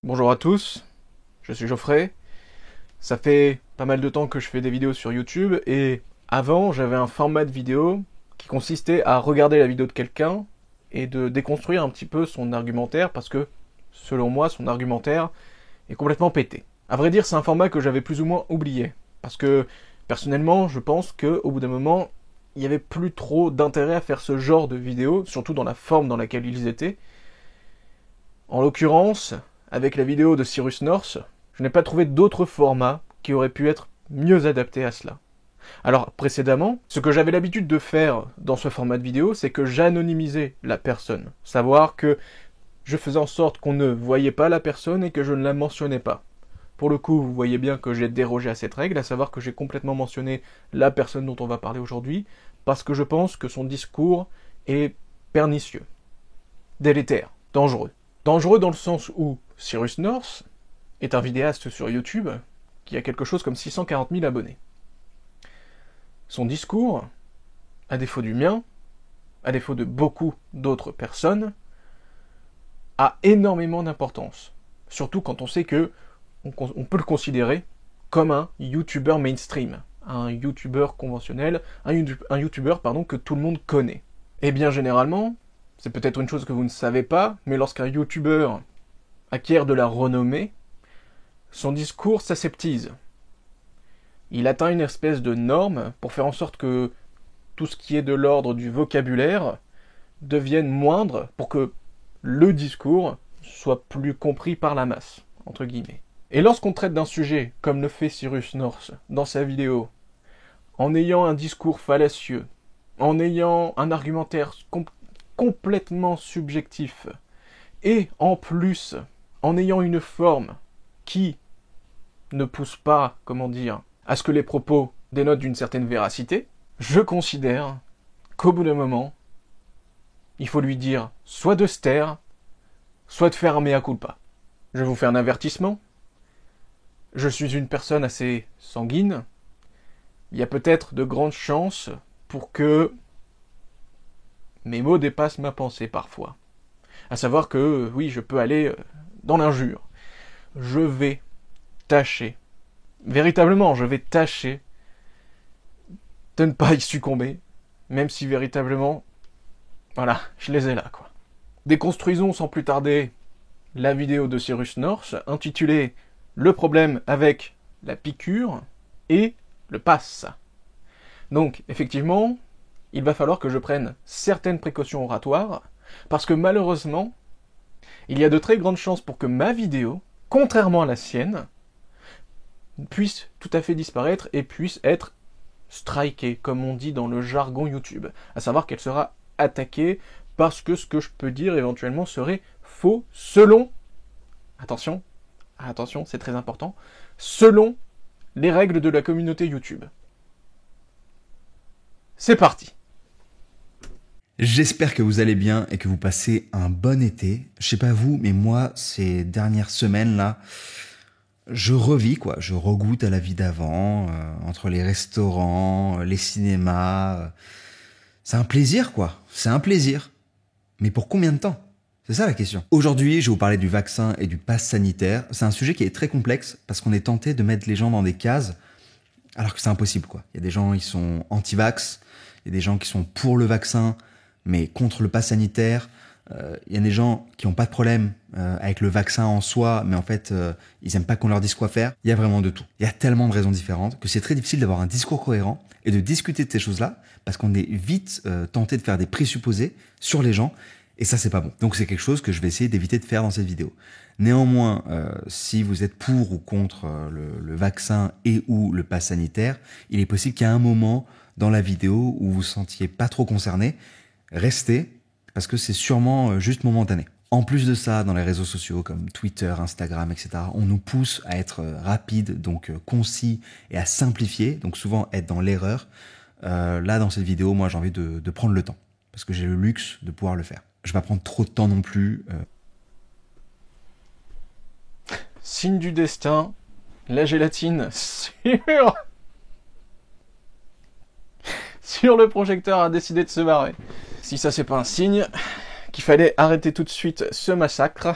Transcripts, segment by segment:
Bonjour à tous, je suis Geoffrey. Ça fait pas mal de temps que je fais des vidéos sur YouTube et avant j'avais un format de vidéo qui consistait à regarder la vidéo de quelqu'un et de déconstruire un petit peu son argumentaire parce que selon moi son argumentaire est complètement pété. À vrai dire c'est un format que j'avais plus ou moins oublié parce que personnellement je pense qu'au bout d'un moment il n'y avait plus trop d'intérêt à faire ce genre de vidéos, surtout dans la forme dans laquelle ils étaient. En l'occurrence, avec la vidéo de Cyrus North, je n'ai pas trouvé d'autre format qui aurait pu être mieux adapté à cela. Alors précédemment, ce que j'avais l'habitude de faire dans ce format de vidéo, c'est que j'anonymisais la personne. Savoir que je faisais en sorte qu'on ne voyait pas la personne et que je ne la mentionnais pas. Pour le coup, vous voyez bien que j'ai dérogé à cette règle, à savoir que j'ai complètement mentionné la personne dont on va parler aujourd'hui, parce que je pense que son discours est pernicieux, délétère, dangereux. Dangereux dans le sens où Cyrus North est un vidéaste sur YouTube qui a quelque chose comme 640 000 abonnés. Son discours, à défaut du mien, à défaut de beaucoup d'autres personnes, a énormément d'importance. Surtout quand on sait que on peut le considérer comme un YouTuber mainstream, un YouTuber conventionnel, un YouTuber que tout le monde connaît. Et bien généralement, c'est peut-être une chose que vous ne savez pas, mais lorsqu'un YouTuber acquiert de la renommée, son discours s'aseptise. Il atteint une espèce de norme pour faire en sorte que tout ce qui est de l'ordre du vocabulaire devienne moindre pour que le discours soit plus compris par la masse, entre guillemets. Et lorsqu'on traite d'un sujet, comme le fait Cyrus North dans sa vidéo, en ayant un discours fallacieux, en ayant un argumentaire complètement subjectif, et en plus, en ayant une forme qui ne pousse pas, à ce que les propos dénotent d'une certaine véracité, je considère qu'au bout d'un moment, il faut lui dire soit de se taire, soit de faire un mea culpa. Je vous fais un avertissement. Je suis une personne assez sanguine. Il y a peut-être de grandes chances pour que mes mots dépassent ma pensée parfois. À savoir que, oui, je peux aller dans l'injure. Je vais tâcher, véritablement, je vais tâcher de ne pas y succomber, même si véritablement, voilà, je les ai là, quoi. Déconstruisons sans plus tarder la vidéo de Cyrus North, intitulée « Le problème avec la piqûre et le pass ». Donc, effectivement, il va falloir que je prenne certaines précautions oratoires, parce que malheureusement, il y a de très grandes chances pour que ma vidéo, contrairement à la sienne, puisse tout à fait disparaître et puisse être strikée, comme on dit dans le jargon YouTube. À savoir qu'elle sera attaquée parce que ce que je peux dire éventuellement serait faux selon, attention, c'est très important, selon les règles de la communauté YouTube. C'est parti. J'espère que vous allez bien et que vous passez un bon été. Je sais pas vous, mais moi, ces dernières semaines là, je revis quoi, je regoute à la vie d'avant, entre les restaurants, les cinémas. C'est un plaisir quoi, c'est un plaisir. Mais pour combien de temps? C'est ça la question. Aujourd'hui, je vais vous parler du vaccin et du pass sanitaire. C'est un sujet qui est très complexe parce qu'on est tenté de mettre les gens dans des cases alors que c'est impossible quoi. Il y a des gens qui sont anti-vax, il y a des gens qui sont pour le vaccin mais contre le pass sanitaire. Il y a des gens qui n'ont pas de problème avec le vaccin en soi, mais en fait, ils aiment pas qu'on leur dise quoi faire. Il y a vraiment de tout. Il y a tellement de raisons différentes que c'est très difficile d'avoir un discours cohérent et de discuter de ces choses-là, parce qu'on est vite tenté de faire des présupposés sur les gens, et ça, c'est pas bon. Donc c'est quelque chose que je vais essayer d'éviter de faire dans cette vidéo. Néanmoins, si vous êtes pour ou contre le vaccin et ou le pass sanitaire, il est possible qu'il y ait un moment dans la vidéo où vous vous sentiez pas trop concerné. Restez, parce que c'est sûrement juste momentané. En plus de ça, dans les réseaux sociaux comme Twitter, Instagram, etc., on nous pousse à être rapide, donc concis et à simplifier, donc souvent être dans l'erreur. Là, dans cette vidéo, moi, j'ai envie de prendre le temps, parce que j'ai le luxe de pouvoir le faire. Je vais pas prendre trop de temps non plus. Signe du destin, la gélatine sur le projecteur a décidé de se barrer. Si ça c'est pas un signe qu'il fallait arrêter tout de suite ce massacre,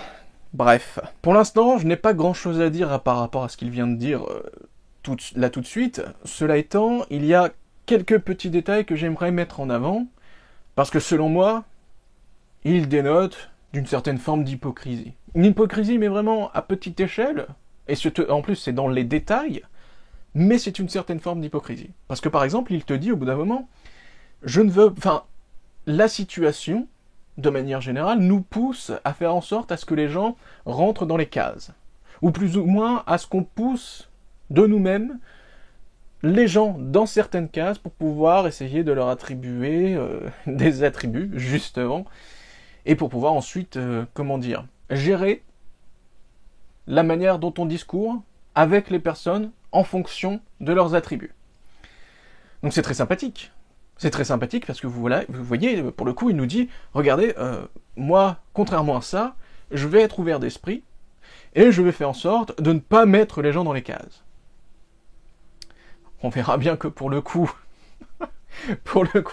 Bref, pour l'instant, je n'ai pas grand-chose à dire par rapport à ce qu'il vient de dire tout de suite. Cela étant, il y a quelques petits détails que j'aimerais mettre en avant, parce que selon moi, il dénote d'une certaine forme d'hypocrisie. Une hypocrisie, mais vraiment à petite échelle, et en plus c'est dans les détails, mais c'est une certaine forme d'hypocrisie. Parce que par exemple, il te dit au bout d'un moment, la situation, de manière générale, nous pousse à faire en sorte à ce que les gens rentrent dans les cases. Ou plus ou moins à ce qu'on pousse de nous-mêmes les gens dans certaines cases pour pouvoir essayer de leur attribuer des attributs, justement, et pour pouvoir ensuite, gérer la manière dont on discourt avec les personnes en fonction de leurs attributs. Donc c'est très sympathique. C'est très sympathique parce que vous voyez, pour le coup, il nous dit, regardez, moi, contrairement à ça, je vais être ouvert d'esprit et je vais faire en sorte de ne pas mettre les gens dans les cases. On verra bien que pour le coup,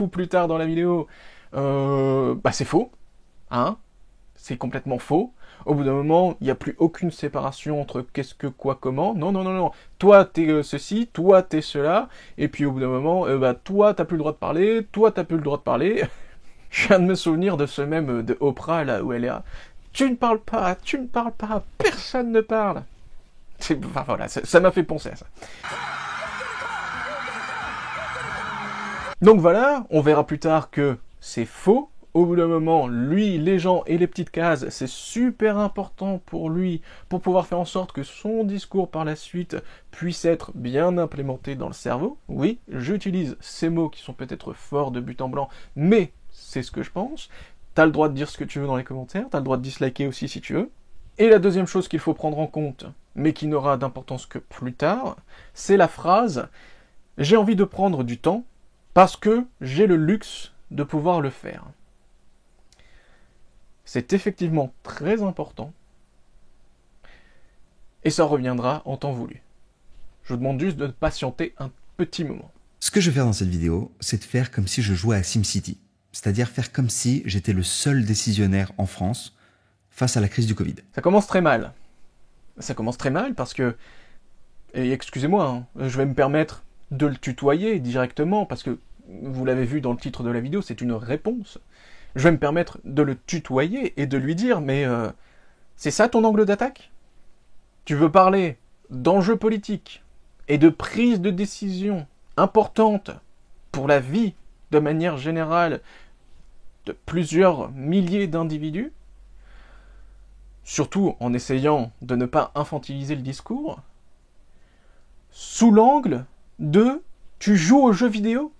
plus tard dans la vidéo, c'est faux, hein, c'est complètement faux. Au bout d'un moment, il n'y a plus aucune séparation entre qu'est-ce que, quoi, comment. Non. Toi, t'es ceci, toi, t'es cela. Et puis au bout d'un moment, toi, t'as plus le droit de parler, toi, t'as plus le droit de parler. Je viens de me souvenir de ce même de Oprah, là, où elle est là. Tu ne parles pas, personne ne parle. Voilà, ça m'a fait penser à ça. Donc voilà, on verra plus tard que c'est faux. Au bout d'un moment, lui, les gens et les petites cases, c'est super important pour lui, pour pouvoir faire en sorte que son discours par la suite puisse être bien implémenté dans le cerveau. Oui, j'utilise ces mots qui sont peut-être forts de but en blanc, mais c'est ce que je pense. T'as le droit de dire ce que tu veux dans les commentaires, t'as le droit de disliker aussi si tu veux. Et la deuxième chose qu'il faut prendre en compte, mais qui n'aura d'importance que plus tard, c'est la phrase « J'ai envie de prendre du temps parce que j'ai le luxe de pouvoir le faire ». C'est effectivement très important, et ça reviendra en temps voulu. Je vous demande juste de patienter un petit moment. Ce que je vais faire dans cette vidéo, c'est de faire comme si je jouais à SimCity. C'est-à-dire faire comme si j'étais le seul décisionnaire en France face à la crise du Covid. Ça commence très mal. Ça commence très mal parce que, et excusez-moi, hein, je vais me permettre de le tutoyer directement, parce que vous l'avez vu dans le titre de la vidéo, c'est une réponse. Je vais me permettre de le tutoyer et de lui dire, mais c'est ça ton angle d'attaque? Tu veux parler d'enjeux politiques et de prise de décision importante pour la vie, de manière générale, de plusieurs milliers d'individus, surtout en essayant de ne pas infantiliser le discours, sous l'angle de « tu joues aux jeux vidéo ».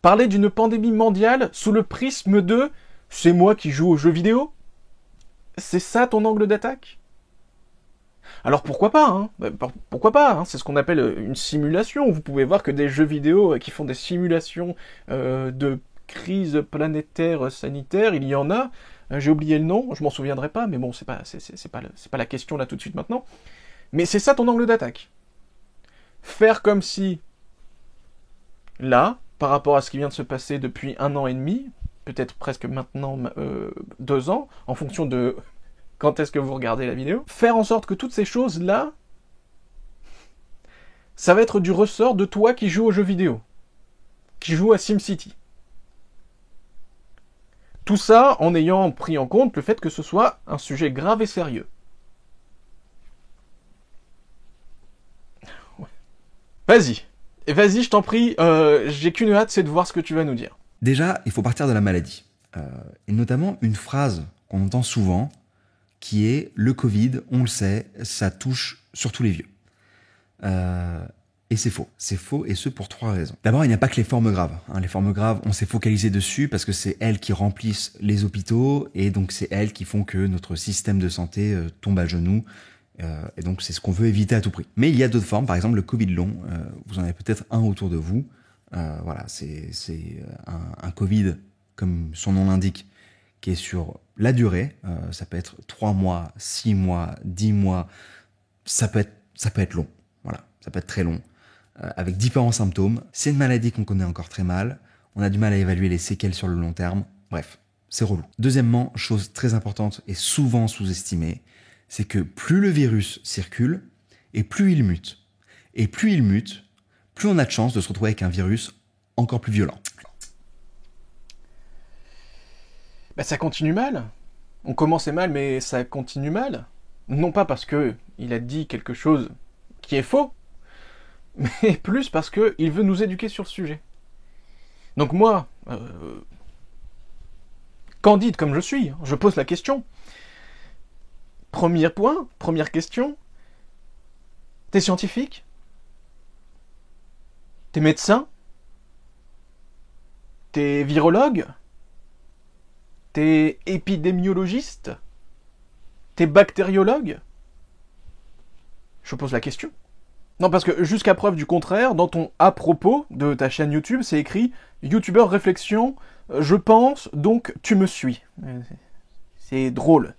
Parler d'une pandémie mondiale sous le prisme de « c'est moi qui joue aux jeux vidéo ». C'est ça ton angle d'attaque? Alors pourquoi pas, hein? Pourquoi pas, hein? C'est ce qu'on appelle une simulation. Vous pouvez voir que des jeux vidéo qui font des simulations de crise planétaire sanitaire, il y en a. J'ai oublié le nom, je m'en souviendrai pas, mais bon, c'est pas la question là tout de suite maintenant. Mais c'est ça ton angle d'attaque. Faire comme si, là, par rapport à ce qui vient de se passer depuis 1 an et demi, peut-être presque maintenant 2 ans, en fonction de quand est-ce que vous regardez la vidéo, faire en sorte que toutes ces choses-là, ça va être du ressort de toi qui joues aux jeux vidéo, qui joue à SimCity. Tout ça en ayant pris en compte le fait que ce soit un sujet grave et sérieux. Vas-y, je t'en prie, j'ai qu'une hâte, c'est de voir ce que tu vas nous dire. Déjà, il faut partir de la maladie. Et notamment une phrase qu'on entend souvent, qui est « le Covid, on le sait, ça touche surtout les vieux ». Et c'est faux. C'est faux, et ce pour 3 raisons. D'abord, il n'y a pas que les formes graves. Les formes graves, on s'est focalisé dessus parce que c'est elles qui remplissent les hôpitaux, et donc c'est elles qui font que notre système de santé tombe à genoux. Et donc c'est ce qu'on veut éviter à tout prix. Mais il y a d'autres formes, par exemple le Covid long, vous en avez peut-être un autour de vous. Voilà, c'est un Covid, comme son nom l'indique, qui est sur la durée. Ça peut être 3 mois, 6 mois, 10 mois, ça peut être long. Voilà, ça peut être très long, avec différents symptômes. C'est une maladie qu'on connaît encore très mal, on a du mal à évaluer les séquelles sur le long terme, bref, c'est relou. Deuxièmement, chose très importante et souvent sous-estimée, c'est que plus le virus circule, et plus il mute. Et plus il mute, plus on a de chances de se retrouver avec un virus encore plus violent. Bah ça continue mal. On commençait mal, mais ça continue mal. Non pas parce que il a dit quelque chose qui est faux, mais plus parce que il veut nous éduquer sur le sujet. Donc moi, candide comme je suis, je pose la question. Premier point, première question. T'es scientifique? T'es médecin? T'es virologue? T'es épidémiologiste? T'es bactériologue? Je pose la question. Non, parce que jusqu'à preuve du contraire, dans ton à propos de ta chaîne YouTube, c'est écrit youtubeur réflexion, je pense, donc tu me suis. C'est drôle.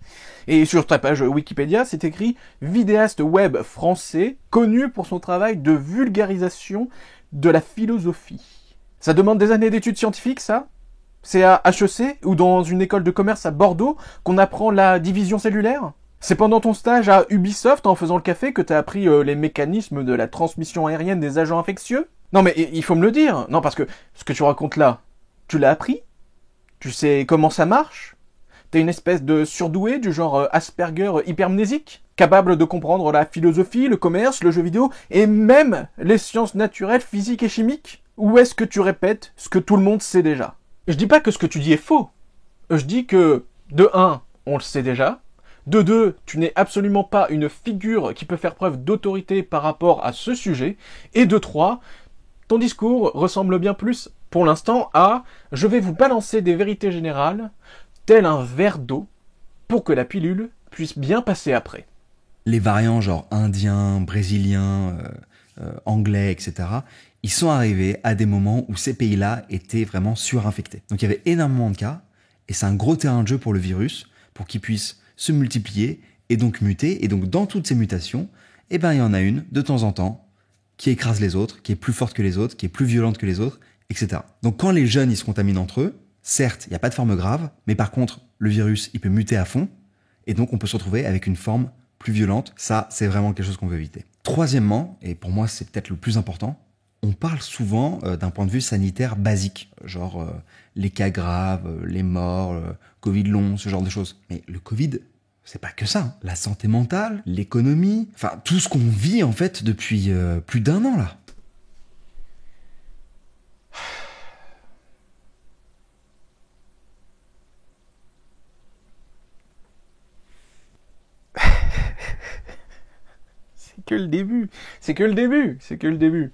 Et sur ta page Wikipédia, c'est écrit vidéaste web français, connu pour son travail de vulgarisation de la philosophie. Ça demande des années d'études scientifiques, ça? C'est à HEC ou dans une école de commerce à Bordeaux qu'on apprend la division cellulaire? C'est pendant ton stage à Ubisoft en faisant le café que t'as appris les mécanismes de la transmission aérienne des agents infectieux? Non mais il faut me le dire. Non parce que ce que tu racontes là, tu l'as appris? Tu sais comment ça marche? T'es une espèce de surdoué du genre Asperger hypermnésique? Capable de comprendre la philosophie, le commerce, le jeu vidéo et même les sciences naturelles, physiques et chimiques? Ou est-ce que tu répètes ce que tout le monde sait déjà? Je dis pas que ce que tu dis est faux. Je dis que, de 1, on le sait déjà. De 2, tu n'es absolument pas une figure qui peut faire preuve d'autorité par rapport à ce sujet. Et de 3, ton discours ressemble bien plus, pour l'instant, à « je vais vous balancer des vérités générales, tel un verre d'eau, pour que la pilule puisse bien passer après ». Les variants genre indien, brésilien, anglais, etc., ils sont arrivés à des moments où ces pays-là étaient vraiment surinfectés. Donc il y avait énormément de cas, et c'est un gros terrain de jeu pour le virus, pour qu'il puisse se multiplier et donc muter. Et donc dans toutes ces mutations, eh ben, il y en a une, de temps en temps, qui écrase les autres, qui est plus forte que les autres, qui est plus violente que les autres, etc. Donc quand les jeunes ils se contaminent entre eux, certes, il n'y a pas de forme grave, mais par contre, le virus, il peut muter à fond, et donc on peut se retrouver avec une forme plus violente. Ça, c'est vraiment quelque chose qu'on veut éviter. Troisièmement, et pour moi c'est peut-être le plus important, on parle souvent d'un point de vue sanitaire basique, genre les cas graves, les morts, Covid long, ce genre de choses. Mais le Covid, c'est pas que ça. Hein. La santé mentale, l'économie, enfin tout ce qu'on vit en fait depuis plus d'1 an là. C'est que le début. C'est que le début. C'est que le début.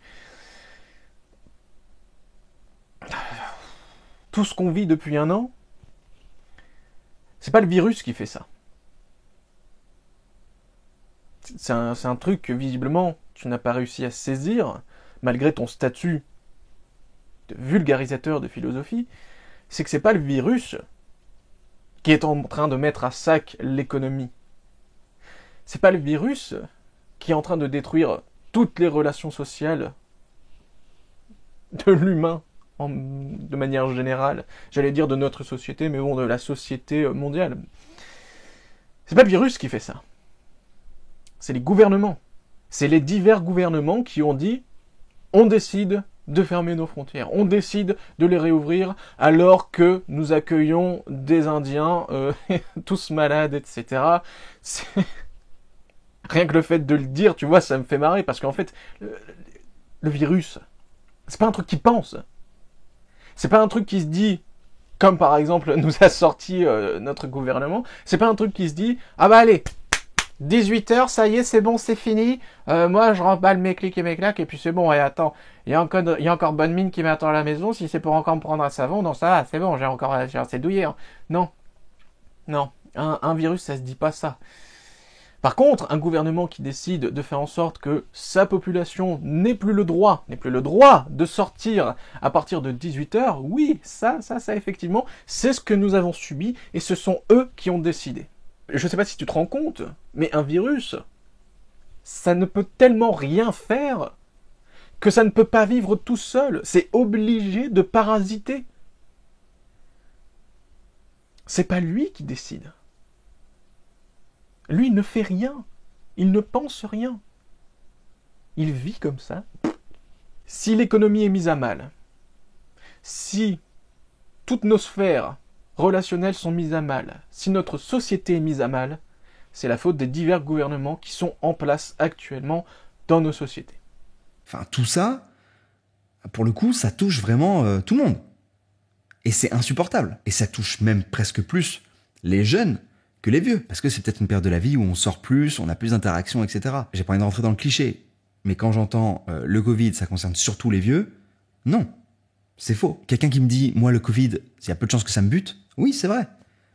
Tout ce qu'on vit depuis 1 an, c'est pas le virus qui fait ça. C'est un truc que visiblement tu n'as pas réussi à saisir, malgré ton statut de vulgarisateur de philosophie, c'est que c'est pas le virus qui est en train de mettre à sac l'économie. C'est pas le virus qui est en train de détruire toutes les relations sociales de l'humain. De manière générale, j'allais dire de notre société, mais bon, de la société mondiale. C'est pas le virus qui fait ça. C'est les gouvernements. C'est les divers gouvernements qui ont dit on décide de fermer nos frontières, on décide de les réouvrir alors que nous accueillons des Indiens tous malades, etc. Rien que le fait de le dire, tu vois, ça me fait marrer parce qu'en fait, le virus, c'est pas un truc qui pense. C'est pas un truc qui se dit, comme par exemple nous a sorti notre gouvernement, c'est pas un truc qui se dit, ah bah allez, 18h, ça y est, c'est bon, c'est fini, moi je remballe mes clics et mes claques, et puis c'est bon, et attends, il y a encore bonne mine qui m'attend à la maison, si c'est pour encore me prendre un savon, non ça va, c'est bon, j'ai assez douillé. Hein. Non, un virus ça se dit pas ça. Par contre, un gouvernement qui décide de faire en sorte que sa population n'ait plus le droit de sortir à partir de 18h, oui, ça, effectivement, c'est ce que nous avons subi et ce sont eux qui ont décidé. Je sais pas si tu te rends compte, mais un virus, ça ne peut tellement rien faire que ça ne peut pas vivre tout seul. C'est obligé de parasiter. C'est pas lui qui décide. Lui, il ne fait rien. Il ne pense rien. Il vit comme ça. Si l'économie est mise à mal, si toutes nos sphères relationnelles sont mises à mal, si notre société est mise à mal, c'est la faute des divers gouvernements qui sont en place actuellement dans nos sociétés. Enfin, tout ça, pour le coup, ça touche vraiment tout le monde. Et c'est insupportable. Et ça touche même presque plus les jeunes que les vieux. Parce que c'est peut-être une période de la vie où on sort plus, on a plus d'interactions, etc. J'ai pas envie de rentrer dans le cliché. Mais quand j'entends le Covid, ça concerne surtout les vieux, non. C'est faux. Quelqu'un qui me dit, moi, le Covid, il y a peu de chances que ça me bute. Oui, c'est vrai.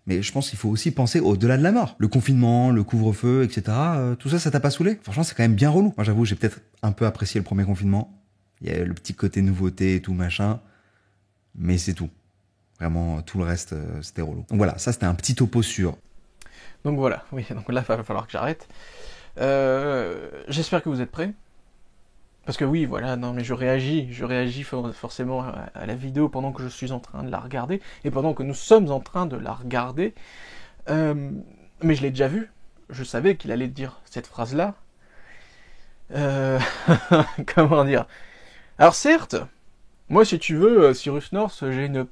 Mais je pense qu'il faut aussi penser au-delà de la mort. Le confinement, le couvre-feu, etc. Tout ça, ça t'a pas saoulé? Franchement, c'est quand même bien relou. Moi, j'avoue, j'ai peut-être un peu apprécié le premier confinement. Il y a le petit côté nouveauté et tout, machin. Mais c'est tout. Vraiment, tout le reste, c'était relou. Donc voilà, ça, c'était un petit topo sur. Donc voilà, oui, donc là, il va falloir que j'arrête. J'espère que vous êtes prêts. Parce que oui, voilà, non mais je réagis forcément à la vidéo pendant que je suis en train de la regarder, et pendant que nous sommes en train de la regarder. Mais je l'ai déjà vu, je savais qu'il allait dire cette phrase-là. Comment dire? Alors certes, moi si tu veux, Cyrus North, j'ai une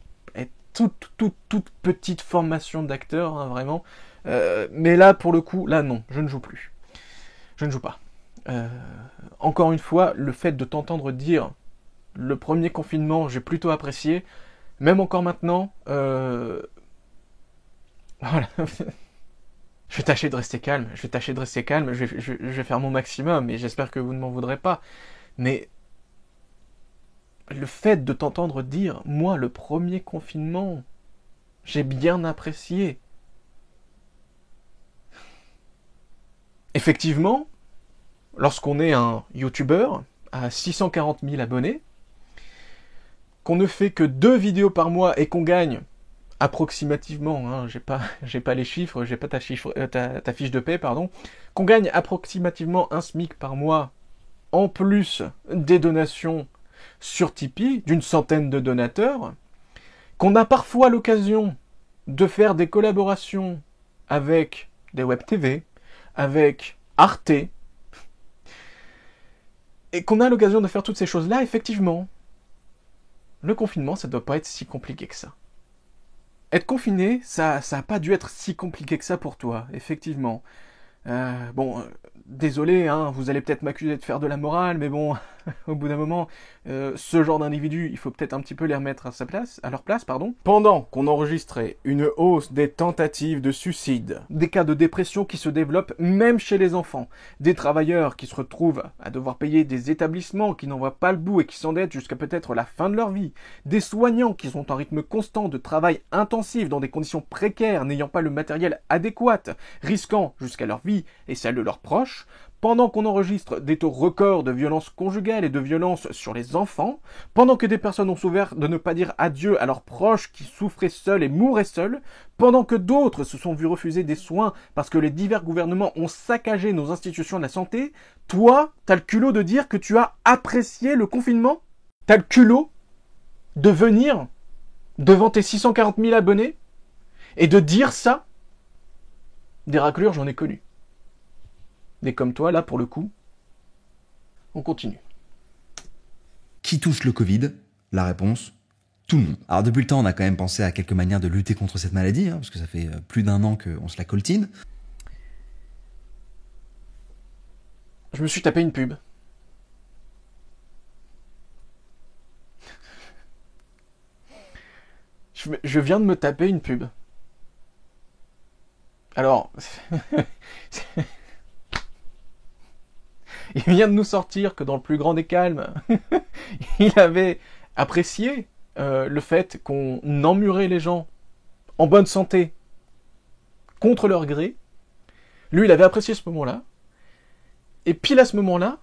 toute petite formation d'acteur, hein, vraiment. Mais là, pour le coup, là non, je ne joue plus. Je ne joue pas. Encore une fois, le fait de t'entendre dire le premier confinement, j'ai plutôt apprécié, même encore maintenant, voilà. Je vais tâcher de rester calme, je vais faire mon maximum, et j'espère que vous ne m'en voudrez pas. Mais le fait de t'entendre dire, moi, le premier confinement, j'ai bien apprécié. Effectivement, lorsqu'on est un youtubeur à 640 000 abonnés, qu'on ne fait que 2 vidéos par mois et qu'on gagne approximativement, hein, j'ai pas les chiffres, j'ai pas ta fiche de paie, pardon, qu'on gagne approximativement un SMIC par mois, en plus des donations sur Tipeee, d'une centaine de donateurs, qu'on a parfois l'occasion de faire des collaborations avec des web TV, avec Arte, et qu'on a l'occasion de faire toutes ces choses-là, effectivement, le confinement, ça doit pas être si compliqué que ça. Être confiné, ça a pas dû être si compliqué que ça pour toi, effectivement. Désolé, hein, vous allez peut-être m'accuser de faire de la morale, mais bon, au bout d'un moment, ce genre d'individus, il faut peut-être un petit peu les remettre à leur place, pardon. Pendant qu'on enregistrait une hausse des tentatives de suicide, des cas de dépression qui se développent même chez les enfants, des travailleurs qui se retrouvent à devoir payer des établissements qui n'en voient pas le bout et qui s'endettent jusqu'à peut-être la fin de leur vie, des soignants qui sont en rythme constant de travail intensif dans des conditions précaires, n'ayant pas le matériel adéquat, risquant jusqu'à leur vie et celle de leurs proches, pendant qu'on enregistre des taux records de violences conjugales et de violences sur les enfants, pendant que des personnes ont souffert de ne pas dire adieu à leurs proches qui souffraient seuls et mouraient seuls, pendant que d'autres se sont vus refuser des soins parce que les divers gouvernements ont saccagé nos institutions de la santé, toi, t'as le culot de dire que tu as apprécié le confinement? T'as le culot de venir devant tes 640 000 abonnés et de dire ça? Des raclures, j'en ai connu. Mais comme toi, là, pour le coup, on continue. Qui touche le Covid? La réponse, tout le monde. Alors depuis le temps, on a quand même pensé à quelques manières de lutter contre cette maladie, hein, parce que ça fait plus d'1 an qu'on se la coltine. Je me suis tapé une pub. Je viens de me taper une pub. Alors... Il vient de nous sortir que dans le plus grand des calmes, il avait apprécié le fait qu'on emmurait les gens en bonne santé contre leur gré. Lui, il avait apprécié ce moment-là. Et pile à ce moment-là,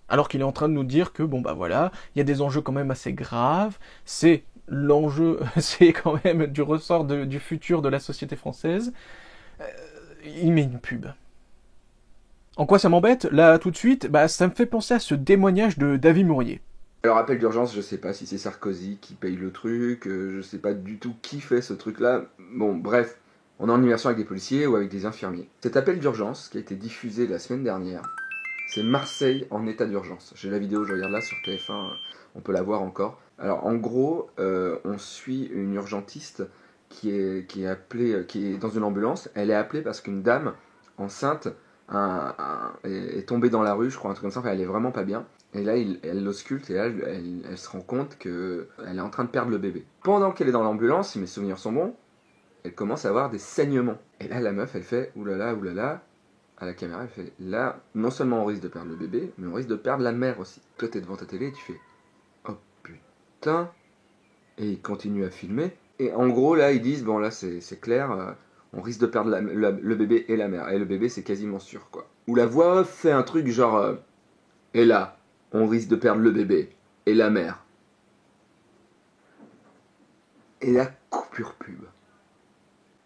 alors qu'il est en train de nous dire que, bon bah voilà, il y a des enjeux quand même assez graves, c'est l'enjeu, c'est quand même du ressort du futur de la société française, il met une pub. En quoi ça m'embête? Là, tout de suite, ça me fait penser à ce témoignage de David Mourier. Alors, appel d'urgence, je sais pas si c'est Sarkozy qui paye le truc, je sais pas du tout qui fait ce truc-là. Bon, bref, On est en immersion avec des policiers ou avec des infirmiers. Cet appel d'urgence qui a été diffusé la semaine dernière, c'est Marseille en état d'urgence. J'ai la vidéo, je regarde là sur TF1, on peut la voir encore. Alors en gros, on suit une urgentiste qui est dans une ambulance. Elle est appelée parce qu'une dame enceinte est tombée dans la rue, je crois, un truc comme ça. Enfin, elle est vraiment pas bien. Et là, elle l'ausculte et là, elle se rend compte qu'elle est en train de perdre le bébé. Pendant qu'elle est dans l'ambulance, si mes souvenirs sont bons, elle commence à avoir des saignements. Et là, la meuf, elle fait oulala, oulala. À la caméra, elle fait là, non seulement on risque de perdre le bébé, mais on risque de perdre la mère aussi. Toi, t'es devant ta télé et tu fais oh putain. Et ils continuent à filmer. Et en gros, là, ils disent bon, là, c'est clair, on risque de perdre le bébé et la mère. Et le bébé, c'est quasiment sûr, quoi. Ou la voix off fait un truc genre et là, on risque de perdre le bébé et la mère. Et la coupure pub.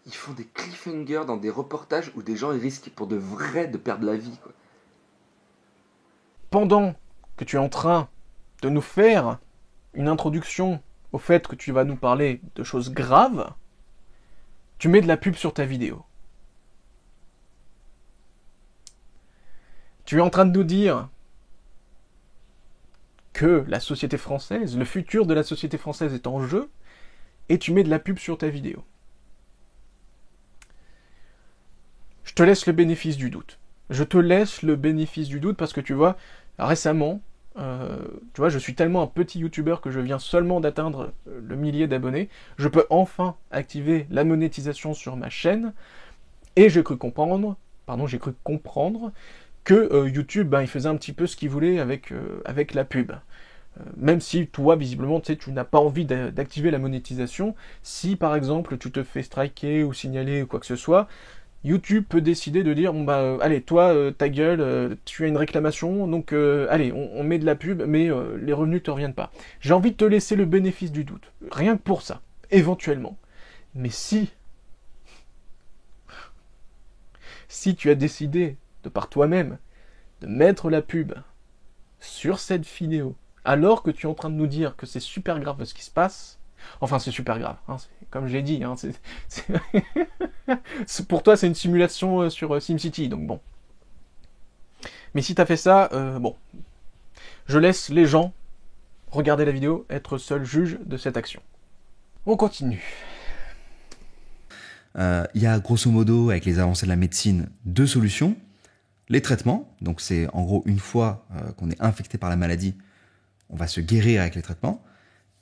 Ils font des cliffhangers dans des reportages où des gens ils risquent pour de vrai de perdre la vie, quoi. Pendant que tu es en train de nous faire une introduction au fait que tu vas nous parler de choses graves, tu mets de la pub sur ta vidéo. Tu es en train de nous dire que la société française, le futur de la société française est en jeu, et tu mets de la pub sur ta vidéo. Je te laisse le bénéfice du doute. Je te laisse le bénéfice du doute parce que tu vois, récemment, tu vois, je suis tellement un petit youtubeur que je viens seulement d'atteindre le millier d'abonnés. Je peux enfin activer la monétisation sur ma chaîne et j'ai cru comprendre que YouTube, il faisait un petit peu ce qu'il voulait avec la pub. Même si toi, visiblement, tu n'as pas envie d'activer la monétisation, si par exemple tu te fais striker ou signaler ou quoi que ce soit, YouTube peut décider de dire, bon allez, toi, ta gueule, tu as une réclamation, donc allez, on met de la pub, mais les revenus ne te reviennent pas. J'ai envie de te laisser le bénéfice du doute, rien que pour ça, éventuellement. Mais si tu as décidé, de par toi-même, de mettre la pub sur cette vidéo, alors que tu es en train de nous dire que c'est super grave ce qui se passe, enfin c'est super grave, hein, comme je l'ai dit, hein, pour toi c'est une simulation sur SimCity, donc bon. Mais si t'as fait ça, bon, je laisse les gens regarder la vidéo, être seul juge de cette action. On continue. Il y a grosso modo, avec les avancées de la médecine, 2 solutions. Les traitements, donc c'est en gros une fois qu'on est infecté par la maladie, on va se guérir avec les traitements.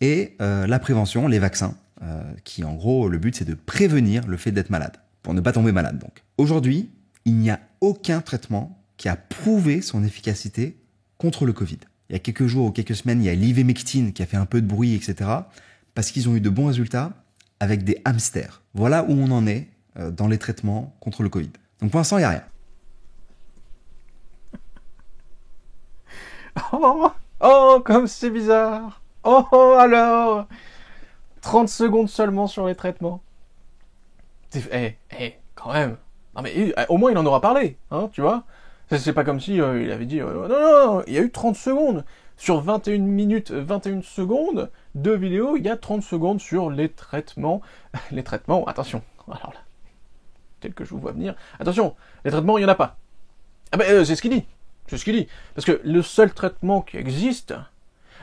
Et la prévention, les vaccins, qui en gros, le but c'est de prévenir le fait d'être malade, pour ne pas tomber malade donc. Aujourd'hui, il n'y a aucun traitement qui a prouvé son efficacité contre le Covid. Il y a quelques jours ou quelques semaines, il y a l'ivermectine qui a fait un peu de bruit, etc. Parce qu'ils ont eu de bons résultats avec des hamsters. Voilà où on en est dans les traitements contre le Covid. Donc pour l'instant, il n'y a rien. Oh, comme c'est bizarre. Oh, alors 30 secondes seulement sur les traitements. Quand même. Non mais au moins il en aura parlé, hein, tu vois. C'est pas comme si il avait dit non, il y a eu 30 secondes. Sur 21 minutes, 21 secondes de vidéo, il y a 30 secondes sur les traitements. Les traitements, attention. Alors là, tel que je vous vois venir. Attention, les traitements, il n'y en a pas. Ah ben, c'est ce qu'il dit. C'est ce qu'il dit. Parce que le seul traitement qui existe,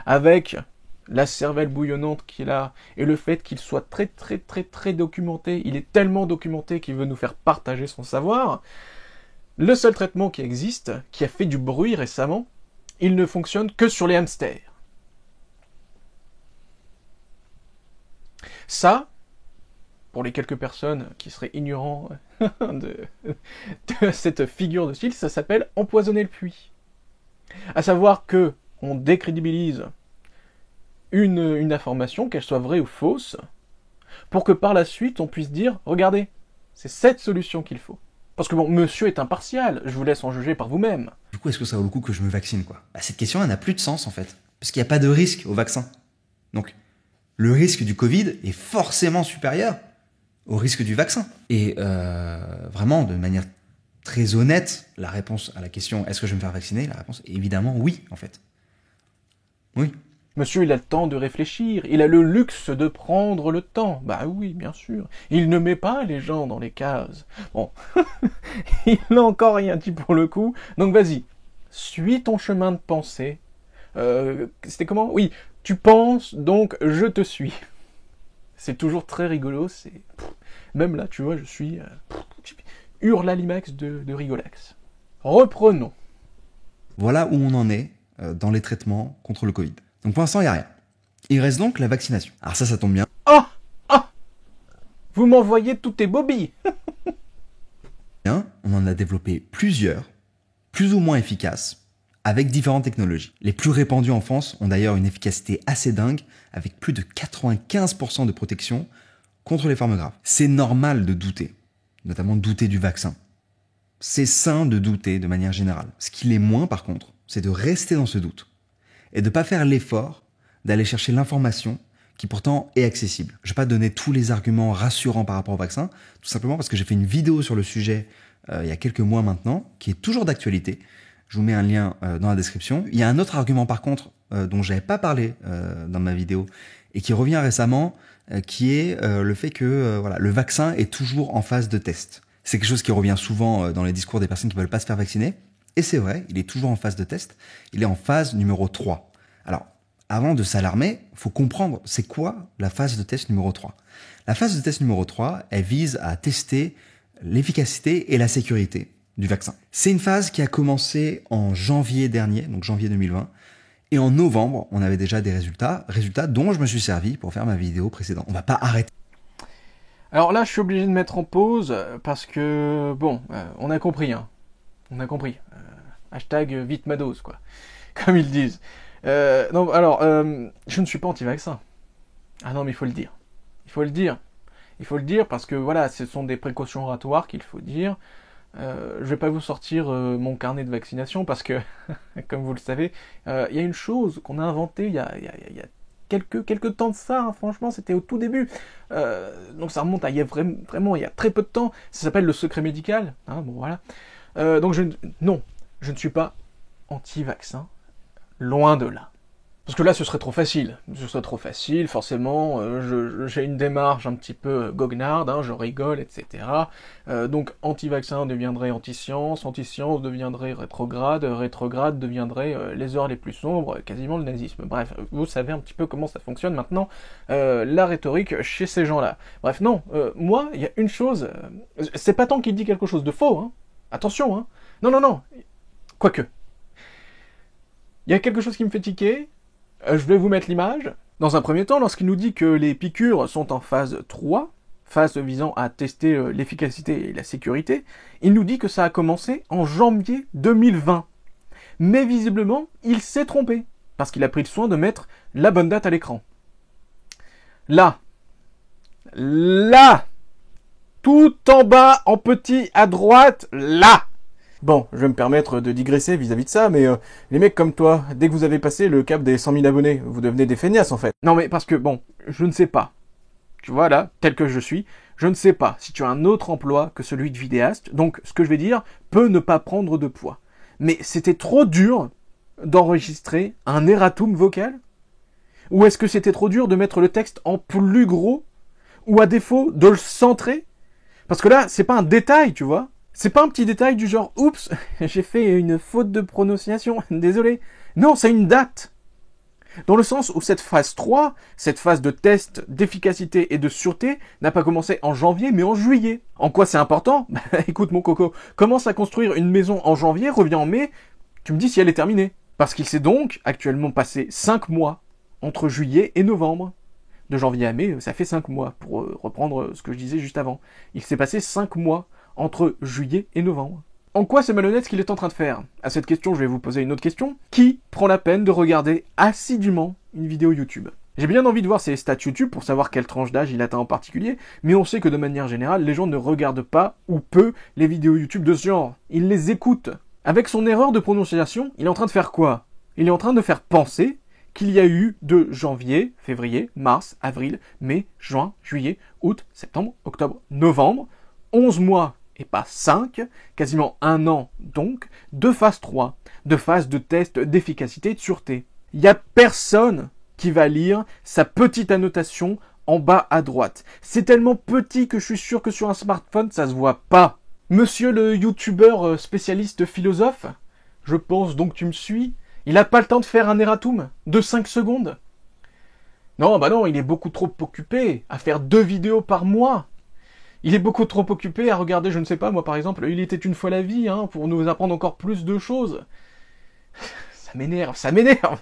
avec la cervelle bouillonnante qu'il a, et le fait qu'il soit très très très très documenté, il est tellement documenté qu'il veut nous faire partager son savoir, le seul traitement qui existe, qui a fait du bruit récemment, il ne fonctionne que sur les hamsters. Ça, pour les quelques personnes qui seraient ignorants de cette figure de style, ça s'appelle empoisonner le puits. À savoir que on décrédibilise une information, qu'elle soit vraie ou fausse, pour que par la suite on puisse dire, regardez, c'est cette solution qu'il faut. Parce que bon, monsieur est impartial, je vous laisse en juger par vous-même. Du coup, est-ce que ça vaut le coup que je me vaccine, quoi ? Cette question, elle n'a plus de sens, en fait. Parce qu'il n'y a pas de risque au vaccin. Donc, le risque du Covid est forcément supérieur au risque du vaccin. Et vraiment, de manière très honnête, la réponse à la question « est-ce que je vais me faire vacciner ?» la réponse est évidemment oui, en fait. Oui. Monsieur, il a le temps de réfléchir, il a le luxe de prendre le temps. Bah oui, bien sûr. Il ne met pas les gens dans les cases. Bon, il n'a encore rien dit pour le coup. Donc vas-y, suis ton chemin de pensée. C'était comment? Oui, tu penses, donc je te suis. C'est toujours très rigolo, c'est... Même là, tu vois, je suis... hurlalimax de rigolax. Reprenons. Voilà où on en est dans les traitements contre le Covid. Donc pour l'instant, il n'y a rien. Il reste donc la vaccination. Alors ça tombe bien. Ah! Ah! Vous m'envoyez tous tes bobies. On en a développé plusieurs, plus ou moins efficaces, avec différentes technologies. Les plus répandues en France ont d'ailleurs une efficacité assez dingue, avec plus de 95% de protection contre les formes graves. C'est normal de douter, notamment douter du vaccin. C'est sain de douter de manière générale. Ce qui l'est moins par contre, c'est de rester dans ce doute et de ne pas faire l'effort d'aller chercher l'information qui pourtant est accessible. Je ne vais pas donner tous les arguments rassurants par rapport au vaccin, tout simplement parce que j'ai fait une vidéo sur le sujet il y a quelques mois maintenant, qui est toujours d'actualité. Je vous mets un lien dans la description. Il y a un autre argument par contre dont je n'avais pas parlé dans ma vidéo et qui revient récemment, qui est le fait que voilà, le vaccin est toujours en phase de test. C'est quelque chose qui revient souvent dans les discours des personnes qui ne veulent pas se faire vacciner. Et c'est vrai, il est toujours en phase de test. Il est en phase numéro 3. Alors, avant de s'alarmer, il faut comprendre c'est quoi la phase de test numéro 3. La phase de test numéro 3, elle vise à tester l'efficacité et la sécurité du vaccin. C'est une phase qui a commencé en janvier dernier, donc janvier 2020. Et en novembre, on avait déjà des résultats dont je me suis servi pour faire ma vidéo précédente. On va pas arrêter. Alors là, je suis obligé de mettre en pause parce que, bon, on a compris, hein. On a compris. Hashtag vite ma dose, quoi. Comme ils disent. Non, alors, je ne suis pas anti-vaccin. Ah non, mais il faut le dire. Il faut le dire. Il faut le dire parce que, voilà, ce sont des précautions oratoires qu'il faut dire. Je vais pas vous sortir mon carnet de vaccination parce que, comme vous le savez, il y a une chose qu'on a inventée il y a quelques temps de ça, hein, franchement, c'était au tout début. Donc ça remonte à vraiment il y a très peu de temps. Ça s'appelle le secret médical. Hein, bon voilà. Donc non, je ne suis pas anti-vaccin, loin de là. Parce que là, ce serait trop facile. Ce serait trop facile, forcément. J'ai une démarche un petit peu goguenarde, hein, je rigole, etc. Donc, anti-vaccin deviendrait anti-science, anti-science deviendrait rétrograde, rétrograde deviendrait les heures les plus sombres, quasiment le nazisme. Bref, vous savez un petit peu comment ça fonctionne maintenant, la rhétorique chez ces gens-là. Bref, non, moi, il y a une chose... c'est pas tant qu'il dit quelque chose de faux, hein. Attention, hein. Non. Quoique. Il y a quelque chose qui me fait tiquer. Je vais vous mettre l'image. Dans un premier temps, lorsqu'il nous dit que les piqûres sont en phase 3, phase visant à tester l'efficacité et la sécurité, il nous dit que ça a commencé en janvier 2020. Mais visiblement, il s'est trompé, parce qu'il a pris le soin de mettre la bonne date à l'écran. Là, tout en bas, en petit, à droite, là. Bon, je vais me permettre de digresser vis-à-vis de ça, mais les mecs comme toi, dès que vous avez passé le cap des 100 000 abonnés, vous devenez des feignasses en fait. Non mais parce que, bon, je ne sais pas. Tu vois là, tel que je suis, je ne sais pas si tu as un autre emploi que celui de vidéaste, donc ce que je vais dire peut ne pas prendre de poids. Mais c'était trop dur d'enregistrer un erratum vocal? Ou est-ce que c'était trop dur de mettre le texte en plus gros? Ou à défaut de le centrer? Parce que là, c'est pas un détail, tu vois. C'est pas un petit détail du genre « Oups, j'ai fait une faute de prononciation, désolé ». Non, c'est une date. Dans le sens où cette phase 3, cette phase de test d'efficacité et de sûreté, n'a pas commencé en janvier, mais en juillet. En quoi c'est important? Bah, écoute mon coco, commence à construire une maison en janvier, reviens en mai, tu me dis si elle est terminée. Parce qu'il s'est donc actuellement passé 5 mois entre juillet et novembre. De janvier à mai, ça fait 5 mois, pour reprendre ce que je disais juste avant. Il s'est passé 5 mois entre juillet et novembre. En quoi c'est malhonnête ce qu'il est en train de faire? À cette question, je vais vous poser une autre question. Qui prend la peine de regarder assidûment une vidéo YouTube? J'ai bien envie de voir ses stats YouTube pour savoir quelle tranche d'âge il atteint en particulier, mais on sait que de manière générale, les gens ne regardent pas ou peu les vidéos YouTube de ce genre. Ils les écoutent. Avec son erreur de prononciation, il est en train de faire quoi? Il est en train de faire penser qu'il y a eu de janvier, février, mars, avril, mai, juin, juillet, août, septembre, octobre, novembre, 11 mois et pas 5, quasiment 1 an donc, de phase 3, de phase de test d'efficacité et de sûreté. Il n'y a personne qui va lire sa petite annotation en bas à droite. C'est tellement petit que je suis sûr que sur un smartphone, ça se voit pas. Monsieur le youtubeur spécialiste philosophe, je pense donc tu me suis, il a pas le temps de faire un erratum de 5 secondes. Non, bah non, il est beaucoup trop occupé à faire 2 vidéos par mois. Il est beaucoup trop occupé à regarder, je ne sais pas, moi par exemple, Il était une fois la vie, hein, pour nous apprendre encore plus de choses. Ça m'énerve, ça m'énerve.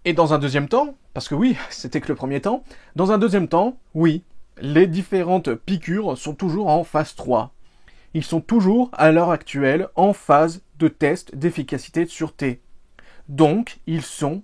Et dans un deuxième temps, parce que oui, c'était que le premier temps, dans un deuxième temps, oui, les différentes piqûres sont toujours en phase 3. Ils sont toujours, à l'heure actuelle, en phase de test d'efficacité de sûreté. Donc, ils sont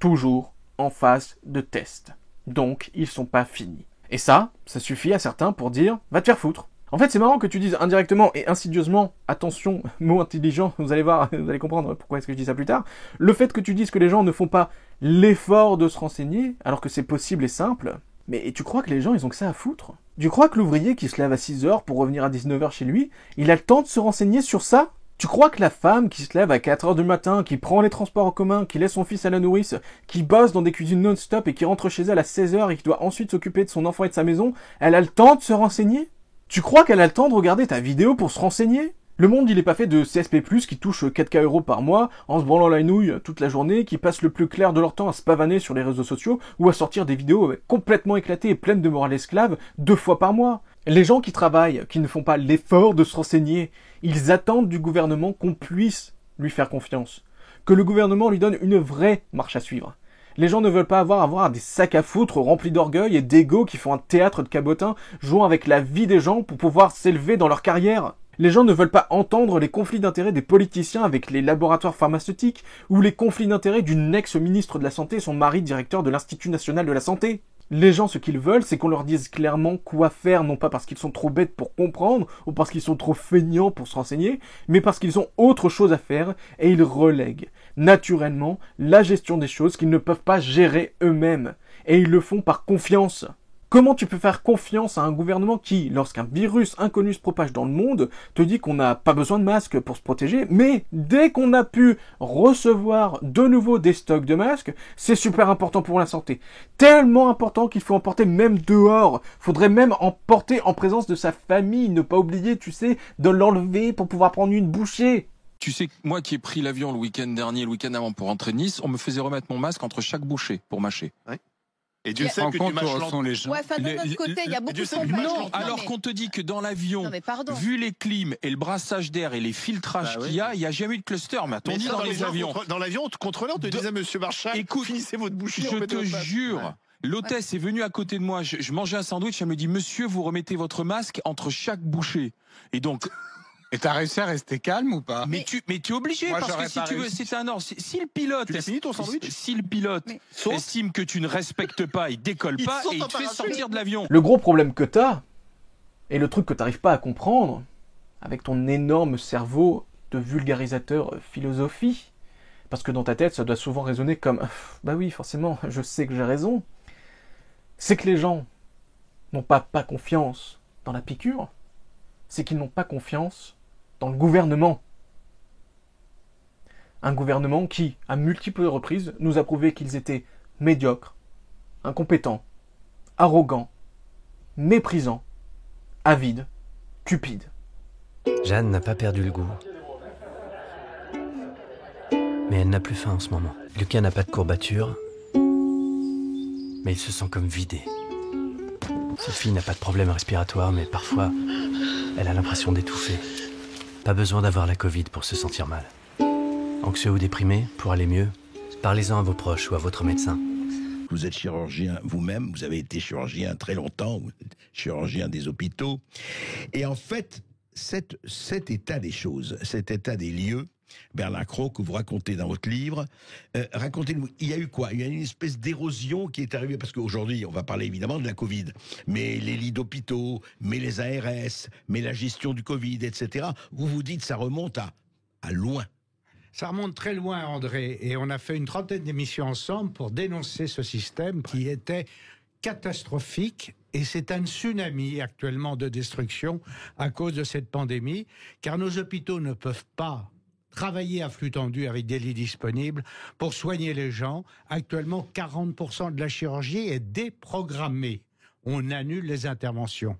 toujours en phase de test. Donc, ils sont pas finis. Et ça suffit à certains pour dire « va te faire foutre ». En fait, c'est marrant que tu dises indirectement et insidieusement, attention, mot intelligent, vous allez voir, vous allez comprendre pourquoi est-ce que je dis ça plus tard, le fait que tu dises que les gens ne font pas l'effort de se renseigner, alors que c'est possible et simple, mais tu crois que les gens, ils ont que ça à foutre? Tu crois que l'ouvrier qui se lève à 6h pour revenir à 19h chez lui, il a le temps de se renseigner sur ça? Tu crois que la femme qui se lève à 4h du matin, qui prend les transports en commun, qui laisse son fils à la nourrice, qui bosse dans des cuisines non-stop et qui rentre chez elle à 16h et qui doit ensuite s'occuper de son enfant et de sa maison, elle a le temps de se renseigner? Tu crois qu'elle a le temps de regarder ta vidéo pour se renseigner? Le monde, il est pas fait de CSP+, qui touchent 4K € par mois, en se branlant la nouille toute la journée, qui passent le plus clair de leur temps à se pavaner sur les réseaux sociaux, ou à sortir des vidéos complètement éclatées et pleines de morale esclave 2 fois par mois. Les gens qui travaillent, qui ne font pas l'effort de se renseigner, ils attendent du gouvernement qu'on puisse lui faire confiance. Que le gouvernement lui donne une vraie marche à suivre. Les gens ne veulent pas avoir des sacs à foutre remplis d'orgueil et d'ego qui font un théâtre de cabotins, jouant avec la vie des gens pour pouvoir s'élever dans leur carrière. Les gens ne veulent pas entendre les conflits d'intérêts des politiciens avec les laboratoires pharmaceutiques, ou les conflits d'intérêts d'une ex-ministre de la Santé et son mari directeur de l'Institut National de la Santé. Les gens, ce qu'ils veulent, c'est qu'on leur dise clairement quoi faire, non pas parce qu'ils sont trop bêtes pour comprendre, ou parce qu'ils sont trop feignants pour se renseigner, mais parce qu'ils ont autre chose à faire, et ils relèguent, naturellement, la gestion des choses qu'ils ne peuvent pas gérer eux-mêmes. Et ils le font par confiance. Comment tu peux faire confiance à un gouvernement qui, lorsqu'un virus inconnu se propage dans le monde, te dit qu'on n'a pas besoin de masques pour se protéger, mais dès qu'on a pu recevoir de nouveau des stocks de masques, c'est super important pour la santé. Tellement important qu'il faut en porter même dehors. Faudrait même en porter en présence de sa famille, ne pas oublier, tu sais, de l'enlever pour pouvoir prendre une bouchée. Tu sais, moi qui ai pris l'avion le week-end dernier, le week-end avant pour rentrer de Nice, on me faisait remettre mon masque entre chaque bouchée pour mâcher. Ouais. Et Dieu sait que tu mâches les gens. Ouais, enfin, d'un autre côté, il y a beaucoup de pompage. Non, alors qu'on te dit que dans l'avion, vu les clims et le brassage d'air et les filtrages qu'il y a, il n'y a jamais eu de cluster. Mais on dit dans les avions. Dans l'avion, contrôleur te disait, monsieur Marchal, écoute, finissez votre bouchée. Je te jure. L'hôtesse est venue à côté de moi, je mangeais un sandwich, elle me dit, monsieur, vous remettez votre masque entre chaque bouchée. Et donc... Et t'as réussi à rester calme ou pas? Mais tu es obligé, moi, parce que si tu veux, c'est un ordre. Si le pilote, tu l'as fini ton sandwich? Si le pilote estime que tu ne respectes pas, il décolle pas et il te fait sortir de l'avion. Le gros problème que t'as, et le truc que t'arrives pas à comprendre, avec ton énorme cerveau de vulgarisateur philosophie, parce que dans ta tête, ça doit souvent résonner comme « bah oui, forcément, je sais que j'ai raison », c'est que les gens n'ont pas confiance dans la piqûre, c'est qu'ils n'ont pas confiance dans le gouvernement. Un gouvernement qui, à multiples reprises, nous a prouvé qu'ils étaient médiocres, incompétents, arrogants, méprisants, avides, cupides. Jeanne n'a pas perdu le goût. Mais elle n'a plus faim en ce moment. Lucas n'a pas de courbature, mais il se sent comme vidé. Sophie n'a pas de problème respiratoire, mais parfois, elle a l'impression d'étouffer. Pas besoin d'avoir la Covid pour se sentir mal. Anxieux ou déprimé, pour aller mieux, parlez-en à vos proches ou à votre médecin. Vous êtes chirurgien vous-même, vous avez été chirurgien très longtemps, vous êtes chirurgien des hôpitaux. Et en fait, cet état des choses, cet état des lieux, Bernard Cros, que vous racontez dans votre livre, racontez-nous, il y a eu quoi? Il y a une espèce d'érosion qui est arrivée, parce qu'aujourd'hui, on va parler évidemment de la Covid, mais les lits d'hôpitaux, mais les ARS, mais la gestion du Covid, etc. Vous vous dites, ça remonte à loin. Ça remonte très loin, André, et on a fait une trentaine d'émissions ensemble pour dénoncer ce système qui était catastrophique, et c'est un tsunami actuellement de destruction à cause de cette pandémie, car nos hôpitaux ne peuvent pas travailler à flux tendu avec des lits disponibles pour soigner les gens. Actuellement, 40% de la chirurgie est déprogrammée. On annule les interventions.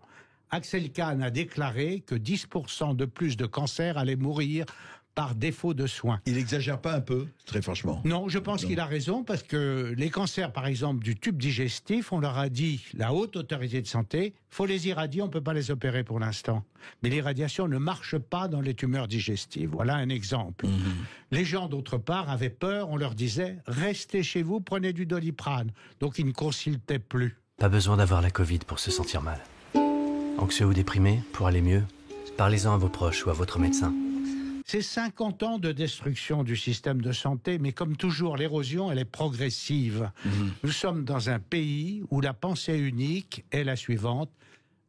Axel Kahn a déclaré que 10% de plus de cancers allaient mourir par défaut de soins. Il exagère pas un peu, très franchement? Non, je pense qu'il a raison, parce que les cancers, par exemple, du tube digestif, on leur a dit, la haute autorité de santé, faut les irradier, on ne peut pas les opérer pour l'instant. Mais l'irradiation ne marche pas dans les tumeurs digestives. Voilà un exemple. Les gens, d'autre part, avaient peur, on leur disait, restez chez vous, prenez du Doliprane. Donc ils ne consultaient plus. Pas besoin d'avoir la Covid pour se sentir mal. Anxieux ou déprimé, pour aller mieux, parlez-en à vos proches ou à votre médecin. C'est 50 ans de destruction du système de santé, mais comme toujours, l'érosion, elle est progressive. Nous sommes dans un pays où la pensée unique est la suivante.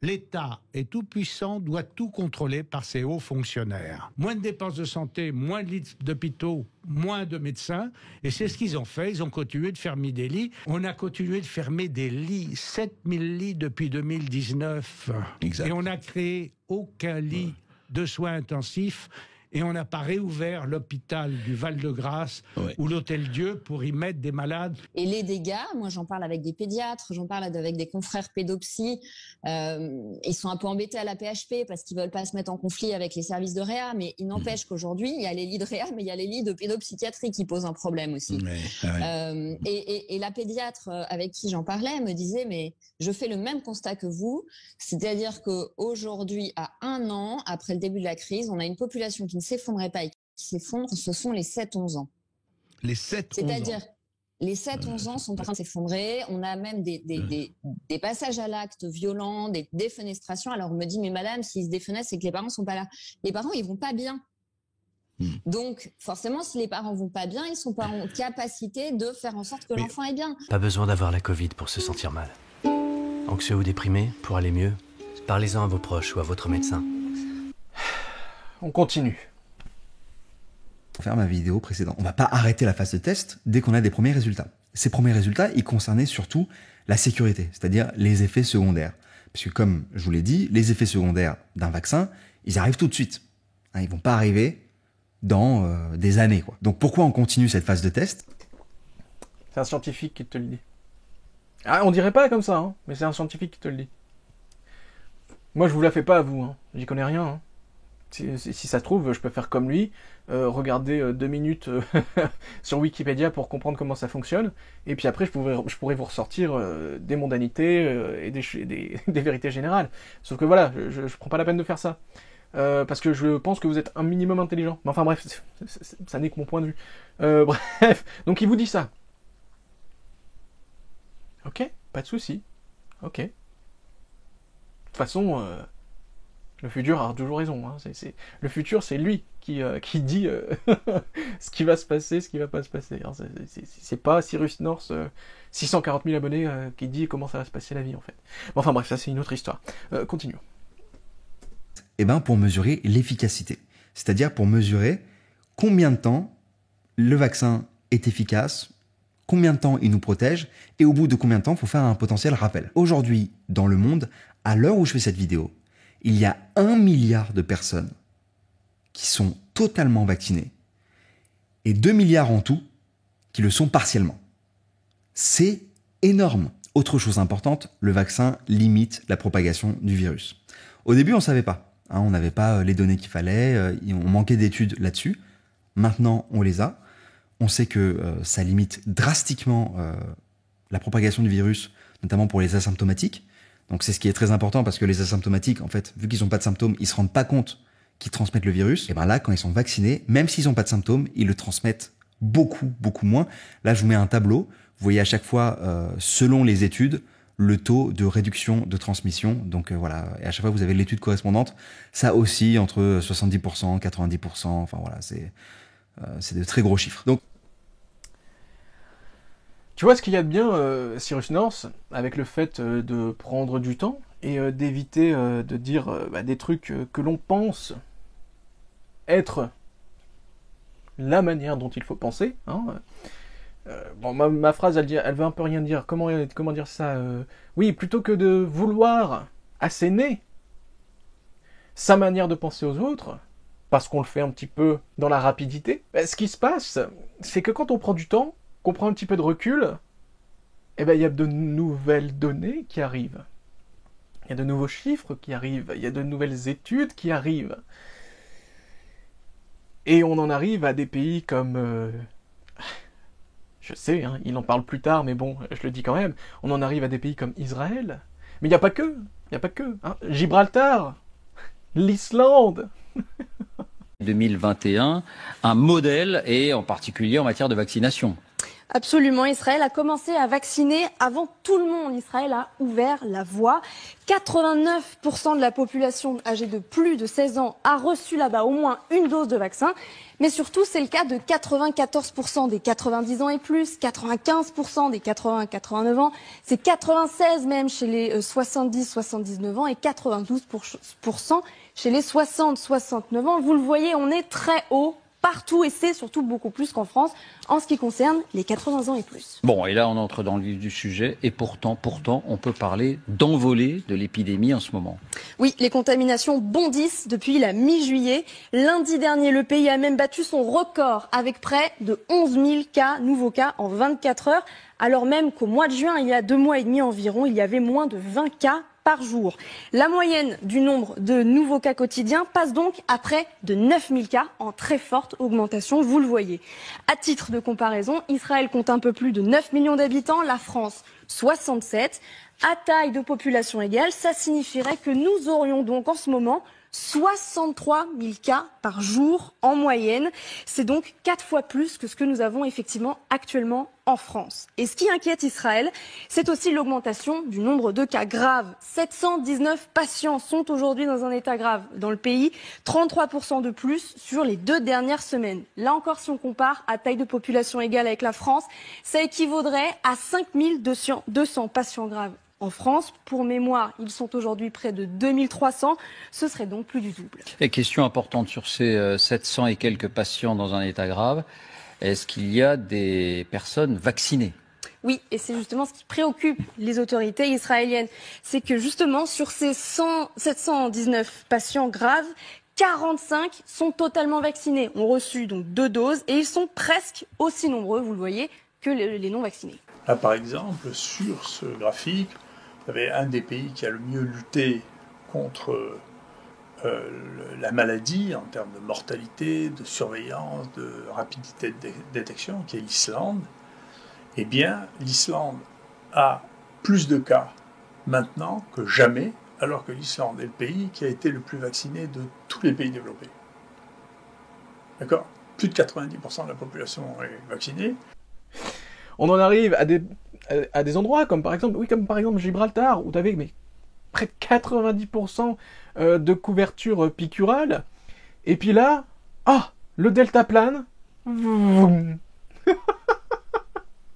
L'État est tout puissant, doit tout contrôler par ses hauts fonctionnaires. Moins de dépenses de santé, moins de lits d'hôpitaux, moins de médecins. Et c'est ce qu'ils ont fait. Ils ont continué de fermer des lits. On a continué de fermer des lits, 7000 lits depuis 2019. Exact. Et on n'a créé aucun lit de soins intensifs. Et on n'a pas réouvert l'hôpital du Val-de-Grâce ou l'Hôtel Dieu pour y mettre des malades. Et les dégâts, moi j'en parle avec des pédiatres, j'en parle avec des confrères pédopsies. Ils sont un peu embêtés à la PHP parce qu'ils veulent pas se mettre en conflit avec les services de réa, mais il n'empêche qu'aujourd'hui, il y a les lits de réa, mais il y a les lits de pédopsychiatrie qui posent un problème aussi. Et la pédiatre avec qui j'en parlais me disait, mais je fais le même constat que vous, c'est-à-dire qu'aujourd'hui, à 1 an, après le début de la crise, on a une population qui ne s'effondrait pas et qui s'effondre, ce sont les 7-11 ans. Les 7-11 ans. C'est-à-dire, les 7-11 ans sont en train de s'effondrer. On a même des passages à l'acte violents, des défenestrations. Alors on me dit, mais madame, s'ils se défenestrent, c'est que les parents sont pas là. Les parents, ils vont pas bien. Donc, forcément, si les parents vont pas bien, ils sont pas en capacité de faire en sorte que l'enfant est bien. Pas besoin d'avoir la Covid pour se sentir mal. Anxieux ou déprimé, pour aller mieux, parlez-en à vos proches ou à votre médecin. On continue. Pour faire ma vidéo précédente, on va pas arrêter la phase de test dès qu'on a des premiers résultats. Ces premiers résultats, ils concernaient surtout la sécurité, c'est-à-dire les effets secondaires. Parce que comme je vous l'ai dit, les effets secondaires d'un vaccin, ils arrivent tout de suite. Ils vont pas arriver dans des années, quoi. Donc pourquoi on continue cette phase de test? C'est un scientifique qui te le dit. Ah, on dirait pas comme ça, hein, mais c'est un scientifique qui te le dit. Moi, je vous la fais pas à vous, hein. J'y connais rien, hein. Si ça se trouve, je peux faire comme lui, regarder 2 minutes sur Wikipédia pour comprendre comment ça fonctionne, et puis après je pourrais vous ressortir des mondanités et des vérités générales. Sauf que voilà, je prends pas la peine de faire ça. Parce que je pense que vous êtes un minimum intelligent. Mais enfin bref, ça n'est que mon point de vue. Bref, donc il vous dit ça. Ok, pas de souci. Ok. De toute façon... le futur a toujours raison. Hein. Le futur, c'est lui qui dit ce qui va se passer, ce qui va pas se passer. Hein. C'est pas Cyrus North, 640 000 abonnés, qui dit comment ça va se passer la vie, en fait. Bon, enfin bref, ça c'est une autre histoire. Continuons. Eh ben, pour mesurer l'efficacité. C'est-à-dire pour mesurer combien de temps le vaccin est efficace, combien de temps il nous protège, et au bout de combien de temps il faut faire un potentiel rappel. Aujourd'hui, dans le monde, à l'heure où je fais cette vidéo, il y a 1 milliard de personnes qui sont totalement vaccinées et 2 milliards en tout qui le sont partiellement. C'est énorme. Autre chose importante, le vaccin limite la propagation du virus. Au début, on ne savait pas. On n'avait pas les données qu'il fallait, on manquait d'études là-dessus. Maintenant, on les a. On sait que ça limite drastiquement la propagation du virus, notamment pour les asymptomatiques. Donc c'est ce qui est très important parce que les asymptomatiques, en fait, vu qu'ils n'ont pas de symptômes, ils se rendent pas compte qu'ils transmettent le virus. Et bien là, quand ils sont vaccinés, même s'ils n'ont pas de symptômes, ils le transmettent beaucoup moins. Là, je vous mets un tableau. Vous voyez à chaque fois, selon les études, le taux de réduction de transmission. Donc voilà, et à chaque fois, vous avez l'étude correspondante. Ça aussi, entre 70%, 90%. Enfin voilà, c'est de très gros chiffres. Donc, tu vois ce qu'il y a de bien, Cyrus North, avec le fait de prendre du temps et d'éviter de dire des trucs que l'on pense être la manière dont il faut penser. Hein. Bon, ma phrase, elle veut un peu rien dire. Comment dire ça Oui, plutôt que de vouloir asséner sa manière de penser aux autres, parce qu'on le fait un petit peu dans la rapidité. Ben, ce qui se passe, c'est que quand on prend du temps, qu'on prend un petit peu de recul, eh ben, il y a de nouvelles données qui arrivent. Il y a de nouveaux chiffres qui arrivent, il y a de nouvelles études qui arrivent. Et on en arrive à des pays comme... je sais, hein, il en parle plus tard, mais bon, je le dis quand même. On en arrive à des pays comme Israël. Mais il n'y a pas que. Il n'y a pas que. Hein. Gibraltar. L'Islande. 2021, un modèle, et en particulier en matière de vaccination. Absolument, Israël a commencé à vacciner avant tout le monde. Israël a ouvert la voie. 89% de la population âgée de plus de 16 ans a reçu là-bas au moins une dose de vaccin. Mais surtout, c'est le cas de 94% des 90 ans et plus, 95% des 80-89 ans, c'est 96 même chez les 70-79 ans et 92% chez les 60-69 ans. Vous le voyez, on est très haut partout et c'est surtout beaucoup plus qu'en France en ce qui concerne les 80 ans et plus. Bon, et là on entre dans le vif du sujet et pourtant on peut parler d'envolée de l'épidémie en ce moment. Oui, les contaminations bondissent depuis la mi-juillet. Lundi dernier, le pays a même battu son record avec près de 11 000 nouveaux cas en 24 heures, alors même qu'au mois de juin, il y a 2 mois et demi environ, il y avait moins de 20 cas par jour. La moyenne du nombre de nouveaux cas quotidiens passe donc à près de 9 000 cas en très forte augmentation, vous le voyez. À titre de comparaison, Israël compte un peu plus de 9 millions d'habitants, la France 67. À taille de population égale, ça signifierait que nous aurions donc en ce moment 63 000 cas par jour en moyenne. C'est donc 4 fois plus que ce que nous avons effectivement actuellement en France. Et ce qui inquiète Israël, c'est aussi l'augmentation du nombre de cas graves. 719 patients sont aujourd'hui dans un état grave dans le pays, 33% de plus sur les 2 dernières semaines. Là encore, si on compare à taille de population égale avec la France, ça équivaudrait à 5 200 patients graves. En France, pour mémoire, ils sont aujourd'hui près de 2300. Ce serait donc plus du double. Et question importante sur ces 700 et quelques patients dans un état grave, est-ce qu'il y a des personnes vaccinées ? Oui, et c'est justement ce qui préoccupe les autorités israéliennes. C'est que justement, sur ces 719 patients graves, 45 sont totalement vaccinés, ont reçu donc 2 doses et ils sont presque aussi nombreux, vous le voyez, que les non vaccinés. Là, par exemple, sur ce graphique, vous avez un des pays qui a le mieux lutté contre la maladie en termes de mortalité, de surveillance, de rapidité de détection, qui est l'Islande. Eh bien, l'Islande a plus de cas maintenant que jamais, alors que l'Islande est le pays qui a été le plus vacciné de tous les pays développés. D'accord ? Plus de 90% de la population est vaccinée. On en arrive à des endroits comme par exemple Gibraltar, où tu avais près de 90% de couverture piqûrale. Et puis là, le deltaplane,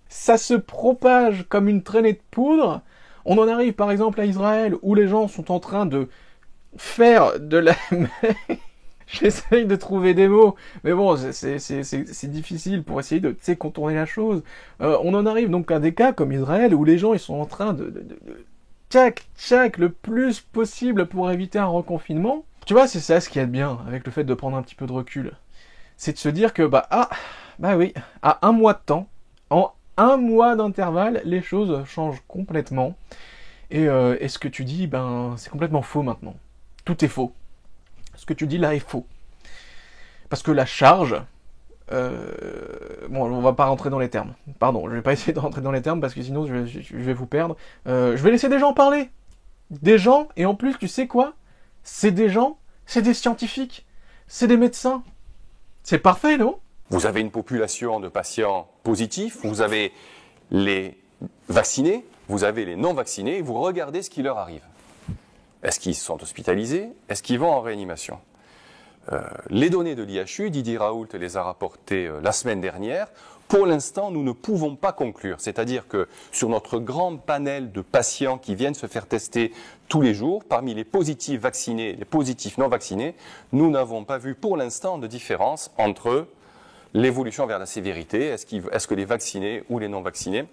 ça se propage comme une traînée de poudre. On en arrive par exemple à Israël, où les gens sont en train de faire de la... J'essaye de trouver des mots, mais bon, c'est difficile pour essayer de contourner la chose. On en arrive donc à des cas comme Israël, où les gens ils sont en train de tchac le plus possible pour éviter un reconfinement. Tu vois, c'est ça ce qui est bien avec le fait de prendre un petit peu de recul. C'est de se dire que, oui, à 1 mois de temps, en 1 mois d'intervalle, les choses changent complètement. Et ce que tu dis, c'est complètement faux maintenant. Tout est faux. Ce que tu dis là est faux. Parce que la charge... on va pas rentrer dans les termes. Pardon, je vais pas essayer de rentrer dans les termes parce que sinon je vais vous perdre. Je vais laisser des gens parler. Des gens, et en plus, tu sais quoi ? C'est des gens, c'est des scientifiques, c'est des médecins. C'est parfait, non ? Vous avez une population de patients positifs, vous avez les vaccinés, vous avez les non vaccinés, vous regardez ce qui leur arrive. Est-ce qu'ils sont hospitalisés ? Est-ce qu'ils vont en réanimation ? Les données de l'IHU, Didier Raoult les a rapportées la semaine dernière. Pour l'instant, nous ne pouvons pas conclure. C'est-à-dire que sur notre grand panel de patients qui viennent se faire tester tous les jours, parmi les positifs vaccinés et les positifs non vaccinés, nous n'avons pas vu pour l'instant de différence entre l'évolution vers la sévérité. Est-ce que les vaccinés ou les non vaccinés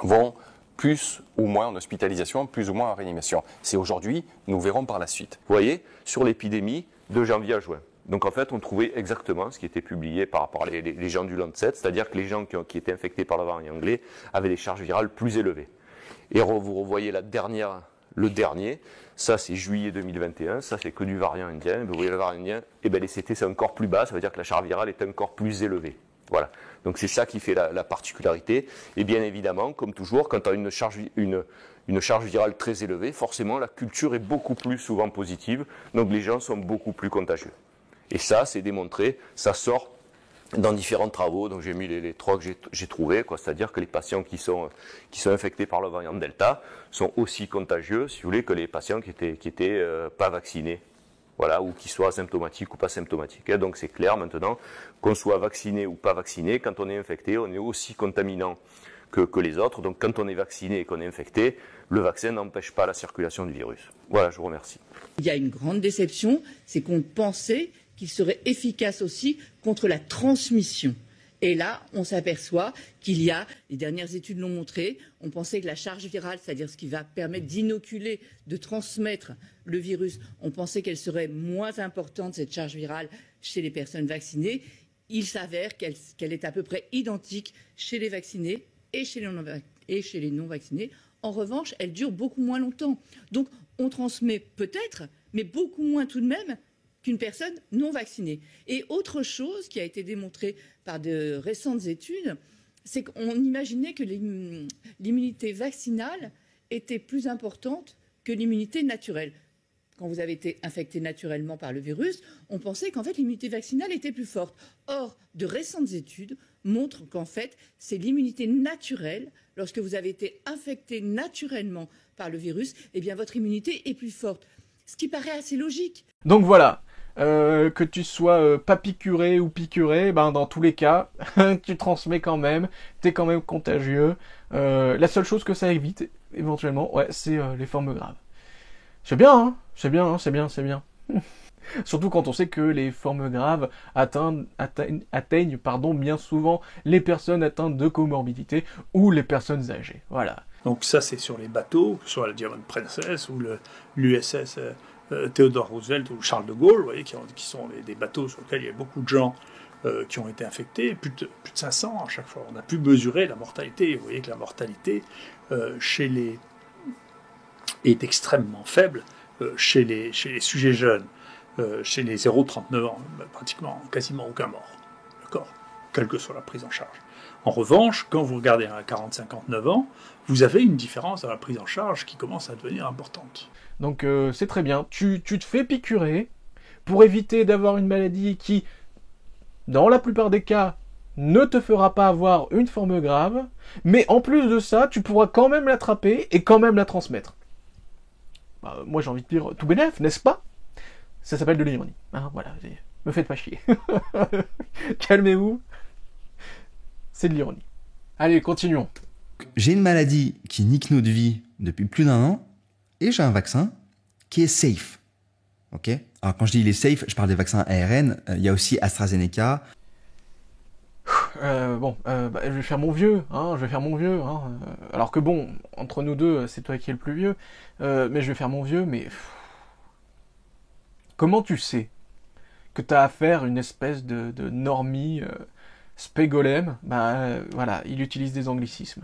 vont plus ou moins en hospitalisation, plus ou moins en réanimation. C'est aujourd'hui, nous verrons par la suite. Vous voyez, sur l'épidémie de janvier à juin, Donc en fait, on trouvait exactement ce qui était publié par les gens du Lancet, c'est-à-dire que les gens qui étaient infectés par le variant anglais avaient des charges virales plus élevées. Et vous revoyez le dernier, ça c'est juillet 2021, ça c'est que du variant indien. Vous voyez le variant indien, et bien les CT c'est encore plus bas, ça veut dire que la charge virale est encore plus élevée. Voilà. Donc c'est ça qui fait la particularité. Et bien évidemment, comme toujours, quand on a une charge virale très élevée, forcément la culture est beaucoup plus souvent positive, donc les gens sont beaucoup plus contagieux. Et ça, c'est démontré, ça sort dans différents travaux, donc j'ai mis les 3 que j'ai trouvés, c'est-à-dire que les patients qui sont infectés par le variant Delta sont aussi contagieux, si vous voulez, que les patients qui étaient pas vaccinés, voilà, ou qui soient asymptomatiques ou pas symptomatiques. Et donc c'est clair maintenant, qu'on soit vacciné ou pas vacciné, quand on est infecté, on est aussi contaminant que les autres. Donc quand on est vacciné et qu'on est infecté, le vaccin n'empêche pas la circulation du virus. Voilà, je vous remercie. Il y a une grande déception, c'est qu'on pensait qu'il serait efficace aussi contre la transmission. Et là, on s'aperçoit qu'il y a, les dernières études l'ont montré, on pensait que la charge virale, c'est-à-dire ce qui va permettre d'inoculer, de transmettre le virus, on pensait qu'elle serait moins importante, cette charge virale, chez les personnes vaccinées. Il s'avère qu'elle est à peu près identique chez les vaccinés et chez les non-vaccinés. En revanche, elle dure beaucoup moins longtemps. Donc, on transmet peut-être, mais beaucoup moins tout de même, qu'une personne non vaccinée. Et autre chose qui a été démontrée par de récentes études, c'est qu'on imaginait que l'immunité vaccinale était plus importante que l'immunité naturelle. Quand vous avez été infecté naturellement par le virus, on pensait qu'en fait l'immunité vaccinale était plus forte. Or, de récentes études montrent qu'en fait, c'est l'immunité naturelle. Lorsque vous avez été infecté naturellement par le virus, eh bien votre immunité est plus forte. Ce qui paraît assez logique. Donc voilà. Que tu sois pas piqûré ou piqûré, ben dans tous les cas, tu transmets quand même, t'es quand même contagieux. La seule chose que ça évite, éventuellement, ouais, c'est les formes graves. C'est bien, hein, c'est bien. Surtout quand on sait que les formes graves atteignent bien souvent les personnes atteintes de comorbidité ou les personnes âgées. Voilà. Donc ça, c'est sur les bateaux, sur la Diamond Princess ou l'USS Theodore Roosevelt ou Charles de Gaulle, vous voyez, qui sont des bateaux sur lesquels il y a beaucoup de gens qui ont été infectés, plus de 500 à chaque fois. On a pu mesurer la mortalité. Vous voyez que la mortalité est extrêmement faible chez les sujets jeunes, chez les 0-39 ans, pratiquement, quasiment aucun mort, d'accord, quelle que soit la prise en charge. En revanche, quand vous regardez à 40-59 ans, vous avez une différence dans la prise en charge qui commence à devenir importante. Donc c'est très bien, tu te fais piqûrer pour éviter d'avoir une maladie qui, dans la plupart des cas, ne te fera pas avoir une forme grave, mais en plus de ça, tu pourras quand même l'attraper et quand même la transmettre. Bah, moi j'ai envie de dire tout bénef, n'est-ce pas? Ça s'appelle de l'ironie. Hein, voilà, me faites pas chier. Calmez-vous. C'est de l'ironie. Allez, continuons. J'ai une maladie qui nique notre vie depuis plus d'1 an, et j'ai un vaccin qui est safe. Ok? Alors quand je dis il est safe, je parle des vaccins ARN, il y a aussi AstraZeneca. Je vais faire mon vieux, hein, alors que bon, entre nous deux, c'est toi qui es le plus vieux, mais je vais faire mon vieux, mais... Comment tu sais que t'as affaire à une espèce de normie spégolème? Voilà, il utilise des anglicismes.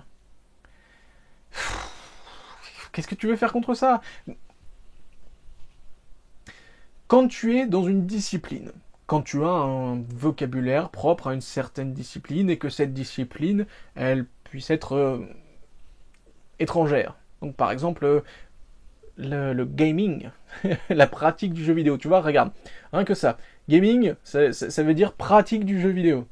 Qu'est-ce que tu veux faire contre ça? Quand tu es dans une discipline, quand tu as un vocabulaire propre à une certaine discipline et que cette discipline, elle puisse être étrangère. Donc par exemple, le gaming, la pratique du jeu vidéo. Tu vois, regarde, rien que ça. Gaming, ça veut dire pratique du jeu vidéo.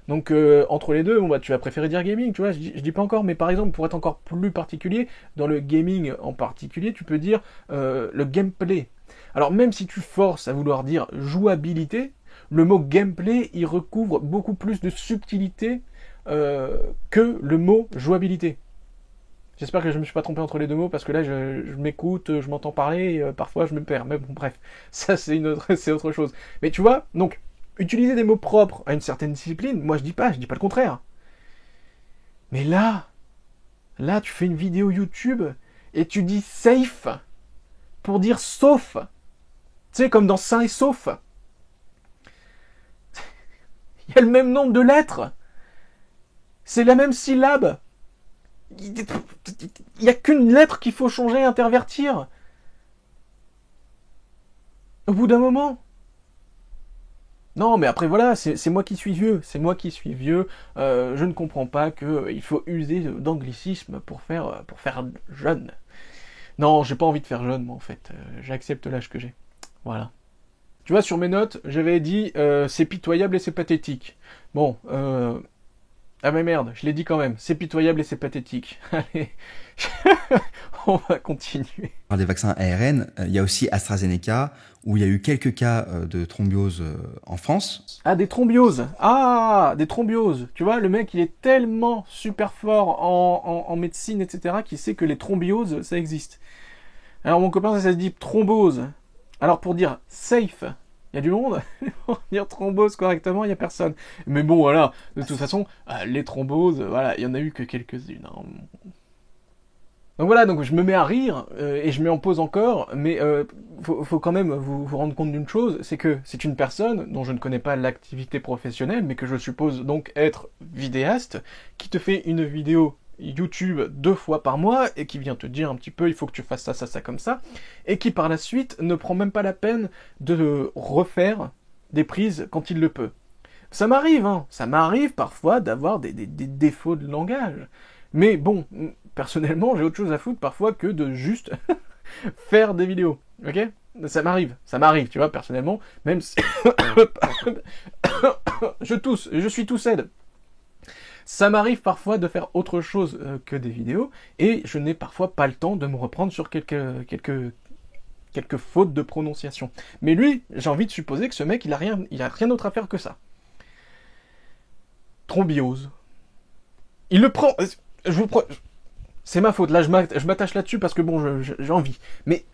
Donc entre les deux, tu vas préférer dire gaming, tu vois, je dis pas encore, mais par exemple, pour être encore plus particulier, dans le gaming en particulier, tu peux dire le gameplay. Alors même si tu forces à vouloir dire jouabilité, le mot gameplay, il recouvre beaucoup plus de subtilité que le mot jouabilité. J'espère que je ne me suis pas trompé entre les deux mots, parce que là, je m'écoute, je m'entends parler, et parfois je me perds. Mais bon, bref, ça c'est autre chose. Mais tu vois, donc, utiliser des mots propres à une certaine discipline, moi je dis pas le contraire. Mais là, tu fais une vidéo YouTube, et tu dis safe, pour dire sauf. Tu sais, comme dans sain et sauf. Il y a le même nombre de lettres. C'est la même syllabe. Il n'y a qu'une lettre qu'il faut changer, intervertir. Au bout d'un moment. Non, mais après voilà, c'est moi qui suis vieux. C'est moi qui suis vieux. Je ne comprends pas qu'il faut user d'anglicisme pour faire jeune. Non, j'ai pas envie de faire jeune, moi, en fait. J'accepte l'âge que j'ai. Voilà. Tu vois, sur mes notes, j'avais dit c'est pitoyable et c'est pathétique. Bon, ah mais merde, je l'ai dit quand même. C'est pitoyable et c'est pathétique. Allez, on va continuer. Par des vaccins ARN, il y a aussi AstraZeneca, où il y a eu quelques cas de thrombose en France. Ah, des thrombioses. Ah, des thrombioses. Tu vois, le mec, il est tellement super fort en médecine, etc., qu'il sait que les thrombioses, ça existe. Alors, mon copain, ça se dit thrombose. Alors, pour dire safe, il y a du monde. Pour dire thrombose correctement, il n'y a personne. Mais bon, voilà. De toute façon, les thromboses, voilà, il n'y en a eu que quelques-unes. Hein. Donc voilà, donc je me mets à rire, et je mets en pause encore, mais faut quand même vous rendre compte d'une chose, c'est que c'est une personne dont je ne connais pas l'activité professionnelle, mais que je suppose donc être vidéaste, qui te fait une vidéo YouTube 2 fois par mois, et qui vient te dire un petit peu, il faut que tu fasses ça, ça, ça, comme ça, et qui par la suite ne prend même pas la peine de refaire des prises quand il le peut. Ça m'arrive, hein, ça m'arrive parfois d'avoir des défauts de langage. Mais bon, personnellement, j'ai autre chose à foutre parfois que de juste faire des vidéos, ok? Ça m'arrive, tu vois, personnellement, même si... je tousse, je suis tout aide. Ça m'arrive parfois de faire autre chose que des vidéos, et je n'ai parfois pas le temps de me reprendre sur quelques fautes de prononciation. Mais lui, j'ai envie de supposer que ce mec, il a rien d'autre à faire que ça. Thrombose. Il le prend... C'est ma faute, là je m'attache là-dessus parce que bon, j'ai envie. Mais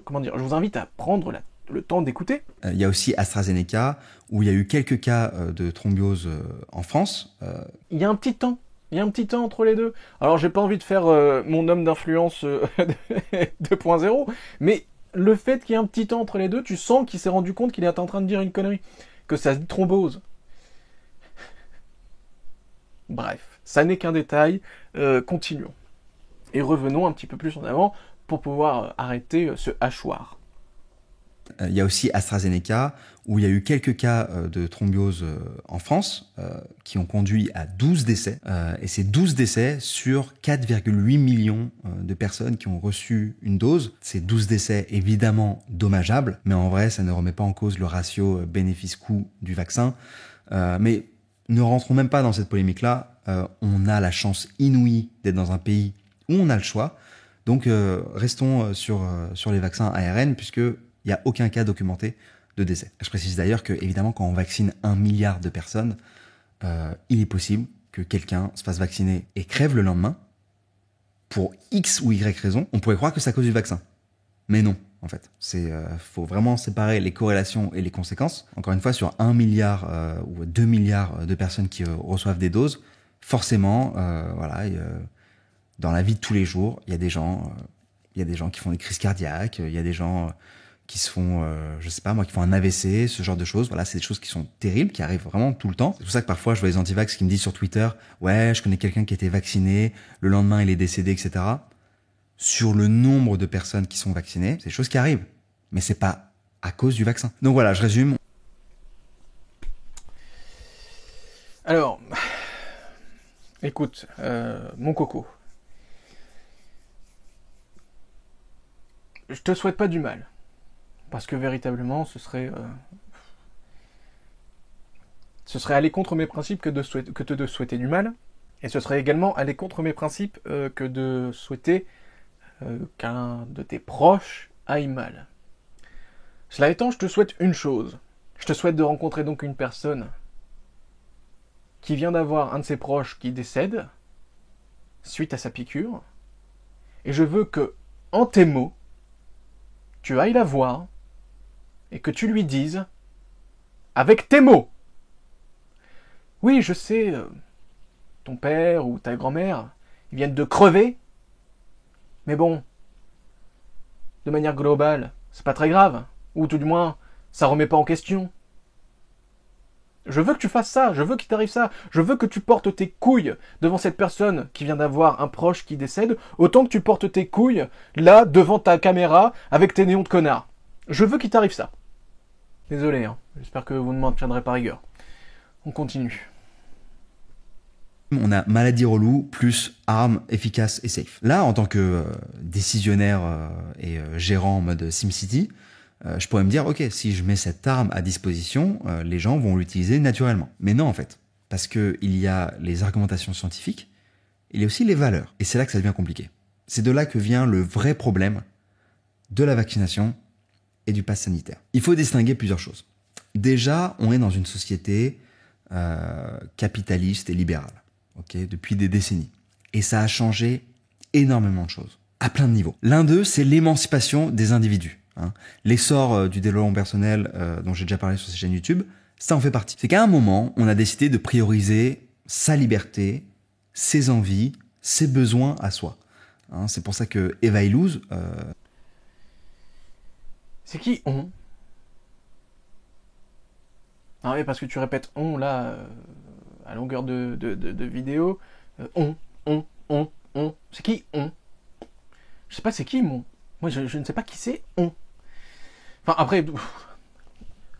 comment dire, je vous invite à prendre le temps d'écouter. Il y a aussi AstraZeneca, où il y a eu quelques cas de thrombose en France. Il y a un petit temps. Il y a un petit temps entre les deux. Alors j'ai pas envie de faire mon homme d'influence 2.0, mais le fait qu'il y ait un petit temps entre les deux, tu sens qu'il s'est rendu compte qu'il est en train de dire une connerie. Que ça se dit thrombose. Bref, ça n'est qu'un détail, continuons. Et revenons un petit peu plus en avant pour pouvoir arrêter ce hachoir. Il y a aussi AstraZeneca, où il y a eu quelques cas de thrombose en France, qui ont conduit à 12 décès. Et c'est 12 décès sur 4,8 millions de personnes qui ont reçu une dose. Ces 12 décès, évidemment dommageables, mais en vrai, ça ne remet pas en cause le ratio bénéfice-coût du vaccin. Mais ne rentrons même pas dans cette polémique-là. On a la chance inouïe d'être dans un pays où on a le choix. Donc restons sur les vaccins ARN, puisqu'il n'y a aucun cas documenté de décès. Je précise d'ailleurs que, évidemment, quand on vaccine 1 milliard de personnes, il est possible que quelqu'un se fasse vacciner et crève le lendemain. Pour X ou Y raison, on pourrait croire que c'est à cause du vaccin. Mais non. En fait, faut vraiment séparer les corrélations et les conséquences. Encore une fois, sur 1 milliard ou 2 milliards de personnes qui reçoivent des doses, forcément, voilà, dans la vie de tous les jours, il y a des gens qui font des crises cardiaques, il y a des gens qui se font, je sais pas moi, qui font un AVC, ce genre de choses. Voilà, c'est des choses qui sont terribles, qui arrivent vraiment tout le temps. C'est pour ça que parfois, je vois les antivax qui me disent sur Twitter, ouais, je connais quelqu'un qui a été vacciné, le lendemain il est décédé, etc. Sur le nombre de personnes qui sont vaccinées, c'est des choses qui arrivent. Mais c'est pas à cause du vaccin. Donc voilà, je résume. Alors, écoute, mon coco. Je te souhaite pas du mal. Parce que véritablement, ce serait aller contre mes principes que de souhaiter du mal. Et ce serait également aller contre mes principes que de souhaiter qu'un de tes proches aille mal. Cela étant, je te souhaite une chose. Je te souhaite de rencontrer donc une personne qui vient d'avoir un de ses proches qui décède suite à sa piqûre. Et je veux que, en tes mots, tu ailles la voir et que tu lui dises, avec tes mots, oui, je sais, ton père ou ta grand-mère, ils viennent de crever, mais bon, de manière globale, c'est pas très grave, ou tout du moins, ça remet pas en question. Je veux que tu fasses ça, je veux qu'il t'arrive ça, je veux que tu portes tes couilles devant cette personne qui vient d'avoir un proche qui décède, autant que tu portes tes couilles là, devant ta caméra, avec tes néons de connard. Je veux qu'il t'arrive ça. Désolé, hein. J'espère que vous ne m'en tiendrez pas rigueur. On continue. On a maladie relou plus arme efficace et safe. Là, en tant que décisionnaire et gérant en mode SimCity, je pourrais me dire, ok, si je mets cette arme à disposition, les gens vont l'utiliser naturellement. Mais non, en fait, parce que il y a les argumentations scientifiques, il y a aussi les valeurs. Et c'est là que ça devient compliqué. C'est de là que vient le vrai problème de la vaccination et du pass sanitaire. Il faut distinguer plusieurs choses. Déjà, on est dans une société capitaliste et libérale. Okay, depuis des décennies. Et ça a changé énormément de choses, à plein de niveaux. L'un d'eux, c'est l'émancipation des individus. Hein. L'essor du développement personnel, dont j'ai déjà parlé sur cette chaîne YouTube, ça en fait partie. C'est qu'à un moment, on a décidé de prioriser sa liberté, ses envies, ses besoins à soi. Hein, c'est pour ça que Eva Illouz... C'est qui on? Ah oui, parce que tu répètes on là... à longueur de vidéo, on. C'est qui on? Je sais pas c'est qui mon. Moi je ne sais pas qui c'est on. Enfin après,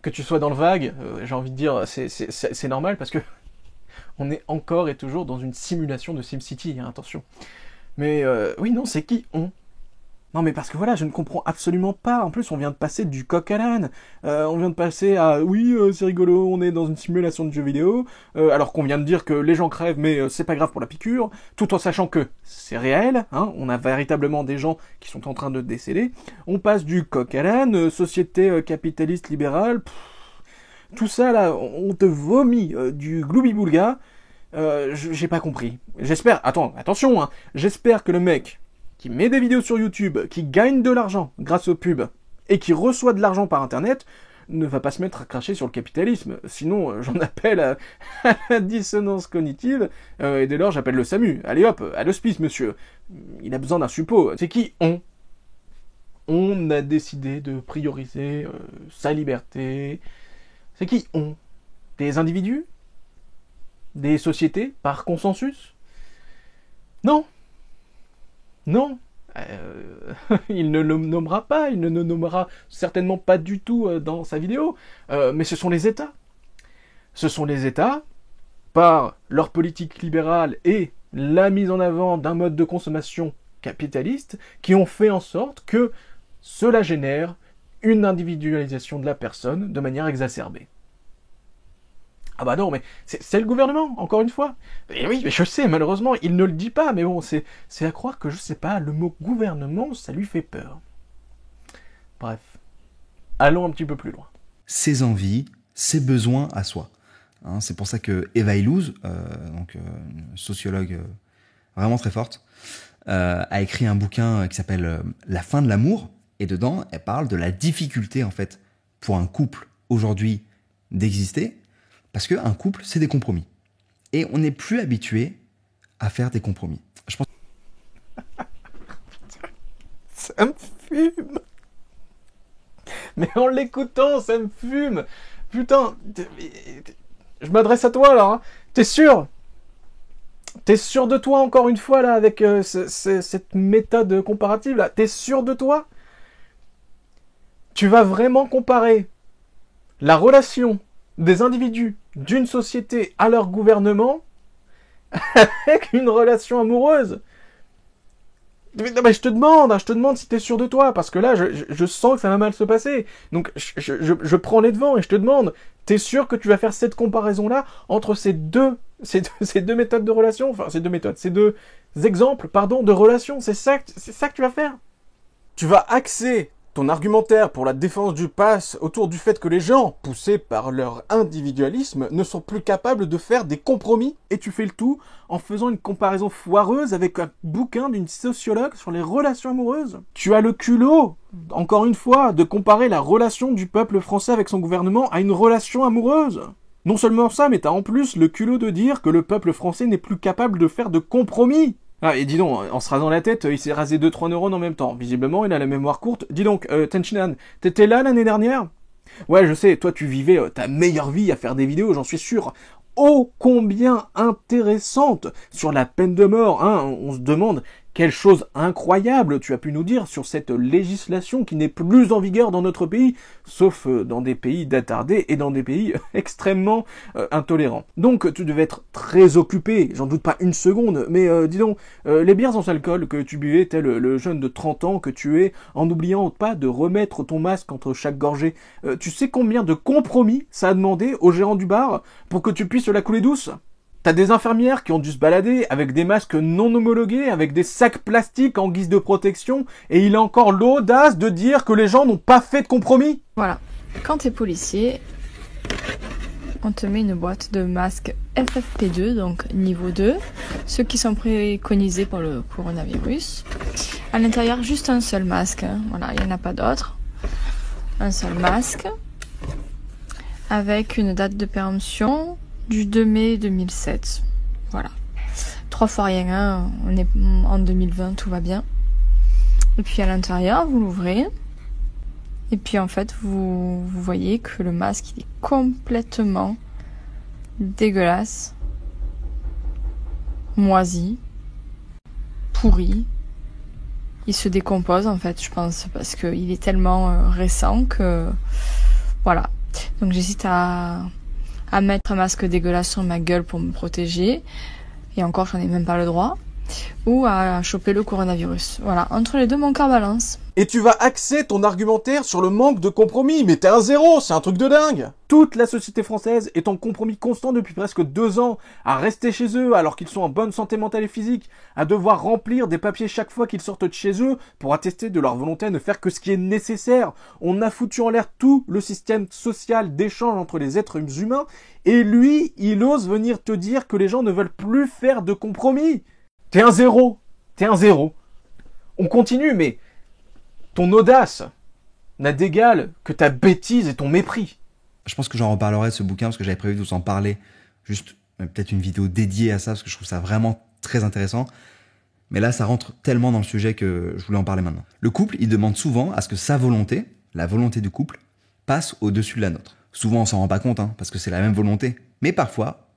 que tu sois dans le vague, j'ai envie de dire c'est normal parce que on est encore et toujours dans une simulation de SimCity, hein, attention. Mais oui non c'est qui on? Non mais parce que voilà, je ne comprends absolument pas. En plus, on vient de passer du coq à l'âne. On vient de passer à oui, c'est rigolo, on est dans une simulation de jeu vidéo. Alors qu'on vient de dire que les gens crèvent, mais c'est pas grave pour la piqûre. Tout en sachant que c'est réel. Hein, on a véritablement des gens qui sont en train de décéder. On passe du coq à l'âne, société capitaliste libérale. Tout ça là, on te vomit du gloubi-boulga. J'ai pas compris. J'espère. Attention. Hein, j'espère que le mec qui met des vidéos sur YouTube, qui gagne de l'argent grâce aux pubs, et qui reçoit de l'argent par Internet, ne va pas se mettre à cracher sur le capitalisme. Sinon, j'en appelle à la dissonance cognitive, et dès lors, j'appelle le SAMU. Allez hop, à l'hospice, monsieur. Il a besoin d'un suppôt. C'est qui on? On a décidé de prioriser sa liberté. C'est qui on? Des individus? Des sociétés, par consensus? Non. Non, il ne le nommera pas, il ne le nommera certainement pas du tout dans sa vidéo, mais ce sont les États. Ce sont les États, par leur politique libérale et la mise en avant d'un mode de consommation capitaliste, qui ont fait en sorte que cela génère une individualisation de la personne de manière exacerbée. Ah bah non, mais c'est le gouvernement, encore une fois. Et oui, mais je sais, malheureusement, il ne le dit pas, mais bon, c'est à croire que, je sais pas, le mot gouvernement, ça lui fait peur. Bref, allons un petit peu plus loin. Ses envies, ses besoins à soi. Hein, c'est pour ça que Eva Illouz, une sociologue vraiment très forte, a écrit un bouquin qui s'appelle La fin de l'amour, et dedans, elle parle de la difficulté, en fait, pour un couple aujourd'hui d'exister, parce qu'un couple, c'est des compromis. Et on n'est plus habitué à faire des compromis. Je pense... Ça me fume. Mais en l'écoutant, ça me fume. Putain, je m'adresse à toi, là. Hein. T'es sûr? T'es sûr de toi, encore une fois, là, avec cette méthode comparative, là? T'es sûr de toi? Tu vas vraiment comparer la relation des individus d'une société à leur gouvernement avec une relation amoureuse? Mais je te demande si t'es sûr de toi, parce que là, je sens que ça va mal se passer. Donc, je prends les devants et je te demande, t'es sûr que tu vas faire cette comparaison-là entre ces deux méthodes de relation, enfin, ces deux exemples, pardon, de relation, c'est ça que tu vas faire? Tu vas axer ton argumentaire pour la défense du pass autour du fait que les gens, poussés par leur individualisme, ne sont plus capables de faire des compromis, et tu fais le tout en faisant une comparaison foireuse avec un bouquin d'une sociologue sur les relations amoureuses. Tu as le culot, encore une fois, de comparer la relation du peuple français avec son gouvernement à une relation amoureuse. Non seulement ça, mais t'as en plus le culot de dire que le peuple français n'est plus capable de faire de compromis. Ah, et dis donc, en se rasant la tête, il s'est rasé 2-3 neurones en même temps. Visiblement, il a la mémoire courte. Dis donc, Tenchinan, t'étais là l'année dernière? Ouais, je sais, toi tu vivais ta meilleure vie à faire des vidéos, j'en suis sûr. Ô combien intéressante sur la peine de mort, hein. On se demande quelle chose incroyable tu as pu nous dire sur cette législation qui n'est plus en vigueur dans notre pays, sauf dans des pays d'attardés et dans des pays extrêmement intolérants. Donc tu devais être très occupé, j'en doute pas une seconde, mais dis donc, les bières sans alcool que tu buvais tel le jeune de 30 ans que tu es, en n'oubliant pas de remettre ton masque entre chaque gorgée, tu sais combien de compromis ça a demandé au gérant du bar pour que tu puisses la couler douce? T'as des infirmières qui ont dû se balader avec des masques non homologués, avec des sacs plastiques en guise de protection, et il a encore l'audace de dire que les gens n'ont pas fait de compromis. Voilà, quand t'es policier, on te met une boîte de masques FFP2, donc niveau 2, ceux qui sont préconisés pour le coronavirus. À l'intérieur, juste un seul masque, hein. Voilà, il n'y en a pas d'autre. Un seul masque, avec une date de péremption du 2 mai 2007. Voilà. 3 fois rien, hein. On est en 2020, tout va bien. Et puis à l'intérieur, vous l'ouvrez. Et puis en fait, vous voyez que le masque il est complètement dégueulasse, moisi, pourri. Il se décompose en fait, je pense, parce qu'il est tellement récent que... Voilà. Donc j'hésite à mettre un masque dégueulasse sur ma gueule pour me protéger, et encore j'en ai même pas le droit, ou à choper le coronavirus. Voilà, entre les deux mon cœur balance. Et tu vas axer ton argumentaire sur le manque de compromis, mais t'es un zéro, c'est un truc de dingue. Toute la société française est en compromis constant depuis presque 2 ans, à rester chez eux alors qu'ils sont en bonne santé mentale et physique, à devoir remplir des papiers chaque fois qu'ils sortent de chez eux pour attester de leur volonté à ne faire que ce qui est nécessaire. On a foutu en l'air tout le système social d'échange entre les êtres humains, et lui, il ose venir te dire que les gens ne veulent plus faire de compromis. T'es un zéro, t'es un zéro. On continue, mais ton audace n'a d'égal que ta bêtise et ton mépris. Je pense que j'en reparlerai de ce bouquin parce que j'avais prévu de vous en parler, juste peut-être une vidéo dédiée à ça parce que je trouve ça vraiment très intéressant. Mais là, ça rentre tellement dans le sujet que je voulais en parler maintenant. Le couple, il demande souvent à ce que sa volonté, la volonté du couple, passe au-dessus de la nôtre. Souvent, on s'en rend pas compte, hein, parce que c'est la même volonté. Mais parfois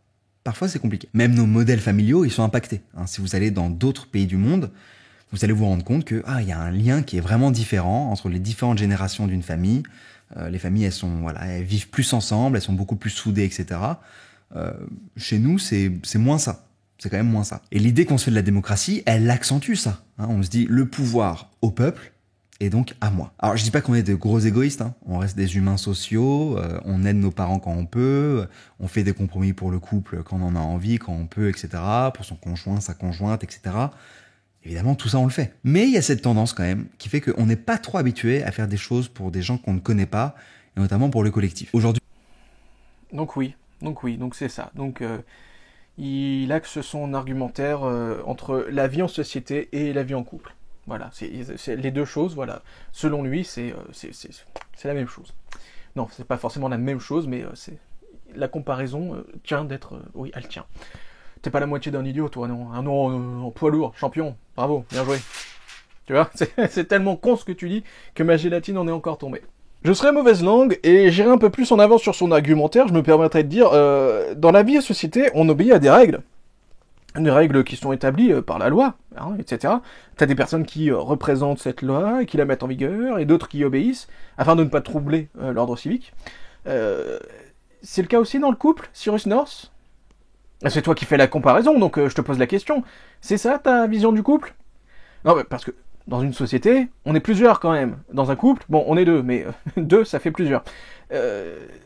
c'est compliqué. Même nos modèles familiaux, ils sont impactés. Hein. Si vous allez dans d'autres pays du monde, vous allez vous rendre compte que il y a un lien qui est vraiment différent entre les différentes générations d'une famille. Les familles, elles vivent plus ensemble, elles sont beaucoup plus soudées, etc. Chez nous, c'est moins ça. C'est quand même moins ça. Et l'idée qu'on se fait de la démocratie, elle accentue ça. Hein. On se dit le pouvoir au peuple et donc à moi. Alors je dis pas qu'on est des gros égoïstes, hein. On reste des humains sociaux, on aide nos parents quand on peut, on fait des compromis pour le couple quand on en a envie, quand on peut, etc. Pour son conjoint, sa conjointe, etc. Évidemment, tout ça, on le fait. Mais il y a cette tendance quand même qui fait qu'on n'est pas trop habitué à faire des choses pour des gens qu'on ne connaît pas, et notamment pour le collectif. Aujourd'hui... Donc c'est ça. Donc il axe son argumentaire entre la vie en société et la vie en couple. Voilà, c'est les deux choses, voilà. Selon lui, c'est la même chose. Non, c'est pas forcément la même chose, mais la comparaison tient d'être... oui, elle tient. T'es pas la moitié d'un idiot, toi, non. Un nom en poids lourd, champion. Bravo, bien joué. Tu vois, c'est tellement con ce que tu dis que ma gélatine en est encore tombée. Je serai mauvaise langue et j'irai un peu plus en avant sur son argumentaire. Je me permettrai de dire, dans la vie et société, on obéit à des règles. Des règles qui sont établies par la loi, hein, etc. T'as des personnes qui représentent cette loi et qui la mettent en vigueur, et d'autres qui y obéissent, afin de ne pas troubler l'ordre civique. C'est le cas aussi dans le couple, Cyrus North? C'est toi qui fais la comparaison, donc je te pose la question. C'est ça ta vision du couple? Non, parce que dans une société, on est plusieurs quand même. Dans un couple, bon, on est 2, mais 2, ça fait plusieurs.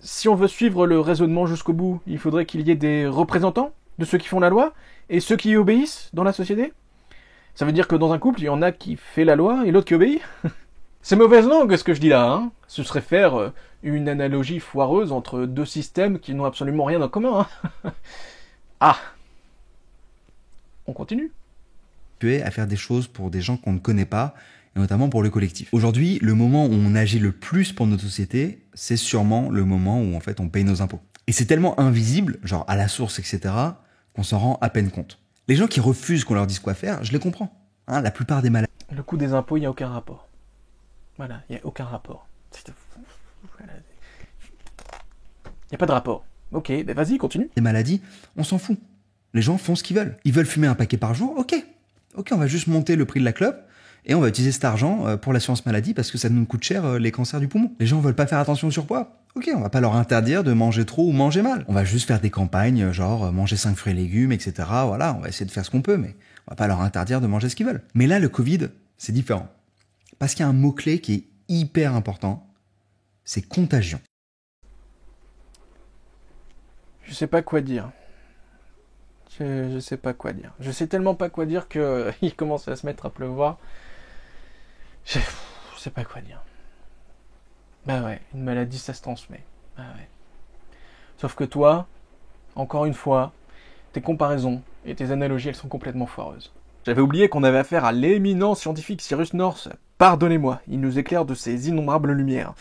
Si on veut suivre le raisonnement jusqu'au bout, il faudrait qu'il y ait des représentants de ceux qui font la loi et ceux qui y obéissent dans la société. Ça veut dire que dans un couple, il y en a qui fait la loi et l'autre qui obéit. C'est mauvaise langue ce que je dis là, hein. Ce serait faire une analogie foireuse entre deux systèmes qui n'ont absolument rien en commun. Hein. Ah, on continue. À faire des choses pour des gens qu'on ne connaît pas, et notamment pour le collectif. Aujourd'hui, le moment où on agit le plus pour notre société, c'est sûrement le moment où en fait on paye nos impôts. Et c'est tellement invisible, genre à la source, etc., qu'on s'en rend à peine compte. Les gens qui refusent qu'on leur dise quoi faire, je les comprends. Hein, la plupart des malades. Le coût des impôts, il n'y a aucun rapport. Voilà, il n'y a aucun rapport. Y a pas de rapport. Ok, ben vas-y, continue. Les maladies, on s'en fout. Les gens font ce qu'ils veulent. Ils veulent fumer un paquet par jour, ok. Ok, on va juste monter le prix de la clope et on va utiliser cet argent pour l'assurance maladie parce que ça nous coûte cher les cancers du poumon. Les gens veulent pas faire attention au surpoids. Ok, on va pas leur interdire de manger trop ou manger mal. On va juste faire des campagnes genre manger 5 fruits et légumes, etc. Voilà, on va essayer de faire ce qu'on peut, mais on va pas leur interdire de manger ce qu'ils veulent. Mais là, le Covid, c'est différent. Parce qu'il y a un mot-clé qui est hyper important, c'est contagion. Je sais pas quoi dire. Je sais pas quoi dire. Je sais tellement pas quoi dire que il commence à se mettre à pleuvoir. Je sais pas quoi dire. Bah ouais, une maladie ça se transmet. Bah ouais. Sauf que toi, encore une fois, tes comparaisons et tes analogies elles sont complètement foireuses. J'avais oublié qu'on avait affaire à l'éminent scientifique Cyrus North. Pardonnez-moi, il nous éclaire de ses innombrables lumières.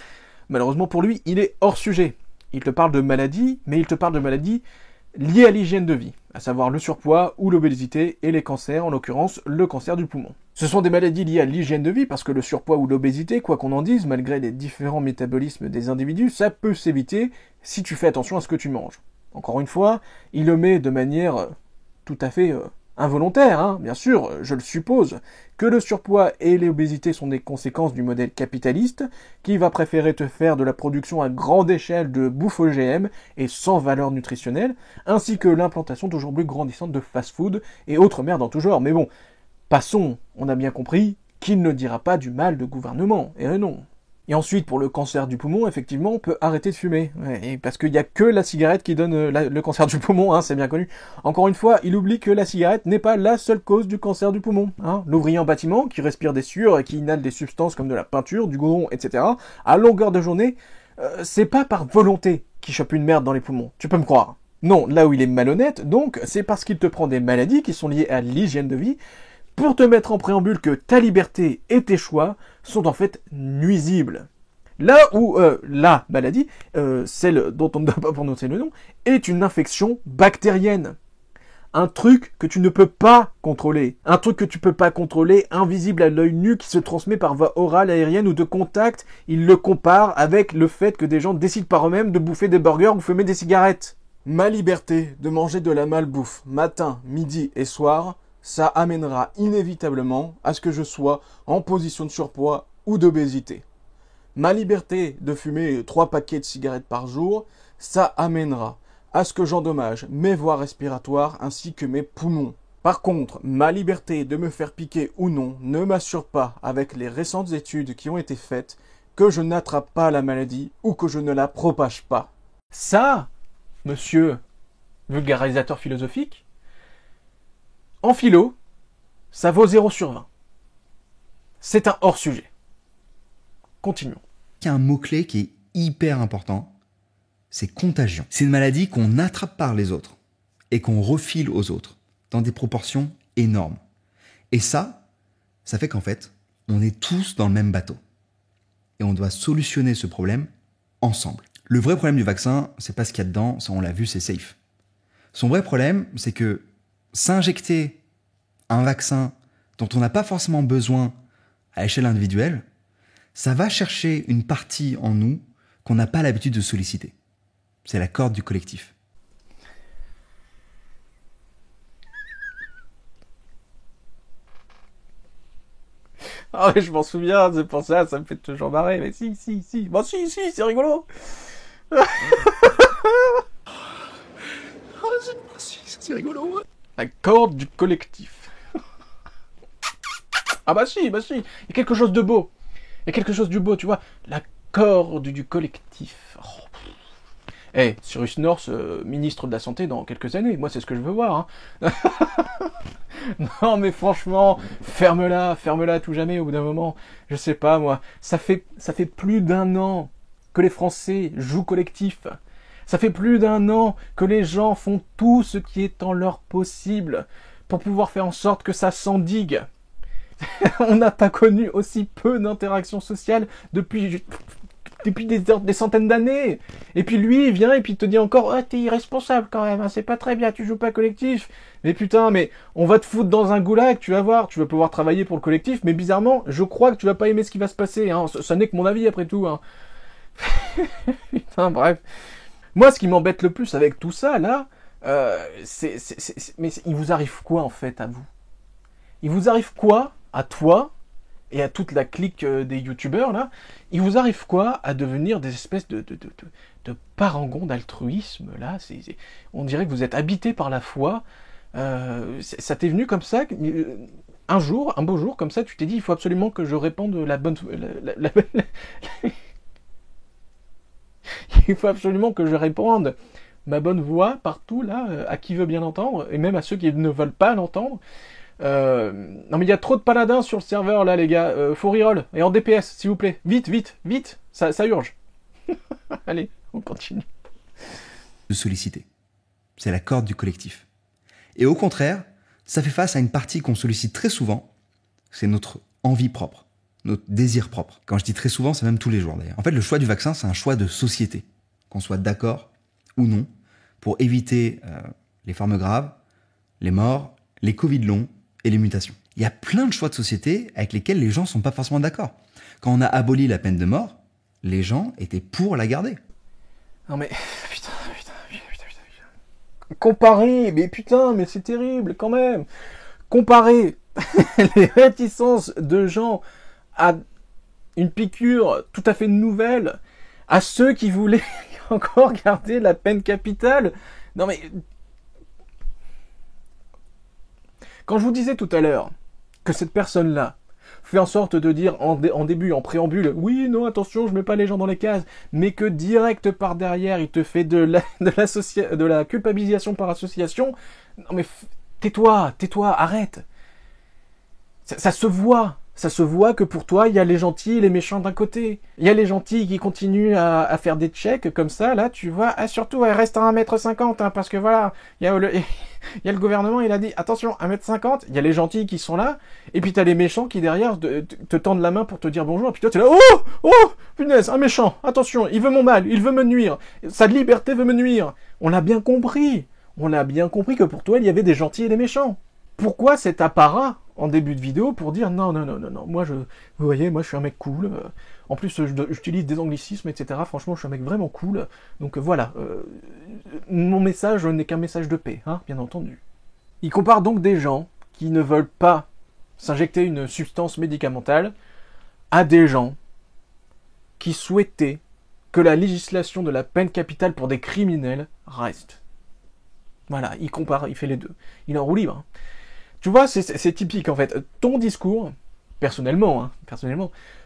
Malheureusement pour lui, il est hors sujet. Il te parle de maladies, mais il te parle de maladies liées à l'hygiène de vie, à savoir le surpoids ou l'obésité et les cancers, en l'occurrence le cancer du poumon. Ce sont des maladies liées à l'hygiène de vie parce que le surpoids ou l'obésité, quoi qu'on en dise, malgré les différents métabolismes des individus, ça peut s'éviter si tu fais attention à ce que tu manges. Encore une fois, il le met de manière tout à fait involontaire, hein, bien sûr, je le suppose, que le surpoids et l'obésité sont des conséquences du modèle capitaliste qui va préférer te faire de la production à grande échelle de bouffe OGM et sans valeur nutritionnelle, ainsi que l'implantation toujours plus grandissante de fast-food et autres merdes en tout genre. Mais bon, passons, on a bien compris qu'il ne dira pas du mal de gouvernement, et non. Et ensuite, pour le cancer du poumon, effectivement, on peut arrêter de fumer. Ouais, parce qu'il n'y a que la cigarette qui donne le cancer du poumon, hein, c'est bien connu. Encore une fois, il oublie que la cigarette n'est pas la seule cause du cancer du poumon. Hein. L'ouvrier en bâtiment, qui respire des sueurs et qui inhale des substances comme de la peinture, du goudron, etc., à longueur de journée, c'est pas par volonté qu'il chope une merde dans les poumons. Tu peux me croire. Non, là où il est malhonnête, donc, c'est parce qu'il te prend des maladies qui sont liées à l'hygiène de vie, pour te mettre en préambule que ta liberté et tes choix sont en fait nuisibles. Là où la maladie, celle dont on ne doit pas prononcer le nom, est une infection bactérienne. Un truc que tu ne peux pas contrôler. Un truc que tu peux pas contrôler, invisible à l'œil nu, qui se transmet par voie orale, aérienne ou de contact. Il le compare avec le fait que des gens décident par eux-mêmes de bouffer des burgers ou fumer des cigarettes. Ma liberté de manger de la malbouffe matin, midi et soir, ça amènera inévitablement à ce que je sois en position de surpoids ou d'obésité. Ma liberté de fumer 3 paquets de cigarettes par jour, ça amènera à ce que j'endommage mes voies respiratoires ainsi que mes poumons. Par contre, ma liberté de me faire piquer ou non ne m'assure pas, avec les récentes études qui ont été faites, que je n'attrape pas la maladie ou que je ne la propage pas. Ça, monsieur vulgarisateur philosophique, en philo, ça vaut 0 sur 20. C'est un hors-sujet. Continuons. Il y a un mot-clé qui est hyper important, c'est contagion. C'est une maladie qu'on attrape par les autres et qu'on refile aux autres dans des proportions énormes. Et ça fait qu'en fait, on est tous dans le même bateau. Et on doit solutionner ce problème ensemble. Le vrai problème du vaccin, c'est pas ce qu'il y a dedans, ça on l'a vu, c'est safe. Son vrai problème, c'est que s'injecter un vaccin dont on n'a pas forcément besoin à l'échelle individuelle, ça va chercher une partie en nous qu'on n'a pas l'habitude de solliciter. C'est la corde du collectif. Ah oui, je m'en souviens, c'est pour ça, ça me fait toujours marrer, mais si. Bon, si, c'est rigolo. C'est rigolo. La corde du collectif. Ah bah si, il y a quelque chose de beau. Il y a quelque chose de beau, tu vois. La corde du collectif. Oh. Cyrus North, ministre de la Santé dans quelques années. Moi, c'est ce que je veux voir. Hein. Non, mais franchement, ferme-la à tout jamais au bout d'un moment. Je sais pas, moi. Ça fait plus d'1 an que les Français jouent collectif. Ça fait plus d'1 an que les gens font tout ce qui est en leur possible pour pouvoir faire en sorte que ça s'endigue. On n'a pas connu aussi peu d'interactions sociales depuis des centaines d'années. Et puis lui, il vient et puis il te dit encore « Ah, t'es irresponsable quand même, hein, c'est pas très bien, tu joues pas collectif. » Mais putain, mais on va te foutre dans un goulag, tu vas voir, tu vas pouvoir travailler pour le collectif, mais bizarrement, je crois que tu vas pas aimer ce qui va se passer. Hein. Ça n'est que mon avis après tout. Hein. Putain, bref. Moi, ce qui m'embête le plus avec tout ça, là, mais il vous arrive quoi, en fait, à vous? Il vous arrive quoi, à toi, et à toute la clique des youtubeurs, là? Il vous arrive quoi à devenir des espèces de parangons d'altruisme, là? On dirait que vous êtes habité par la foi. Ça t'est venu comme ça, un jour, un beau jour, comme ça, tu t'es dit, il faut absolument que je répande la bonne... Il faut absolument que je répande ma bonne voix partout, là, à qui veut bien l'entendre, et même à ceux qui ne veulent pas l'entendre. Non mais il y a trop de paladins sur le serveur, là, les gars. Faut reroll, et en DPS, s'il vous plaît. Vite, vite, vite, ça urge. Allez, on continue. De solliciter. C'est la corde du collectif. Et au contraire, ça fait face à une partie qu'on sollicite très souvent, c'est notre envie propre, notre désir propre. Quand je dis très souvent, c'est même tous les jours d'ailleurs. En fait, le choix du vaccin, c'est un choix de société, qu'on soit d'accord ou non, pour éviter les formes graves, les morts, les Covid longs et les mutations. Il y a plein de choix de société avec lesquels les gens ne sont pas forcément d'accord. Quand on a aboli la peine de mort, les gens étaient pour la garder. Non mais, putain. Comparer, mais putain, mais c'est terrible quand même. Comparer les réticences de gens à une piqûre tout à fait nouvelle à ceux qui voulaient encore garder la peine capitale. Non mais... Quand je vous disais tout à l'heure que cette personne-là fait en sorte de dire en début, en préambule, oui, non, attention, je mets pas les gens dans les cases, mais que direct par derrière, il te fait de la culpabilisation par association. Non mais tais-toi, arrête. Ça se voit que pour toi, il y a les gentils et les méchants d'un côté. Il y a les gentils qui continuent à faire des checks comme ça, là, tu vois. Ah, surtout, elle reste à 1m50, hein, parce que voilà, il y a le gouvernement, il a dit, attention, 1m50, il y a les gentils qui sont là, et puis t'as les méchants qui, derrière, te tendent la main pour te dire bonjour, et puis toi, t'es là, oh, punaise, un méchant, attention, il veut mon mal, il veut me nuire, sa liberté veut me nuire. On a bien compris que pour toi, il y avait des gentils et des méchants. Pourquoi cet apparat en début de vidéo pour dire non, moi vous voyez, moi je suis un mec cool, en plus j'utilise des anglicismes, etc. Franchement, je suis un mec vraiment cool, donc voilà, mon message n'est qu'un message de paix, hein, bien entendu. Il compare donc des gens qui ne veulent pas s'injecter une substance médicamentale à des gens qui souhaitaient que la législation de la peine capitale pour des criminels reste. Voilà, il compare, il fait les deux. Il est en roue libre. Hein. Tu vois, c'est typique en fait. Ton discours, personnellement,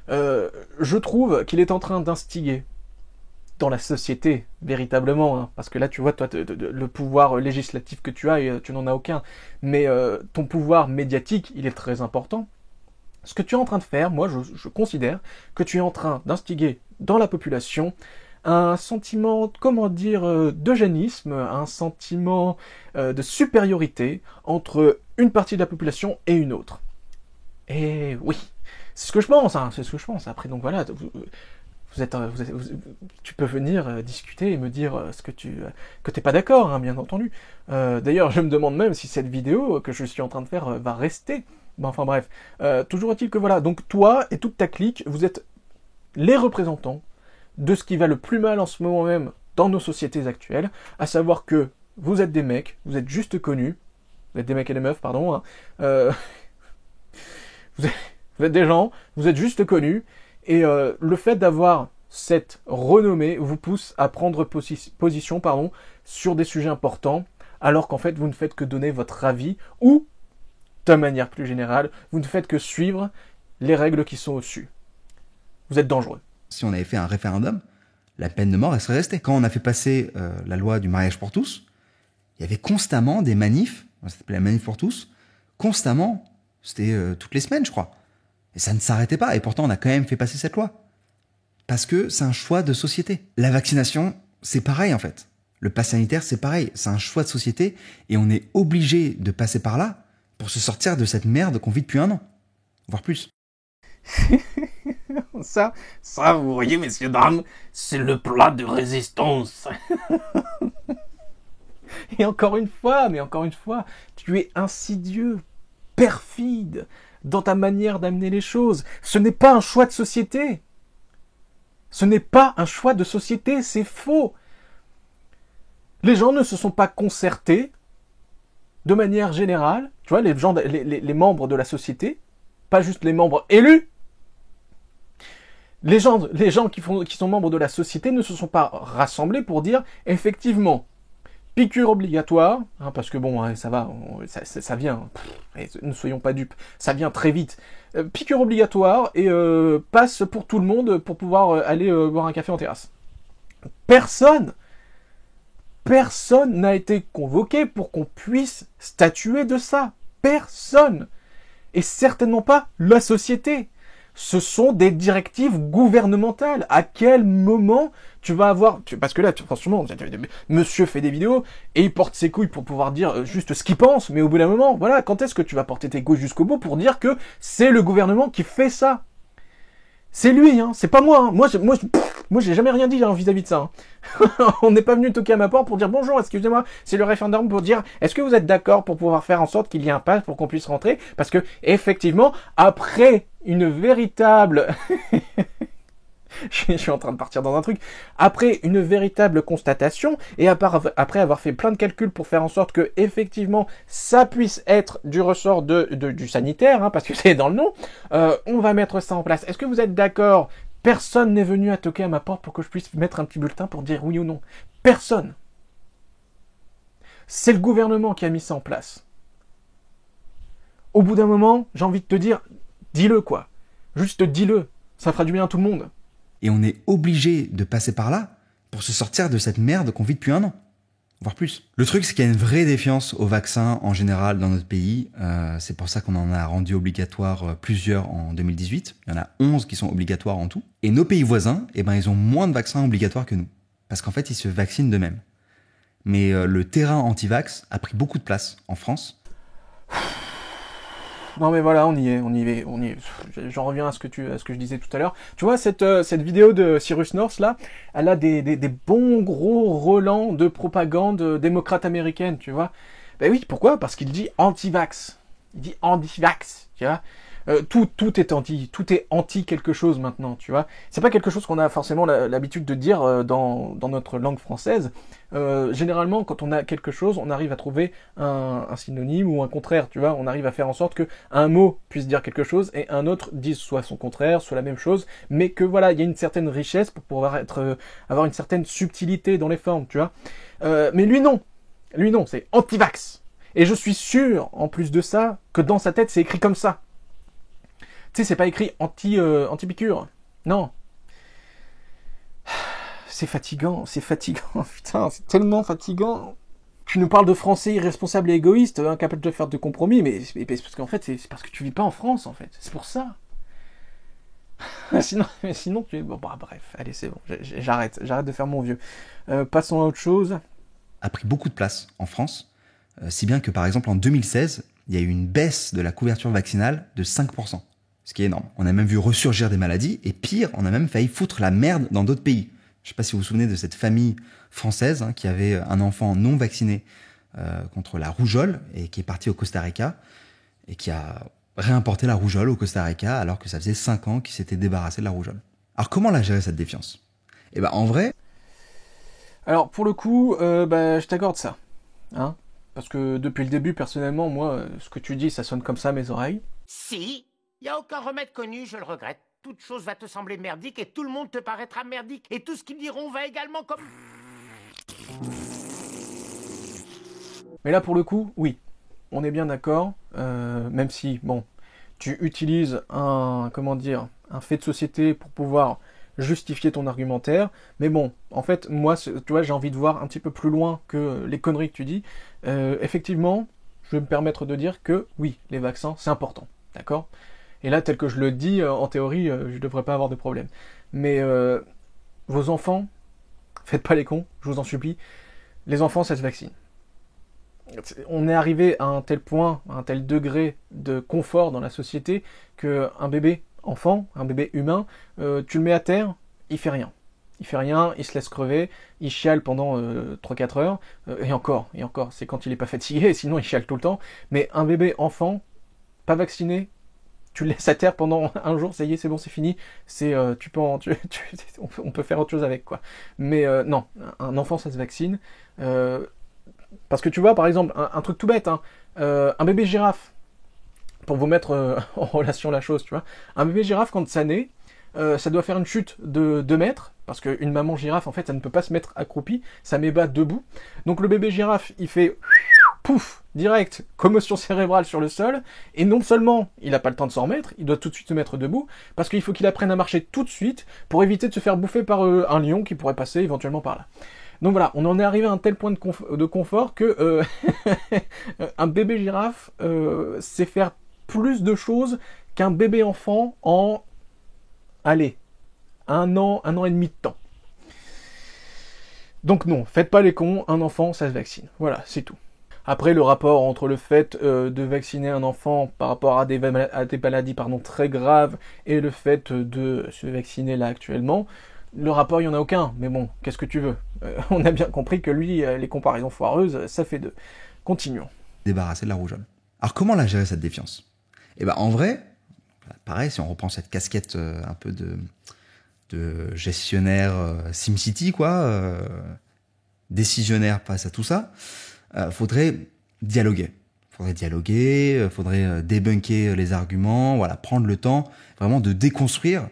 je trouve qu'il est en train d'instiguer dans la société, véritablement, hein, parce que là, tu vois, toi, le pouvoir législatif que tu as, tu n'en as aucun, mais ton pouvoir médiatique, il est très important. Ce que tu es en train de faire, moi, je considère que tu es en train d'instiguer dans la population un sentiment, comment dire, d'eugénisme, un sentiment de supériorité entre une partie de la population et une autre. Et oui, c'est ce que je pense, hein, c'est ce que je pense. Après, donc voilà, tu peux venir discuter et me dire ce que t'es pas d'accord, hein, bien entendu. D'ailleurs, je me demande même si cette vidéo que je suis en train de faire va rester. Bon, enfin bref, toujours est-il que voilà, donc toi et toute ta clique, vous êtes les représentants de ce qui va le plus mal en ce moment même dans nos sociétés actuelles, à savoir que vous êtes des mecs, vous êtes juste connus, vous êtes des mecs et des meufs, pardon, hein, vous êtes des gens, vous êtes juste connus, et le fait d'avoir cette renommée vous pousse à prendre position sur des sujets importants, alors qu'en fait vous ne faites que donner votre avis, ou, de manière plus générale, vous ne faites que suivre les règles qui sont au-dessus. Vous êtes dangereux. Si on avait fait un référendum, la peine de mort, elle serait restée. Quand on a fait passer la loi du mariage pour tous, il y avait constamment des manifs, ça s'appelait la manif pour tous, constamment, c'était toutes les semaines, je crois. Et ça ne s'arrêtait pas, et pourtant on a quand même fait passer cette loi. Parce que c'est un choix de société. La vaccination, c'est pareil en fait. Le pass sanitaire, c'est pareil, c'est un choix de société, et on est obligé de passer par là pour se sortir de cette merde qu'on vit depuis 1 an, voire plus. Ça, vous voyez, messieurs, dames, c'est le plat de résistance. Et encore une fois, tu es insidieux, perfide dans ta manière d'amener les choses. Ce n'est pas un choix de société. Ce n'est pas un choix de société, c'est faux. Les gens ne se sont pas concertés de manière générale, tu vois, les membres de la société, pas juste les membres élus. Les gens qui sont membres de la société ne se sont pas rassemblés pour dire, effectivement, piqûre obligatoire, hein, parce que bon, ça va, ça vient, ne soyons pas dupes, ça vient très vite. Piqûre obligatoire et passe pour tout le monde pour pouvoir aller boire un café en terrasse. Personne n'a été convoqué pour qu'on puisse statuer de ça. Personne. Et certainement pas la société. Ce sont des directives gouvernementales. À quel moment tu vas avoir... Parce que là, franchement, monsieur fait des vidéos et il porte ses couilles pour pouvoir dire juste ce qu'il pense, mais au bout d'un moment, voilà, quand est-ce que tu vas porter tes couilles jusqu'au bout pour dire que c'est le gouvernement qui fait ça? C'est lui, hein, c'est pas moi. Hein. Moi, j'ai jamais rien dit hein, vis-à-vis de ça. Hein. On n'est pas venu toquer à ma porte pour dire bonjour, excusez-moi, c'est le référendum pour dire est-ce que vous êtes d'accord pour pouvoir faire en sorte qu'il y ait un pass pour qu'on puisse rentrer? Parce que, effectivement, après une véritable... Je suis en train de partir dans un truc. Après une véritable constatation, et après avoir fait plein de calculs pour faire en sorte que, effectivement, ça puisse être du ressort du sanitaire, hein, parce que c'est dans le nom, on va mettre ça en place. Est-ce que vous êtes d'accord? Personne n'est venu à toquer à ma porte pour que je puisse mettre un petit bulletin pour dire oui ou non. Personne. C'est le gouvernement qui a mis ça en place. Au bout d'un moment, j'ai envie de te dire, dis-le quoi. Juste dis-le. Ça fera du bien à tout le monde. Et on est obligé de passer par là pour se sortir de cette merde qu'on vit depuis 1 an, voire plus. Le truc, c'est qu'il y a une vraie défiance au vaccin en général dans notre pays. C'est pour ça qu'on en a rendu obligatoire plusieurs en 2018. Il y en a 11 qui sont obligatoires en tout. Et nos pays voisins, eh ben, ils ont moins de vaccins obligatoires que nous. Parce qu'en fait, ils se vaccinent d'eux-mêmes. Mais le terrain anti-vax a pris beaucoup de place en France. Non mais voilà, on y est. J'en reviens à ce que je disais tout à l'heure. Tu vois, cette vidéo de Cyrus North, là, elle a des bons gros relents de propagande démocrate américaine, tu vois. Ben oui, pourquoi? Parce qu'il dit anti-vax. Il dit anti-vax, tu vois. Tout est anti quelque chose maintenant, tu vois. C'est pas quelque chose qu'on a forcément l'habitude de dire dans notre langue française. Généralement, quand on a quelque chose, on arrive à trouver un synonyme ou un contraire, tu vois. On arrive à faire en sorte que un mot puisse dire quelque chose et un autre dise soit son contraire, soit la même chose, mais que voilà, il y a une certaine richesse pour pouvoir avoir une certaine subtilité dans les formes, tu vois. Mais lui non, c'est anti-vax. Et je suis sûr, en plus de ça, que dans sa tête, c'est écrit comme ça. Tu sais, c'est pas écrit anti-piqûre. Non. C'est fatigant, putain, c'est tellement fatigant. Tu nous parles de Français irresponsables et égoïstes, incapables de faire de compromis, mais parce qu'en fait, c'est parce que tu vis pas en France, en fait. C'est pour ça. sinon tu... Bon, bah, bref, allez, c'est bon, j'arrête de faire mon vieux. Passons à autre chose. A pris beaucoup de place en France, si bien que, par exemple, en 2016, il y a eu une baisse de la couverture vaccinale de 5%. Ce qui est énorme. On a même vu ressurgir des maladies, et pire, on a même failli foutre la merde dans d'autres pays. Je ne sais pas si vous vous souvenez de cette famille française qui avait un enfant non vacciné contre la rougeole, et qui est parti au Costa Rica, et qui a réimporté la rougeole au Costa Rica, alors que ça faisait 5 ans qu'il s'était débarrassé de la rougeole. Alors comment la gérer cette défiance? Eh ben en vrai... Alors pour le coup, je t'accorde ça. Hein, parce que depuis le début, personnellement, moi, ce que tu dis, ça sonne comme ça à mes oreilles. Si, il n'y a aucun remède connu, je le regrette. Toute chose va te sembler merdique et tout le monde te paraîtra merdique. Et tout ce qu'ils diront va également comme... Mais là, pour le coup, oui. On est bien d'accord, même si, bon, tu utilises un fait de société pour pouvoir justifier ton argumentaire, mais bon, en fait, moi, tu vois, j'ai envie de voir un petit peu plus loin que les conneries que tu dis. Effectivement, je vais me permettre de dire que, oui, les vaccins, c'est important, d'accord ? Et là, tel que je le dis, en théorie, je ne devrais pas avoir de problème. Mais vos enfants, faites pas les cons, je vous en supplie, les enfants, ça se vaccine. On est arrivé à un tel point, à un tel degré de confort dans la société qu'un bébé enfant, un bébé humain, tu le mets à terre, il fait rien. Il fait rien, il se laisse crever, il chiale pendant 3-4 heures, et encore, c'est quand il n'est pas fatigué, sinon il chiale tout le temps. Mais un bébé enfant, pas vacciné, tu le laisses à terre pendant un jour, ça y est, c'est bon, c'est fini. On peut faire autre chose avec, quoi. Mais non, un enfant, ça se vaccine. Parce que tu vois, par exemple, un truc tout bête, hein, un bébé girafe, pour vous mettre en relation la chose, tu vois. Un bébé girafe, quand ça naît, ça doit faire une chute de 2 mètres, parce qu'une maman girafe, en fait, ça ne peut pas se mettre accroupie, ça met bas debout. Donc le bébé girafe, il fait pouf, direct, commotion cérébrale sur le sol, et non seulement il n'a pas le temps de s'en remettre, il doit tout de suite se mettre debout, parce qu'il faut qu'il apprenne à marcher tout de suite, pour éviter de se faire bouffer par un lion qui pourrait passer éventuellement par là. Donc voilà, on en est arrivé à un tel point de confort que un bébé girafe sait faire plus de choses qu'un bébé enfant en, allez, un an et demi de temps. Donc non, faites pas les cons, un enfant ça se vaccine. Voilà, c'est tout. Après, le rapport entre le fait de vacciner un enfant par rapport à des maladies très graves et le fait de se vacciner là actuellement, le rapport, il n'y en a aucun. Mais bon, qu'est-ce que tu veux? On a bien compris que lui, les comparaisons foireuses, ça fait 2. Continuons. Débarrasser de la rougeole. Alors comment la gérer cette défiance? Eh ben en vrai, pareil, si on reprend cette casquette un peu de gestionnaire SimCity, quoi, décisionnaire face à tout ça, faudrait dialoguer. Faudrait débunker les arguments, voilà, prendre le temps vraiment de déconstruire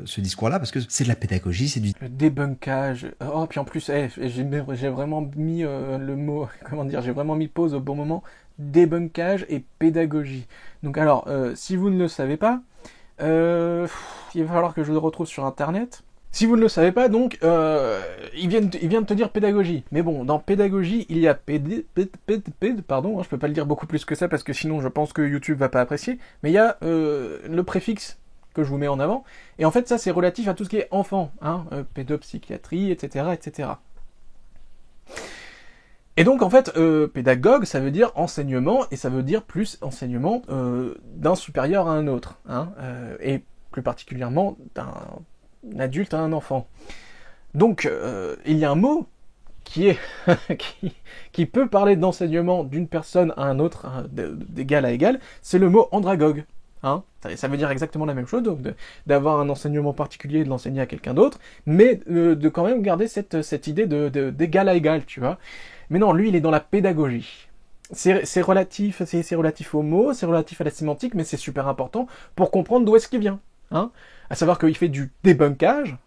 ce discours-là, parce que c'est de la pédagogie, c'est du... Le débunkage. Oh, puis en plus, j'ai vraiment mis le mot, comment dire, j'ai vraiment mis pause au bon moment. Débunkage et pédagogie. Donc alors, si vous ne le savez pas, il va falloir que je le retrouve sur Internet. Si vous ne le savez pas, donc, il vient de te dire pédagogie. Mais bon, dans pédagogie, il y a pardon, hein, je peux pas le dire beaucoup plus que ça, parce que sinon je pense que YouTube va pas apprécier, mais il y a le préfixe que je vous mets en avant, et en fait ça c'est relatif à tout ce qui est enfant, hein, pédopsychiatrie, etc., etc. Et donc en fait, pédagogue, ça veut dire enseignement, et ça veut dire plus enseignement d'un supérieur à un autre, hein, et plus particulièrement d'un adulte à un enfant. Donc il y a un mot qui est qui peut parler d'enseignement d'une personne à un autre, hein, d'égal à égal, c'est le mot andragogue. Hein, ça veut dire exactement la même chose, donc d'avoir un enseignement particulier et de l'enseigner à quelqu'un d'autre, mais de quand même garder cette idée d'égal à égal, tu vois. Mais non, lui, il est dans la pédagogie. C'est relatif au mot, c'est relatif à la sémantique, mais c'est super important pour comprendre d'où est-ce qu'il vient. Hein, à savoir qu'il fait du débunkage,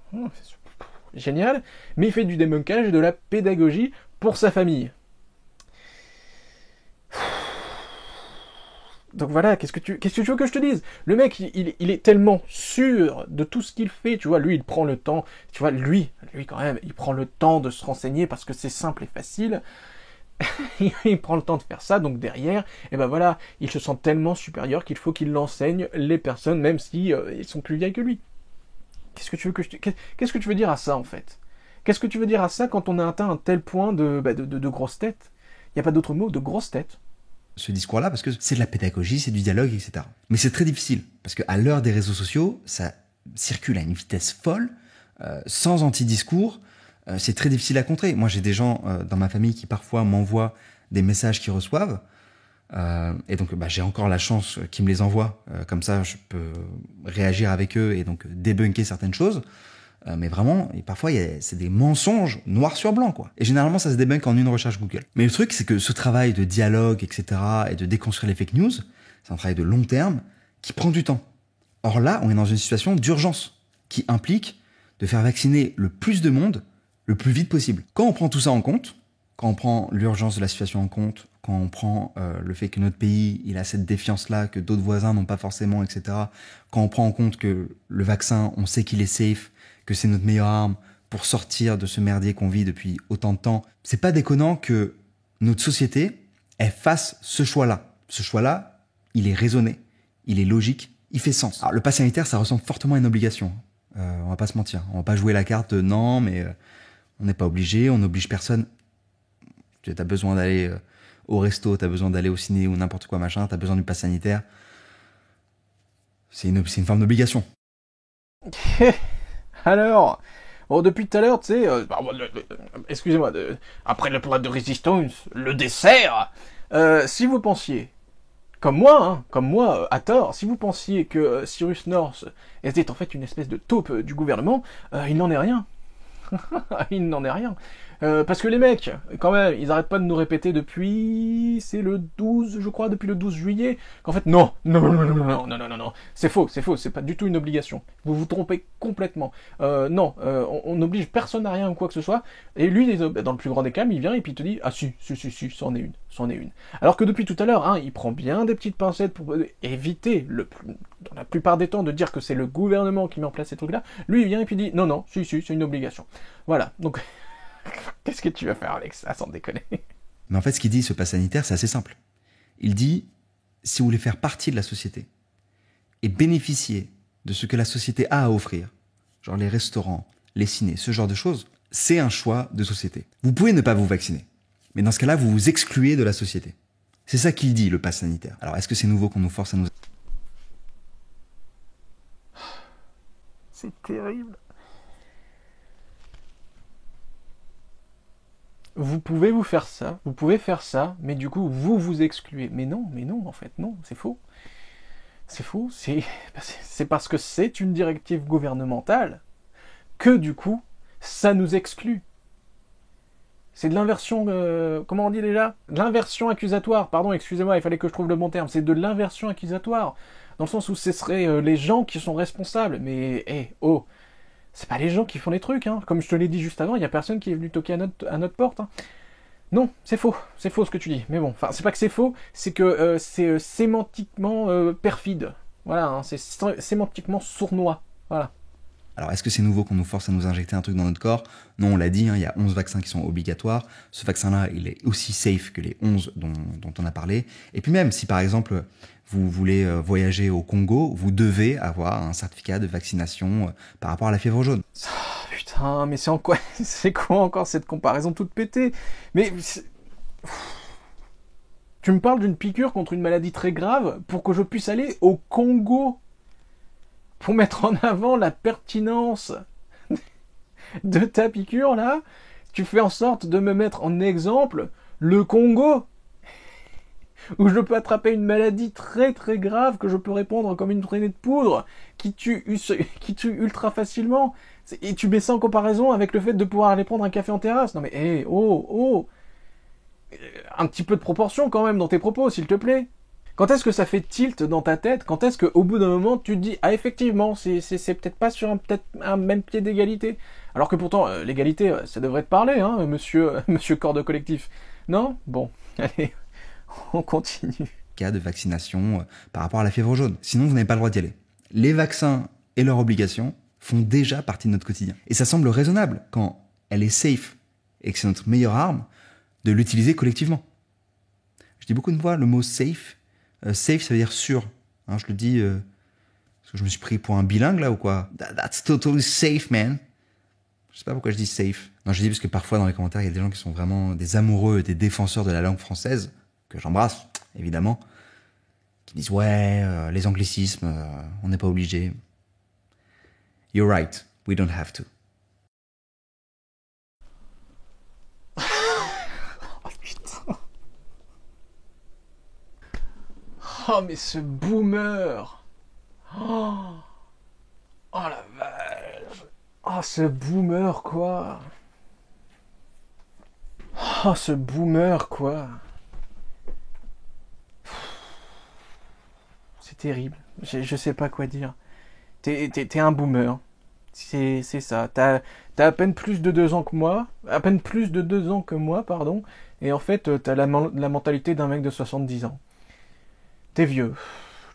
génial, mais il fait du débunkage et de la pédagogie pour sa famille. Donc voilà, qu'est-ce que tu veux que je te dise? Le mec, il est tellement sûr de tout ce qu'il fait, tu vois, lui, il prend le temps, tu vois, lui quand même, il prend le temps de se renseigner parce que c'est simple et facile, il prend le temps de faire ça, donc derrière, et ben voilà, il se sent tellement supérieur qu'il faut qu'il l'enseigne les personnes, même si ils sont plus vieilles que lui. Qu'est-ce que tu veux dire à ça, en fait? Qu'est-ce que tu veux dire à ça quand on a atteint un tel point de grosse tête? Il n'y a pas d'autre mot, de grosse tête. Ce discours-là, parce que c'est de la pédagogie, c'est du dialogue, etc. Mais c'est très difficile, parce qu'à l'heure des réseaux sociaux, ça circule à une vitesse folle, sans anti-discours, c'est très difficile à contrer. Moi, j'ai des gens dans ma famille qui parfois m'envoient des messages qu'ils reçoivent, et donc j'ai encore la chance qu'ils me les envoient, comme ça je peux réagir avec eux et donc débunker certaines choses. Mais vraiment, et parfois, c'est des mensonges noir sur blanc, quoi. Et généralement, ça se débunk en une recherche Google. Mais le truc, c'est que ce travail de dialogue, etc., et de déconstruire les fake news, c'est un travail de long terme qui prend du temps. Or là, on est dans une situation d'urgence qui implique de faire vacciner le plus de monde le plus vite possible. Quand on prend tout ça en compte, quand on prend l'urgence de la situation en compte, quand on prend le fait que notre pays, il a cette défiance-là, que d'autres voisins n'ont pas forcément, etc., quand on prend en compte que le vaccin, on sait qu'il est safe, que c'est notre meilleure arme pour sortir de ce merdier qu'on vit depuis autant de temps, c'est pas déconnant que notre société, elle fasse ce choix-là. Ce choix-là, il est raisonné, il est logique, il fait sens. Alors, le pass sanitaire, ça ressemble fortement à une obligation. On va pas se mentir. On va pas jouer la carte non, mais on n'est pas obligé, on n'oblige personne. Tu as besoin d'aller au resto, tu as besoin d'aller au ciné ou n'importe quoi, machin, tu as besoin du pass sanitaire. C'est une forme d'obligation. Alors, depuis tout à l'heure, tu sais, excusez-moi, après le plat de résistance, le dessert, si vous pensiez comme moi, à tort, si vous pensiez que Cyrus North était en fait une espèce de taupe du gouvernement, il n'en est rien. Il n'en est rien. Parce que les mecs, quand même, ils arrêtent pas de nous répéter depuis... C'est le 12, je crois, depuis le 12 juillet, qu'en fait, non, c'est faux, c'est pas du tout une obligation. Vous vous trompez complètement. Non, on n'oblige personne à rien ou quoi que ce soit, et lui, dans le plus grand des calmes, il vient et puis il te dit, ah si, c'en est une. Alors que depuis tout à l'heure, il prend bien des petites pincettes pour éviter, dans la plupart des temps, de dire que c'est le gouvernement qui met en place ces trucs-là. Lui, il vient et puis il dit, non, si, c'est une obligation. Voilà, donc... Qu'est-ce que tu vas faire avec ça, sans déconner? Mais en fait, ce qu'il dit, ce pass sanitaire, c'est assez simple. Il dit, si vous voulez faire partie de la société et bénéficier de ce que la société a à offrir, genre les restaurants, les cinés, ce genre de choses, c'est un choix de société. Vous pouvez ne pas vous vacciner, mais dans ce cas-là, vous vous excluez de la société. C'est ça qu'il dit, le pass sanitaire. Alors, est-ce que c'est nouveau qu'on nous force à nous... C'est terrible. Vous pouvez faire ça, mais du coup, vous vous excluez. Mais non, en fait, non, c'est faux. C'est faux, c'est parce que c'est une directive gouvernementale que, du coup, ça nous exclut. C'est de l'inversion, comment on dit déjà? De l'inversion accusatoire, pardon, excusez-moi, il fallait que je trouve le bon terme. C'est de l'inversion accusatoire, dans le sens où ce seraient les gens qui sont responsables. Mais, c'est pas les gens qui font les trucs, hein. Comme je te l'ai dit juste avant, il y a personne qui est venu toquer à notre porte, hein. Non, c'est faux ce que tu dis. Mais bon, enfin, c'est pas que c'est faux, c'est que c'est sémantiquement perfide. Voilà, hein, c'est sémantiquement sournois. Voilà. Alors, est-ce que c'est nouveau qu'on nous force à nous injecter un truc dans notre corps? Non, on l'a dit, il y a 11 vaccins qui sont obligatoires. Ce vaccin-là, il est aussi safe que les 11 dont on a parlé. Et puis même, si par exemple, vous voulez voyager au Congo, vous devez avoir un certificat de vaccination par rapport à la fièvre jaune. Putain, mais c'est quoi encore cette comparaison toute pétée? Mais... Tu me parles d'une piqûre contre une maladie très grave pour que je puisse aller au Congo? Pour mettre en avant la pertinence de ta piqûre, là, tu fais en sorte de me mettre en exemple le Congo, où je peux attraper une maladie très très grave que je peux répandre comme une traînée de poudre, qui tue ultra facilement, et tu mets ça en comparaison avec le fait de pouvoir aller prendre un café en terrasse. Non mais, un petit peu de proportion quand même dans tes propos, s'il te plaît. Quand est-ce que ça fait tilt dans ta tête? Quand est-ce qu'au bout d'un moment, tu te dis « Ah, effectivement, c'est peut-être pas sur un même pied d'égalité ». Alors que pourtant, l'égalité, ça devrait te parler, hein, monsieur corps de collectif. Non? Bon, allez, on continue. Cas de vaccination par rapport à la fièvre jaune. Sinon, vous n'avez pas le droit d'y aller. Les vaccins et leurs obligations font déjà partie de notre quotidien. Et ça semble raisonnable, quand elle est safe et que c'est notre meilleure arme, de l'utiliser collectivement. Je dis beaucoup de fois le mot « safe ». Safe, ça veut dire sûr. Hein, je le dis parce que je me suis pris pour un bilingue là ou quoi? That's totally safe, man. Je sais pas pourquoi je dis safe. Non, je dis parce que parfois dans les commentaires, il y a des gens qui sont vraiment des amoureux, des défenseurs de la langue française, que j'embrasse, évidemment, qui disent ouais, les anglicismes, on n'est pas obligé. You're right, we don't have to. Oh, mais ce boomer! Oh la vache! Oh, ce boomer, quoi! Oh, ce boomer, quoi! C'est terrible. Je sais pas quoi dire. T'es un boomer. C'est ça. T'as à peine plus de 2 ans que moi. À peine plus de 2 ans que moi, pardon. Et en fait, t'as la mentalité d'un mec de 70 ans. T'es vieux.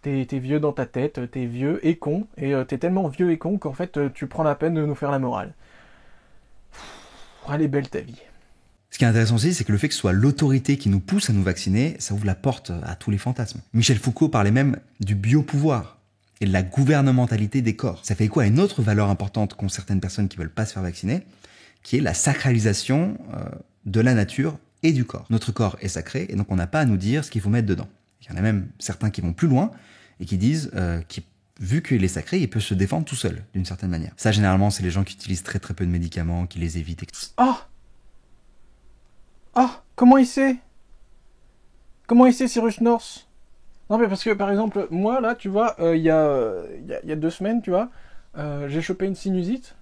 T'es vieux dans ta tête, t'es vieux et con, et t'es tellement vieux et con qu'en fait, tu prends la peine de nous faire la morale. Elle est belle ta vie. Ce qui est intéressant aussi, c'est que le fait que ce soit l'autorité qui nous pousse à nous vacciner, ça ouvre la porte à tous les fantasmes. Michel Foucault parlait même du biopouvoir et de la gouvernementalité des corps. Ça fait écho à une autre valeur importante qu'ont certaines personnes qui veulent pas se faire vacciner, qui est la sacralisation de la nature et du corps. Notre corps est sacré, et donc on n'a pas à nous dire ce qu'il faut mettre dedans. Il y en a même certains qui vont plus loin et qui disent vu qu'il est sacré, il peut se défendre tout seul, d'une certaine manière. Ça, généralement, c'est les gens qui utilisent très très peu de médicaments, qui les évitent. Oh, comment il sait? Comment il sait, Cyrus North? Non, mais parce que, par exemple, moi, là, tu vois, il y a 2 semaines, tu vois, j'ai chopé une sinusite,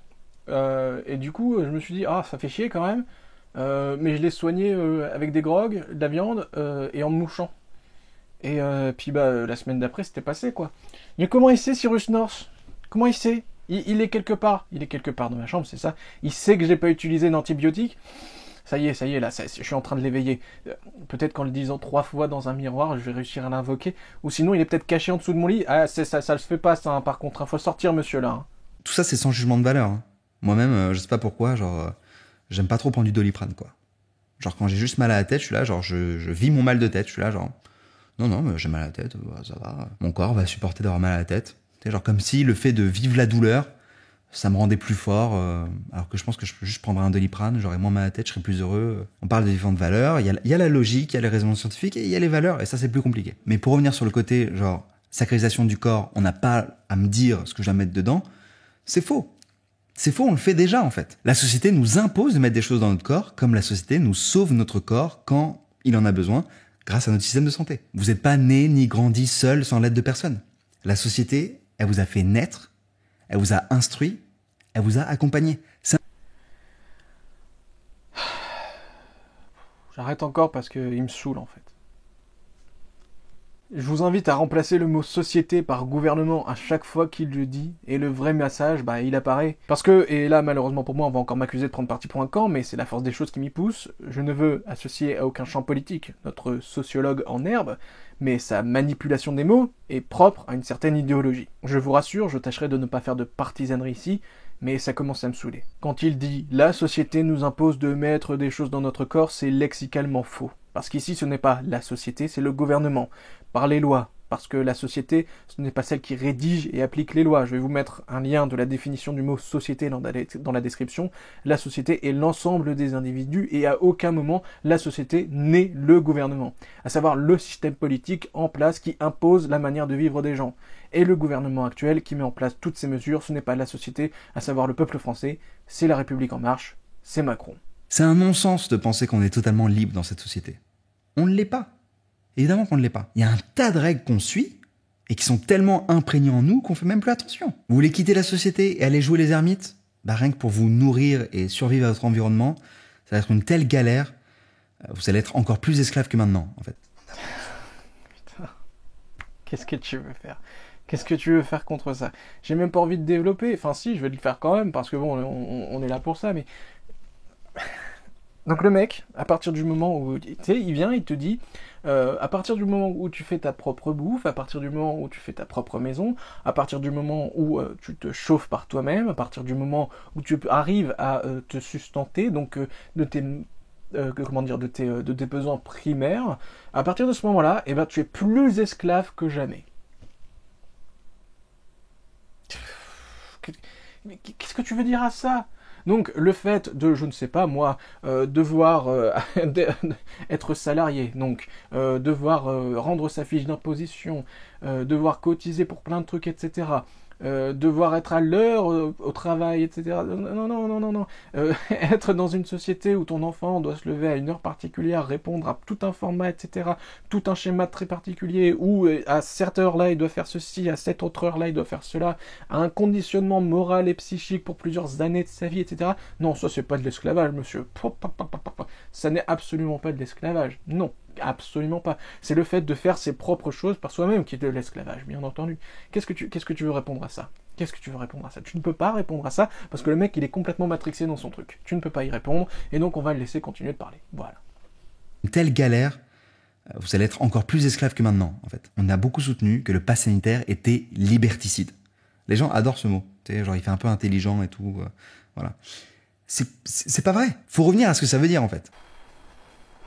et du coup, je me suis dit, ah, ça fait chier quand même, mais je l'ai soigné avec des grogs, de la viande, et en me mouchant. Et puis, bah, la semaine d'après, c'était passé, quoi. Mais comment il sait, Cyrus North? Comment il sait? Il est quelque part. Il est quelque part dans ma chambre, c'est ça. Il sait que j'ai pas utilisé d'antibiotiques. Ça y est, là, je suis en train de l'éveiller. Peut-être qu'en le disant 3 fois dans un miroir, je vais réussir à l'invoquer. Ou sinon, il est peut-être caché en dessous de mon lit. Ah, ça le fait pas, ça, hein, par contre. Faut sortir, monsieur, là. Hein. Tout ça, c'est sans jugement de valeur. Hein. Moi-même, je sais pas pourquoi, genre, j'aime pas trop prendre du Doliprane, quoi. Genre, quand j'ai juste mal à la tête, je suis là, genre, je vis mon mal de tête. Je suis là, genre, non, mais j'ai mal à la tête, ça va. Mon corps va supporter d'avoir mal à la tête. C'est genre comme si le fait de vivre la douleur, ça me rendait plus fort, alors que je pense que je peux juste prendre un Doliprane, j'aurais moins mal à la tête, je serais plus heureux. On parle de différentes valeurs, il y a la logique, il y a les raisons scientifiques, et il y a les valeurs, et ça c'est plus compliqué. Mais pour revenir sur le côté, genre, sacralisation du corps, on n'a pas à me dire ce que je dois mettre dedans, c'est faux. C'est faux, on le fait déjà en fait. La société nous impose de mettre des choses dans notre corps, comme la société nous sauve notre corps quand il en a besoin, grâce à notre système de santé. Vous n'êtes pas né ni grandi seul sans l'aide de personne. La société, elle vous a fait naître, elle vous a instruit, elle vous a accompagné. J'arrête encore parce qu'il me saoule en fait. Je vous invite à remplacer le mot société par gouvernement à chaque fois qu'il le dit, et le vrai message, bah, il apparaît. Parce que, et là, malheureusement pour moi, on va encore m'accuser de prendre parti pour un camp, mais c'est la force des choses qui m'y pousse, je ne veux associer à aucun champ politique notre sociologue en herbe, mais sa manipulation des mots est propre à une certaine idéologie. Je vous rassure, je tâcherai de ne pas faire de partisanerie ici, mais ça commence à me saouler. Quand il dit « la société nous impose de mettre des choses dans notre corps », c'est lexicalement faux. Parce qu'ici, ce n'est pas la société, c'est le gouvernement, par les lois. Parce que la société, ce n'est pas celle qui rédige et applique les lois. Je vais vous mettre un lien de la définition du mot société dans la description. La société est l'ensemble des individus et à aucun moment la société n'est le gouvernement. À savoir le système politique en place qui impose la manière de vivre des gens. Et le gouvernement actuel qui met en place toutes ces mesures, ce n'est pas la société, à savoir le peuple français, c'est la République en marche, c'est Macron. C'est un non-sens de penser qu'on est totalement libre dans cette société. On ne l'est pas. Évidemment qu'on ne l'est pas. Il y a un tas de règles qu'on suit et qui sont tellement imprégnées en nous qu'on fait même plus attention. Vous voulez quitter la société et aller jouer les ermites? Bah rien que pour vous nourrir et survivre à votre environnement, ça va être une telle galère, vous allez être encore plus esclave que maintenant, en fait. Putain. Qu'est-ce que tu veux faire? Qu'est-ce que tu veux faire contre ça? J'ai même pas envie de développer. Enfin si, je vais le faire quand même, parce que bon, on est là pour ça, mais... Donc le mec, à partir du moment où, tu sais, il vient, il te dit, à partir du moment où tu fais ta propre bouffe, à partir du moment où tu fais ta propre maison, à partir du moment où tu te chauffes par toi-même, à partir du moment où tu arrives à te sustenter, donc de tes de tes besoins primaires, à partir de ce moment-là, eh ben, tu es plus esclave que jamais. Mais qu'est-ce que tu veux dire à ça? Donc le fait de, je ne sais pas moi, devoir être salarié, donc devoir rendre sa fiche d'imposition, devoir cotiser pour plein de trucs, etc., devoir être à l'heure au travail, etc. Non. Être dans une société où ton enfant doit se lever à une heure particulière, répondre à tout un format, etc., tout un schéma très particulier, où à cette heure-là, il doit faire ceci, à cette autre heure-là, il doit faire cela, à un conditionnement moral et psychique pour plusieurs années de sa vie, etc. Non, ça, c'est pas de l'esclavage, monsieur. Ça n'est absolument pas de l'esclavage. Non. Absolument pas. C'est le fait de faire ses propres choses par soi-même qui est de l'esclavage, bien entendu. Qu'est-ce que tu veux répondre à ça? Qu'est-ce que tu veux répondre à ça? Tu ne peux pas répondre à ça parce que le mec, il est complètement matrixé dans son truc. Tu ne peux pas y répondre et donc on va le laisser continuer de parler. Voilà. Une telle galère, vous allez être encore plus esclave que maintenant, en fait. On a beaucoup soutenu que le pass sanitaire était liberticide. Les gens adorent ce mot. Tu sais, genre, il fait un peu intelligent et tout. Voilà. C'est pas vrai. Faut revenir à ce que ça veut dire, en fait.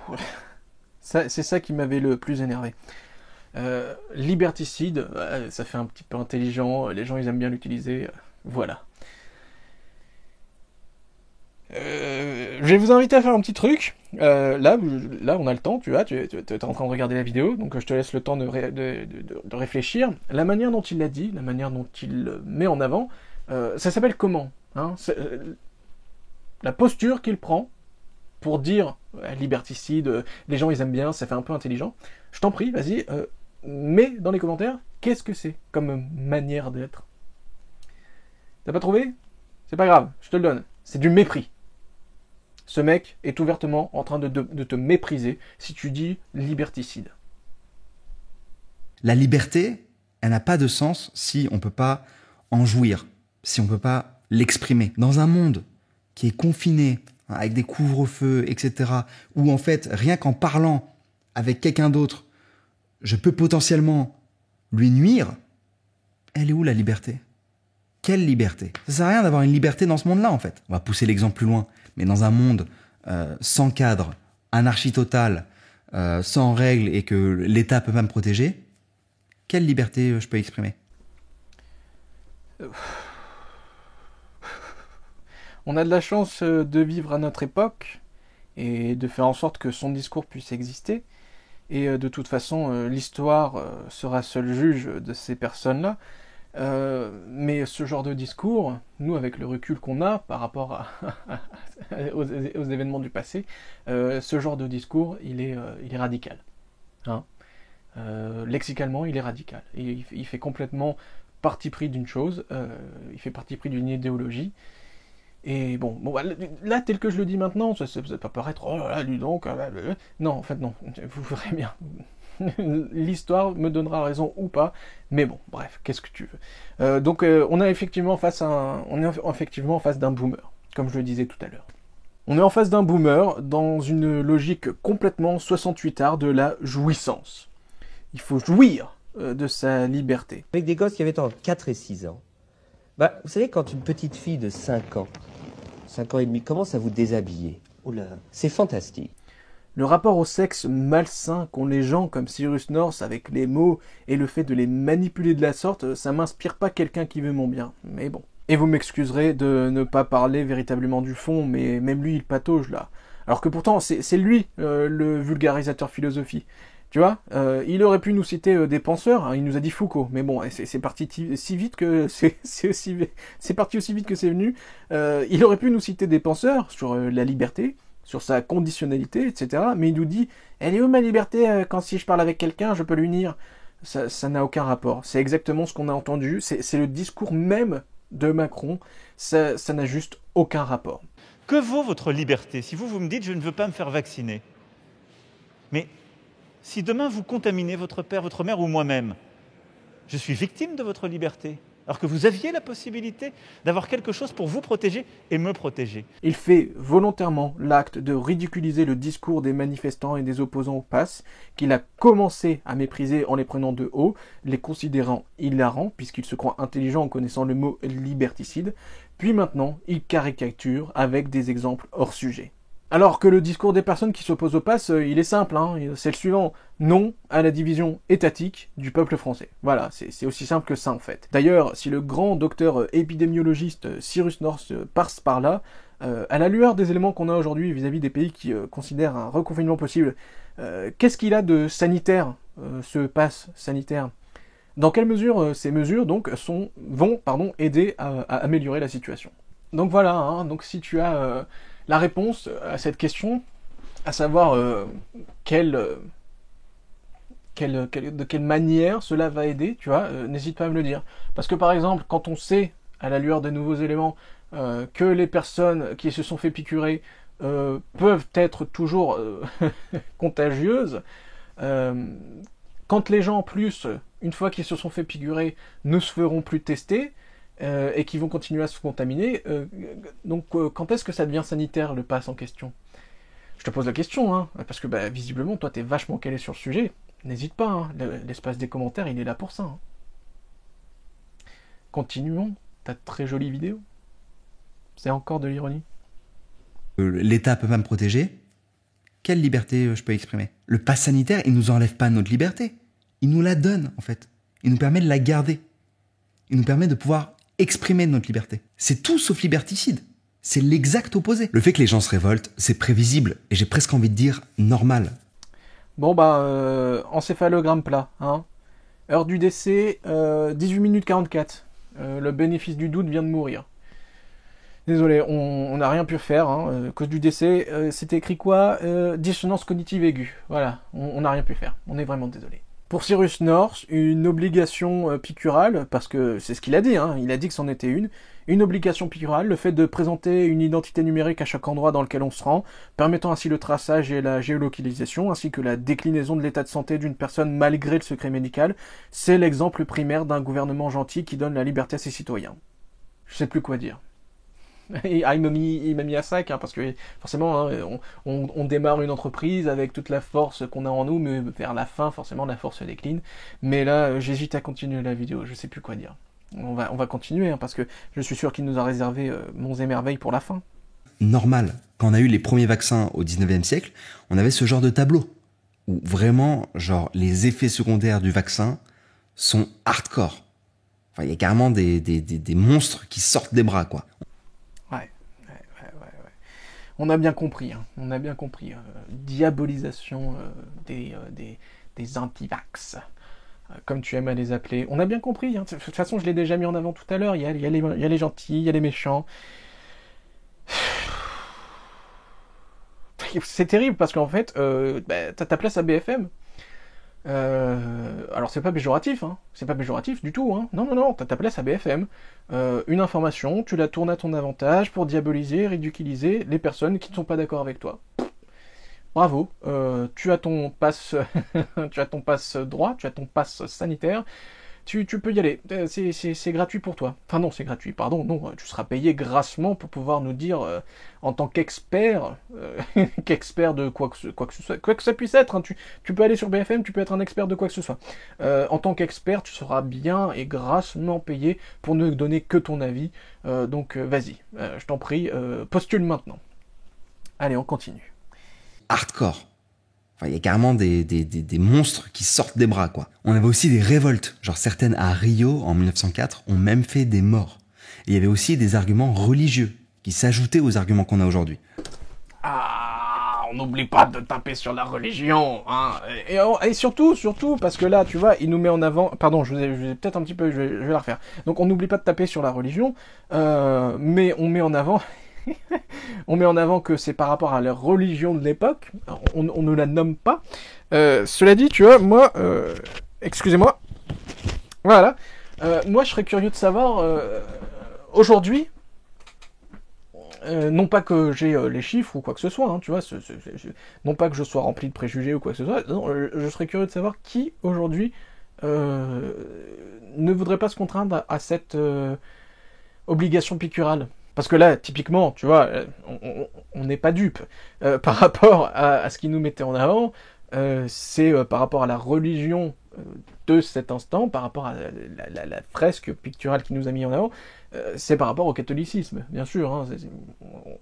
Ouais. C'est ça qui m'avait le plus énervé. Liberticide, ça fait un petit peu intelligent, les gens ils aiment bien l'utiliser, voilà. Je vais vous inviter à faire un petit truc. Là on a le temps, tu vois, tu es en train de regarder la vidéo, donc je te laisse le temps de réfléchir. La manière dont il l'a dit, la manière dont il met en avant, ça s'appelle comment, hein, la posture qu'il prend pour dire liberticide, les gens ils aiment bien, ça fait un peu intelligent. Je t'en prie, vas-y, Mais dans les commentaires, qu'est-ce que c'est comme manière d'être? T'as pas trouvé? C'est pas grave, je te le donne. C'est du mépris. Ce mec est ouvertement en train de te mépriser si tu dis liberticide. La liberté, elle n'a pas de sens si on ne peut pas en jouir, si on ne peut pas l'exprimer. Dans un monde qui est confiné, avec des couvre-feux, etc., où en fait, rien qu'en parlant avec quelqu'un d'autre, je peux potentiellement lui nuire, elle est où la liberté? Quelle liberté? Ça sert à rien d'avoir une liberté dans ce monde-là, en fait. On va pousser l'exemple plus loin. Mais dans un monde sans cadre, anarchie totale, sans règles et que l'État peut pas me protéger, quelle liberté je peux exprimer? On a de la chance de vivre à notre époque et de faire en sorte que son discours puisse exister. Et de toute façon, l'histoire sera seul juge de ces personnes-là. Mais ce genre de discours, nous, avec le recul qu'on a par rapport aux événements du passé, ce genre de discours, il est radical. Hein, lexicalement, il est radical. Il fait complètement parti pris d'une chose, il fait parti pris d'une idéologie. Et bon, là, tel que je le dis maintenant, ça peut paraître, oh là là, dis donc, non, en fait, non, vous verrez bien. L'histoire me donnera raison ou pas, mais bon, bref, qu'est-ce que tu veux. Donc, on est effectivement face d'un boomer, comme je le disais tout à l'heure. On est en face d'un boomer dans une logique complètement 68ard de la jouissance. Il faut jouir de sa liberté. Avec des gosses qui avaient entre 4 et 6 ans, bah, vous savez, quand une petite fille de 5 ans et demi, commence à vous déshabiller, c'est fantastique. Le rapport au sexe malsain qu'ont les gens comme Cyrus North avec les mots et le fait de les manipuler de la sorte, ça m'inspire pas quelqu'un qui veut mon bien, mais bon. Et vous m'excuserez de ne pas parler véritablement du fond, mais même lui il patauge là. Alors que pourtant c'est lui le vulgarisateur philosophie. Tu vois, il aurait pu nous citer des penseurs, hein, il nous a dit Foucault, mais bon, c'est parti si vite que c'est parti aussi vite que c'est venu. Il aurait pu nous citer des penseurs sur la liberté, sur sa conditionnalité, etc. Mais il nous dit, elle est où ma liberté quand si je parle avec quelqu'un, je peux l'unir? Ça n'a aucun rapport. C'est exactement ce qu'on a entendu. C'est le discours même de Macron. Ça n'a juste aucun rapport. Que vaut votre liberté si vous me dites, je ne veux pas me faire vacciner? Mais si demain vous contaminez votre père, votre mère ou moi-même, je suis victime de votre liberté, alors que vous aviez la possibilité d'avoir quelque chose pour vous protéger et me protéger. Il fait volontairement l'acte de ridiculiser le discours des manifestants et des opposants au pass, qu'il a commencé à mépriser en les prenant de haut, les considérant hilarants, puisqu'il se croit intelligent en connaissant le mot liberticide, puis maintenant il caricature avec des exemples hors sujet. Alors que le discours des personnes qui s'opposent au pass, il est simple, hein, c'est le suivant. Non à la division étatique du peuple français. Voilà, c'est aussi simple que ça en fait. D'ailleurs, si le grand docteur épidémiologiste Cyrus North passe par là, à la lueur des éléments qu'on a aujourd'hui vis-à-vis des pays qui considèrent un reconfinement possible, qu'est-ce qu'il a de sanitaire, ce pass sanitaire? Dans quelle mesure ces mesures donc vont aider à améliorer la situation? Donc voilà, hein, donc si tu as la réponse à cette question, à savoir de quelle manière cela va aider, tu vois, n'hésite pas à me le dire. Parce que par exemple, quand on sait, à la lueur des nouveaux éléments, que les personnes qui se sont fait piqûrer peuvent être toujours contagieuses, quand les gens en plus, une fois qu'ils se sont fait piqûrer, ne se feront plus tester, et qui vont continuer à se contaminer, donc quand est-ce que ça devient sanitaire, le pass en question? Je te pose la question, hein, parce que visiblement, toi, t'es vachement calé sur le sujet. N'hésite pas, hein, l'espace des commentaires, il est là pour ça. Hein. Continuons, ta très jolie vidéo. C'est encore de l'ironie. L'État peut pas me protéger? Quelle liberté je peux exprimer? Le pass sanitaire, il nous enlève pas notre liberté. Il nous la donne, en fait. Il nous permet de la garder. Il nous permet de pouvoir exprimer notre liberté. C'est tout sauf liberticide. C'est l'exact opposé. Le fait que les gens se révoltent, c'est prévisible, et j'ai presque envie de dire normal. Bon encéphalogramme plat, hein. Heure du décès, 18 minutes 44. Le bénéfice du doute vient de mourir. Désolé, on n'a rien pu faire, hein. Cause du décès, c'était écrit quoi? Dissonance cognitive aiguë. Voilà, on n'a rien pu faire. On est vraiment désolé. Pour Cyrus North, une obligation piqûrale, parce que c'est ce qu'il a dit, hein, il a dit que c'en était une obligation piqûrale, le fait de présenter une identité numérique à chaque endroit dans lequel on se rend, permettant ainsi le traçage et la géolocalisation, ainsi que la déclinaison de l'état de santé d'une personne malgré le secret médical, c'est l'exemple primaire d'un gouvernement gentil qui donne la liberté à ses citoyens. Je sais plus quoi dire. Et, il m'a mis à sac, hein, parce que forcément, hein, on démarre une entreprise avec toute la force qu'on a en nous, mais vers la fin, forcément, la force décline. Mais là, j'hésite à continuer la vidéo, je sais plus quoi dire. On va continuer, hein, parce que je suis sûr qu'il nous a réservé monts et merveilles pour la fin. Normal, quand on a eu les premiers vaccins au 19e siècle, on avait ce genre de tableau, où vraiment, genre, les effets secondaires du vaccin sont hardcore. Enfin, il y a carrément des monstres qui sortent des bras, quoi. Ouais. On a bien compris, hein. On a bien compris. Diabolisation des anti-vax, comme tu aimes à les appeler. On a bien compris, hein. De toute façon, je l'ai déjà mis en avant tout à l'heure. Il y a les gentils, il y a les méchants. C'est terrible parce qu'en fait, t'as ta place à BFM. Alors c'est pas péjoratif, hein. C'est pas péjoratif du tout, hein. Non, t'as ta place à BFM. Une information, tu la tournes à ton avantage pour diaboliser, ridiculiser les personnes qui ne sont pas d'accord avec toi. Bravo, tu as ton passe, tu as ton passe droit, tu as ton passe sanitaire. Tu peux y aller, c'est gratuit pour toi. Enfin non, c'est gratuit, pardon, non, tu seras payé grassement pour pouvoir nous dire, en tant qu'expert, qu'expert de quoi que ça puisse être, hein, tu peux aller sur BFM, tu peux être un expert de quoi que ce soit. En tant qu'expert, tu seras bien et grassement payé pour ne donner que ton avis, donc vas-y, je t'en prie, postule maintenant. Allez, on continue. Hardcore. Enfin, il y a carrément des monstres qui sortent des bras, quoi. On avait aussi des révoltes, genre certaines à Rio en 1904 ont même fait des morts. Et il y avait aussi des arguments religieux qui s'ajoutaient aux arguments qu'on a aujourd'hui. Ah, on n'oublie pas de taper sur la religion, hein. Et surtout, parce que là, tu vois, il nous met en avant... Pardon, je vais peut-être un petit peu... Je vais la refaire. Donc on n'oublie pas de taper sur la religion, mais on met en avant... on met en avant que c'est par rapport à la religion de l'époque, on ne la nomme pas. Cela dit, tu vois, moi, excusez-moi, voilà, moi je serais curieux de savoir, aujourd'hui, non pas que j'ai les chiffres ou quoi que ce soit, hein, tu vois, non pas que je sois rempli de préjugés ou quoi que ce soit, non, je serais curieux de savoir qui, aujourd'hui, ne voudrait pas se contraindre à cette obligation piqûrale. Parce que là, typiquement, tu vois, on n'est pas dupe. Par rapport à ce qu'il nous mettait en avant, c'est par rapport à la religion de cet instant, par rapport à la fresque picturale qu'il nous a mis en avant, c'est par rapport au catholicisme, bien sûr. Hein,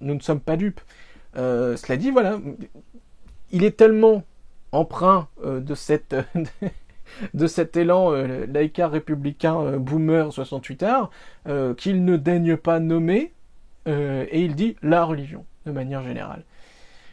nous ne sommes pas dupes. Cela dit, voilà, il est tellement empreint de cet élan laïcard républicain boomer 68ard qu'il ne daigne pas nommer, et il dit la religion, de manière générale.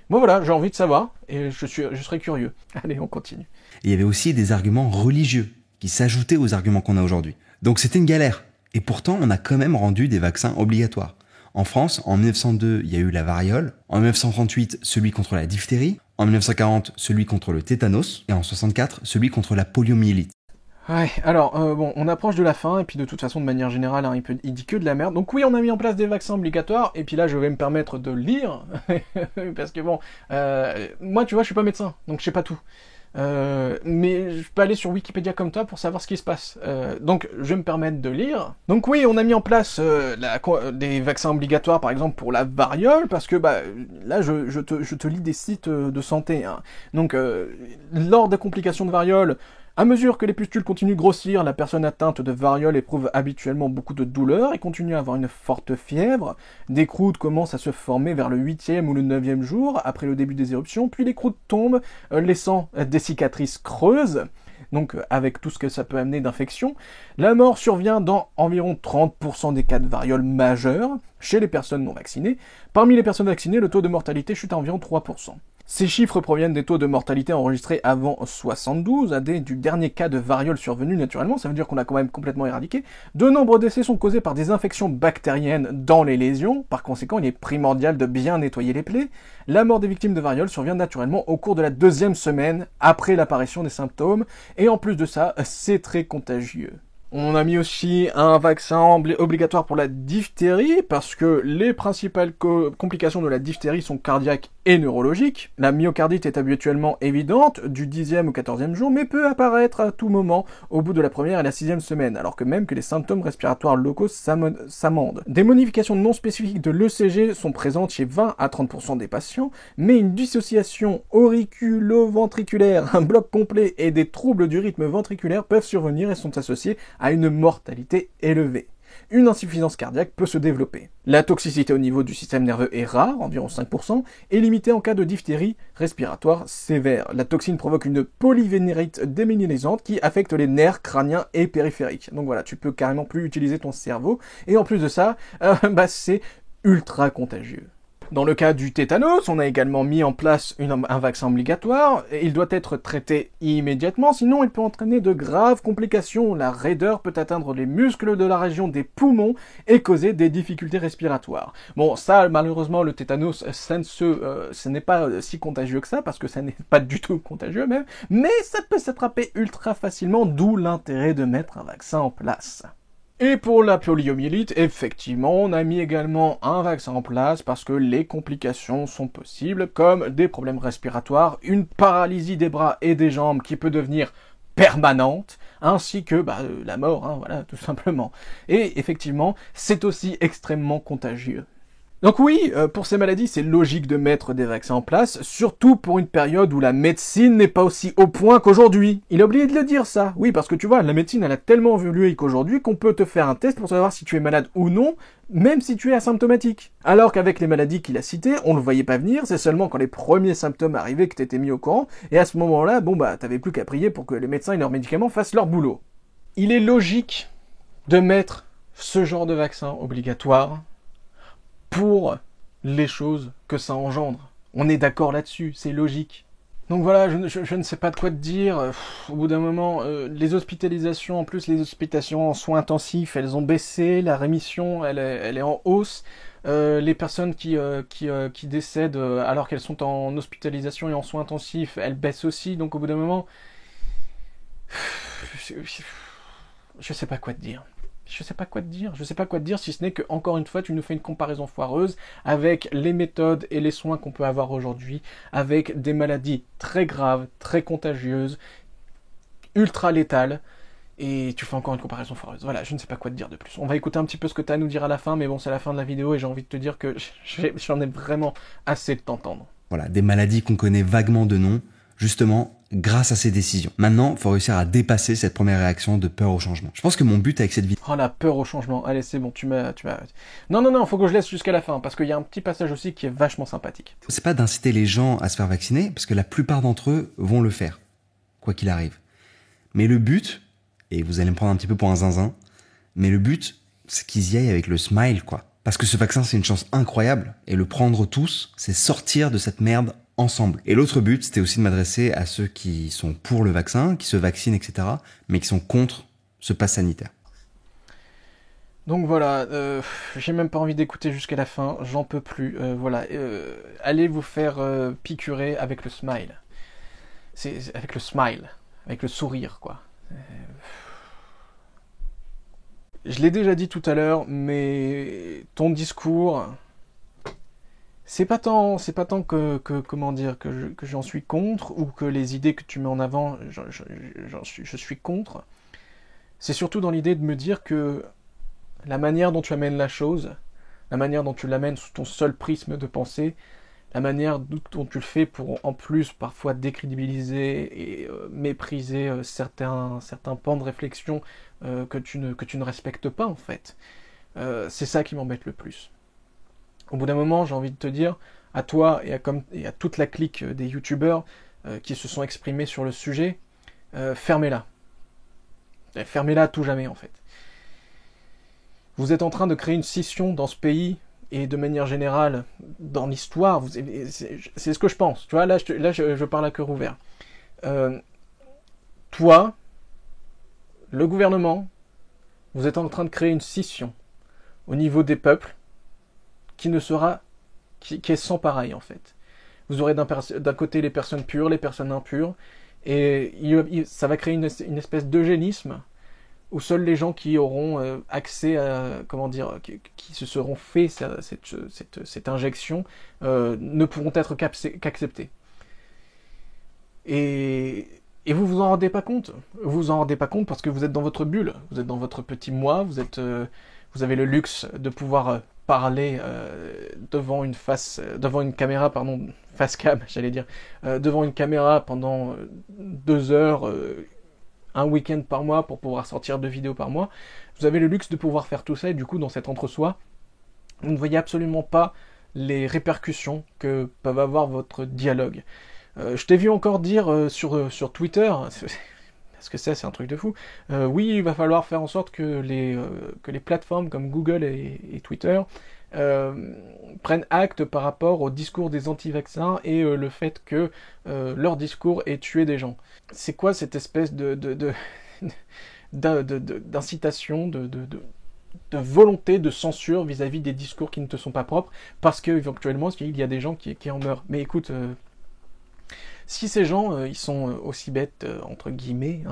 Moi voilà, j'ai envie de savoir, et je serais curieux. Allez, on continue. Et il y avait aussi des arguments religieux qui s'ajoutaient aux arguments qu'on a aujourd'hui. Donc c'était une galère. Et pourtant, on a quand même rendu des vaccins obligatoires. En France, en 1902, il y a eu la variole. En 1938, celui contre la diphtérie. En 1940, celui contre le tétanos. Et en 1964, celui contre la poliomyélite. Ouais, alors, bon, on approche de la fin, et puis de toute façon, de manière générale, hein, il dit que de la merde. Donc oui, on a mis en place des vaccins obligatoires, et puis là, je vais me permettre de lire, parce que bon, moi, tu vois, je suis pas médecin, donc je sais pas tout. Mais je peux aller sur Wikipédia comme toi pour savoir ce qui se passe. Donc, je vais me permettre de lire. Donc oui, on a mis en place des vaccins obligatoires, par exemple, pour la variole, parce que, bah, là, je te lis des sites de santé, hein. Donc, lors des complications de variole, à mesure que les pustules continuent de grossir, la personne atteinte de variole éprouve habituellement beaucoup de douleur et continue à avoir une forte fièvre. Des croûtes commencent à se former vers le 8e ou le 9e jour, après le début des éruptions, puis les croûtes tombent, laissant des cicatrices creuses, donc avec tout ce que ça peut amener d'infection. La mort survient dans environ 30% des cas de variole majeure, chez les personnes non vaccinées. Parmi les personnes vaccinées, le taux de mortalité chute à environ 3%. Ces chiffres proviennent des taux de mortalité enregistrés avant 72, du dernier cas de variole survenu naturellement, ça veut dire qu'on a quand même complètement éradiqué. De nombreux décès sont causés par des infections bactériennes dans les lésions, par conséquent il est primordial de bien nettoyer les plaies. La mort des victimes de variole survient naturellement au cours de la 2e semaine après l'apparition des symptômes, et en plus de ça, c'est très contagieux. On a mis aussi un vaccin obligatoire pour la diphtérie, parce que les principales complications de la diphtérie sont cardiaques et neurologiques. La myocardite est habituellement évidente, du 10e au 14e jour, mais peut apparaître à tout moment au bout de la 1re et la 6e semaine, alors que même que les symptômes respiratoires locaux s'amendent. Des modifications non spécifiques de l'ECG sont présentes chez 20 à 30% des patients, mais une dissociation auriculo-ventriculaire, un bloc complet et des troubles du rythme ventriculaire peuvent survenir et sont associés à une mortalité élevée. Une insuffisance cardiaque peut se développer. La toxicité au niveau du système nerveux est rare, environ 5%, et limitée en cas de diphtérie respiratoire sévère. La toxine provoque une polyvénérite démyélisante qui affecte les nerfs crâniens et périphériques. Donc voilà, tu peux carrément plus utiliser ton cerveau, et en plus de ça, c'est ultra contagieux. Dans le cas du tétanos, on a également mis en place un vaccin obligatoire. Il doit être traité immédiatement, sinon il peut entraîner de graves complications. La raideur peut atteindre les muscles de la région des poumons et causer des difficultés respiratoires. Bon, ça, malheureusement, le tétanos, ce n'est pas si contagieux que ça, parce que ça n'est pas du tout contagieux même, mais ça peut s'attraper ultra facilement, d'où l'intérêt de mettre un vaccin en place. Et pour la poliomyélite, effectivement, on a mis également un vaccin en place parce que les complications sont possibles, comme des problèmes respiratoires, une paralysie des bras et des jambes qui peut devenir permanente, ainsi que la mort, voilà, tout simplement. Et effectivement, c'est aussi extrêmement contagieux. Donc oui, pour ces maladies, c'est logique de mettre des vaccins en place, surtout pour une période où la médecine n'est pas aussi au point qu'aujourd'hui. Il a oublié de le dire ça. Oui, parce que tu vois, la médecine, elle a tellement évolué qu'aujourd'hui qu'on peut te faire un test pour savoir si tu es malade ou non, même si tu es asymptomatique. Alors qu'avec les maladies qu'il a citées, on ne le voyait pas venir, c'est seulement quand les premiers symptômes arrivaient que t'étais mis au courant, et à ce moment-là, t'avais plus qu'à prier pour que les médecins et leurs médicaments fassent leur boulot. Il est logique de mettre ce genre de vaccin obligatoire pour les choses que ça engendre. On est d'accord là-dessus, c'est logique. Donc voilà, je ne sais pas de quoi te dire. Au bout d'un moment, les hospitalisations, en plus les hospitalisations en soins intensifs, elles ont baissé, la rémission, elle est en hausse. Les personnes qui décèdent alors qu'elles sont en hospitalisation et en soins intensifs, elles baissent aussi. Donc au bout d'un moment, je sais pas quoi te dire. Je sais pas quoi te dire, si ce n'est que, encore une fois, tu nous fais une comparaison foireuse avec les méthodes et les soins qu'on peut avoir aujourd'hui, avec des maladies très graves, très contagieuses, ultra létales, et tu fais encore une comparaison foireuse. Voilà, je ne sais pas quoi te dire de plus. On va écouter un petit peu ce que tu as à nous dire à la fin, mais bon, c'est la fin de la vidéo et j'ai envie de te dire que j'en ai vraiment assez de t'entendre. Voilà, des maladies qu'on connaît vaguement de nom, justement, grâce à ces décisions. Maintenant, il faut réussir à dépasser cette première réaction de peur au changement. Je pense que mon but avec cette vidéo... Oh, la peur au changement. Allez, c'est bon, tu m'as... Non, faut que je laisse jusqu'à la fin, parce qu'il y a un petit passage aussi qui est vachement sympathique. C'est pas d'inciter les gens à se faire vacciner, parce que la plupart d'entre eux vont le faire, quoi qu'il arrive. Mais le but, et vous allez me prendre un petit peu pour un zinzin, mais le but, c'est qu'ils y aillent avec le smile, quoi. Parce que ce vaccin, c'est une chance incroyable, et le prendre tous, c'est sortir de cette merde ensemble. Et l'autre but, c'était aussi de m'adresser à ceux qui sont pour le vaccin, qui se vaccinent, etc., mais qui sont contre ce pass sanitaire. Donc voilà, j'ai même pas envie d'écouter jusqu'à la fin, j'en peux plus. Allez vous faire piqûrer avec le smile. C'est avec le smile, avec le sourire, quoi. Je l'ai déjà dit tout à l'heure, mais ton discours... C'est pas tant que comment dire que j'en suis contre ou que les idées que tu mets en avant je suis contre. C'est surtout dans l'idée de me dire que la manière dont tu amènes la chose, la manière dont tu l'amènes sous ton seul prisme de pensée, la manière dont tu le fais pour en plus parfois décrédibiliser et mépriser certains pans de réflexion que tu ne respectes pas en fait. C'est ça qui m'embête le plus. Au bout d'un moment, j'ai envie de te dire, à toi et à toute la clique des youtubeurs qui se sont exprimés sur le sujet, fermez-la. Fermez-la à tout jamais, en fait. Vous êtes en train de créer une scission dans ce pays, et de manière générale, dans l'histoire, c'est ce que je pense. Tu vois, là, je parle à cœur ouvert. Toi, le gouvernement, vous êtes en train de créer une scission au niveau des peuples qui est sans pareil, en fait. Vous aurez d'un côté les personnes pures, les personnes impures, et ça va créer une espèce d'eugénisme où seuls les gens qui auront accès à, comment dire, qui se seront fait cette injection ne pourront être qu'acceptés. Et vous vous en rendez pas compte. Vous vous en rendez pas compte parce que vous êtes dans votre bulle, vous êtes dans votre petit moi, vous avez le luxe de pouvoir parler devant une caméra, pardon, face cam, j'allais dire, devant une caméra pendant 2 heures, un week-end par mois pour pouvoir sortir 2 vidéos par mois. Vous avez le luxe de pouvoir faire tout ça et du coup, dans cet entre-soi, vous ne voyez absolument pas les répercussions que peuvent avoir votre dialogue. Je t'ai vu encore dire sur Twitter, parce que c'est un truc de fou, oui, il va falloir faire en sorte que les plateformes comme Google et Twitter prennent acte par rapport au discours des anti-vaccins et le fait que leur discours ait tué des gens. C'est quoi cette espèce d'incitation, de volonté de censure vis-à-vis des discours qui ne te sont pas propres, parce qu'éventuellement il y a des gens qui en meurent. Mais écoute, si ces gens ils sont aussi bêtes entre guillemets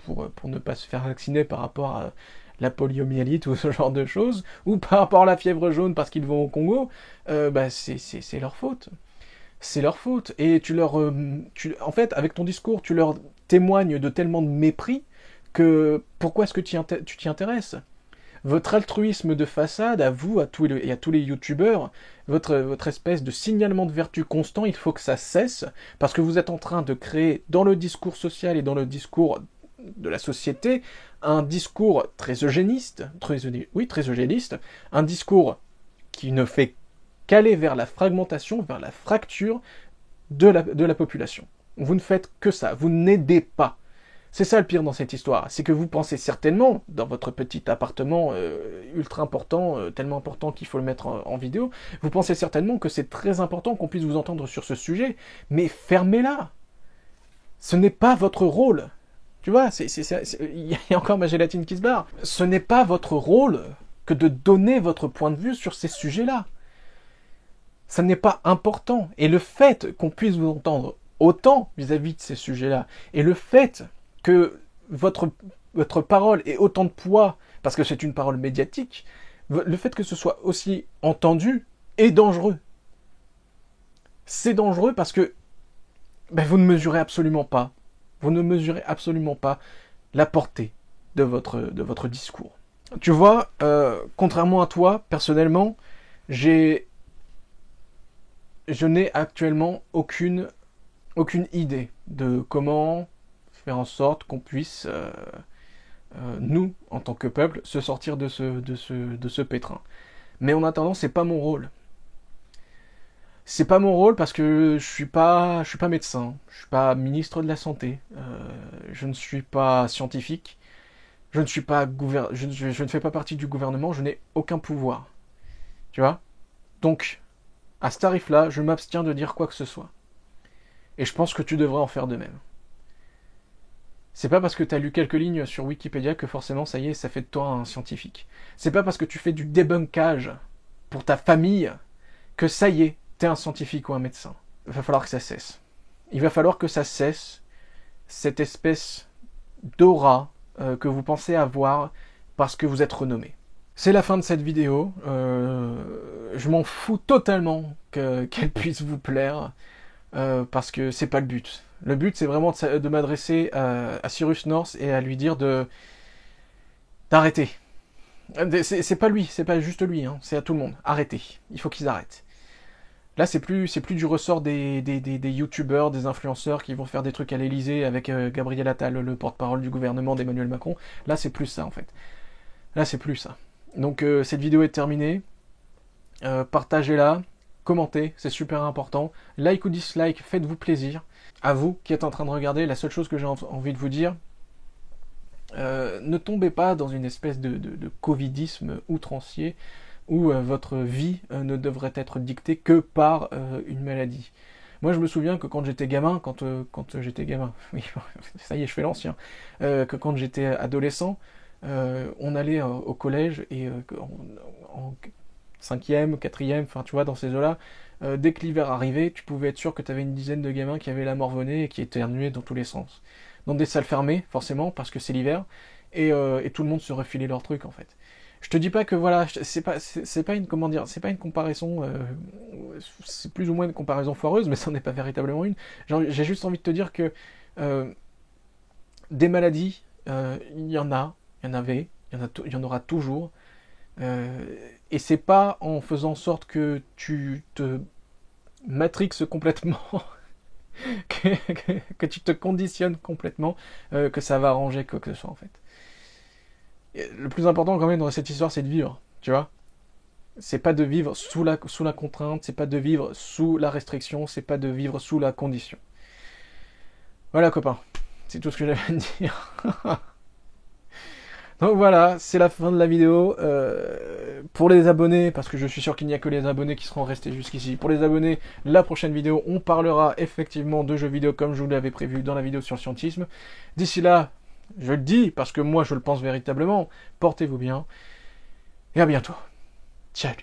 pour ne pas se faire vacciner par rapport à la poliomyélite ou ce genre de choses, ou par rapport à la fièvre jaune parce qu'ils vont au Congo, c'est leur faute. C'est leur faute. Et en fait, avec ton discours, tu leur témoignes de tellement de mépris que pourquoi est-ce que tu t'y intéresses? Votre altruisme de façade, à vous et à tous les youtubeurs, votre espèce de signalement de vertu constant, il faut que ça cesse, parce que vous êtes en train de créer dans le discours social et dans le discours de la société un discours très eugéniste, un discours qui ne fait qu'aller vers la fragmentation, vers la fracture de la population. Vous ne faites que ça, vous n'aidez pas. C'est ça le pire dans cette histoire, c'est que vous pensez certainement, dans votre petit appartement ultra important, tellement important qu'il faut le mettre en vidéo, vous pensez certainement que c'est très important qu'on puisse vous entendre sur ce sujet, mais fermez-la. Ce n'est pas votre rôle. Tu vois, il y a encore ma gélatine qui se barre. Ce n'est pas votre rôle que de donner votre point de vue sur ces sujets-là. Ça n'est pas important. Et le fait qu'on puisse vous entendre autant vis-à-vis de ces sujets-là, et le fait que votre parole ait autant de poids, parce que c'est une parole médiatique, le fait que ce soit aussi entendu est dangereux. C'est dangereux parce que vous ne mesurez absolument pas. Vous ne mesurez absolument pas la portée de votre discours. Tu vois, contrairement à toi, personnellement, je n'ai actuellement aucune idée de comment faire en sorte qu'on puisse, nous, en tant que peuple, se sortir de ce pétrin. Mais en attendant, c'est pas mon rôle. C'est pas mon rôle parce que je suis pas médecin, je suis pas ministre de la Santé, je ne suis pas scientifique, je ne fais pas partie du gouvernement, je n'ai aucun pouvoir. Tu vois? Donc, à ce tarif-là, je m'abstiens de dire quoi que ce soit. Et je pense que tu devrais en faire de même. C'est pas parce que tu as lu quelques lignes sur Wikipédia que forcément, ça y est, ça fait de toi un scientifique. C'est pas parce que tu fais du débunkage pour ta famille que ça y est, t'es un scientifique ou un médecin. Il va falloir que ça cesse. Il va falloir que ça cesse, cette espèce d'aura que vous pensez avoir parce que vous êtes renommé. C'est la fin de cette vidéo. Je m'en fous totalement qu'elle puisse vous plaire parce que c'est pas le but. Le but, c'est vraiment de m'adresser à Cyrus North et à lui dire d'arrêter. C'est pas lui, c'est pas juste lui, c'est à tout le monde. Arrêtez. Il faut qu'ils arrêtent. Là, c'est plus du ressort des youtubeurs, des influenceurs qui vont faire des trucs à l'Elysée avec Gabriel Attal, le porte-parole du gouvernement d'Emmanuel Macron. Là, c'est plus ça, en fait. Là, c'est plus ça. Donc, cette vidéo est terminée. Partagez-la, commentez, c'est super important. Like ou dislike, faites-vous plaisir. À vous qui êtes en train de regarder, la seule chose que j'ai envie de vous dire, ne tombez pas dans une espèce de covidisme outrancier où votre vie ne devrait être dictée que par une maladie. Moi, je me souviens que quand j'étais gamin, oui, ça y est, je fais l'ancien, que quand j'étais adolescent, on allait au collège et en 5e, 4e, enfin tu vois, dans ces eaux-là, dès que l'hiver arrivait, tu pouvais être sûr que tu avais une dizaine de gamins qui avaient la morve-au-nez et qui éternuaient dans tous les sens. Dans des salles fermées, forcément, parce que c'est l'hiver, et tout le monde se refilait leur truc en fait. Je te dis pas que voilà, c'est pas une, comment dire, c'est pas une comparaison, c'est plus ou moins une comparaison foireuse, mais ça n'est pas véritablement une. J'ai juste envie de te dire que des maladies, il y en a, il y en avait, il y en aura toujours, et c'est pas en faisant en sorte que tu te matrixes complètement, que tu te conditionnes complètement, que ça va arranger quoi que ce soit en fait. Le plus important quand même dans cette histoire, c'est de vivre, tu vois. C'est pas de vivre sous la contrainte, c'est pas de vivre sous la restriction, c'est pas de vivre sous la condition. Voilà copains, c'est tout ce que j'avais à dire. Donc voilà, c'est la fin de la vidéo. Pour les abonnés, parce que je suis sûr qu'il n'y a que les abonnés qui seront restés jusqu'ici, pour les abonnés, la prochaine vidéo, on parlera effectivement de jeux vidéo comme je vous l'avais prévu dans la vidéo sur le scientisme. D'ici là, je le dis parce que moi je le pense véritablement, portez-vous bien et à bientôt. Ciao.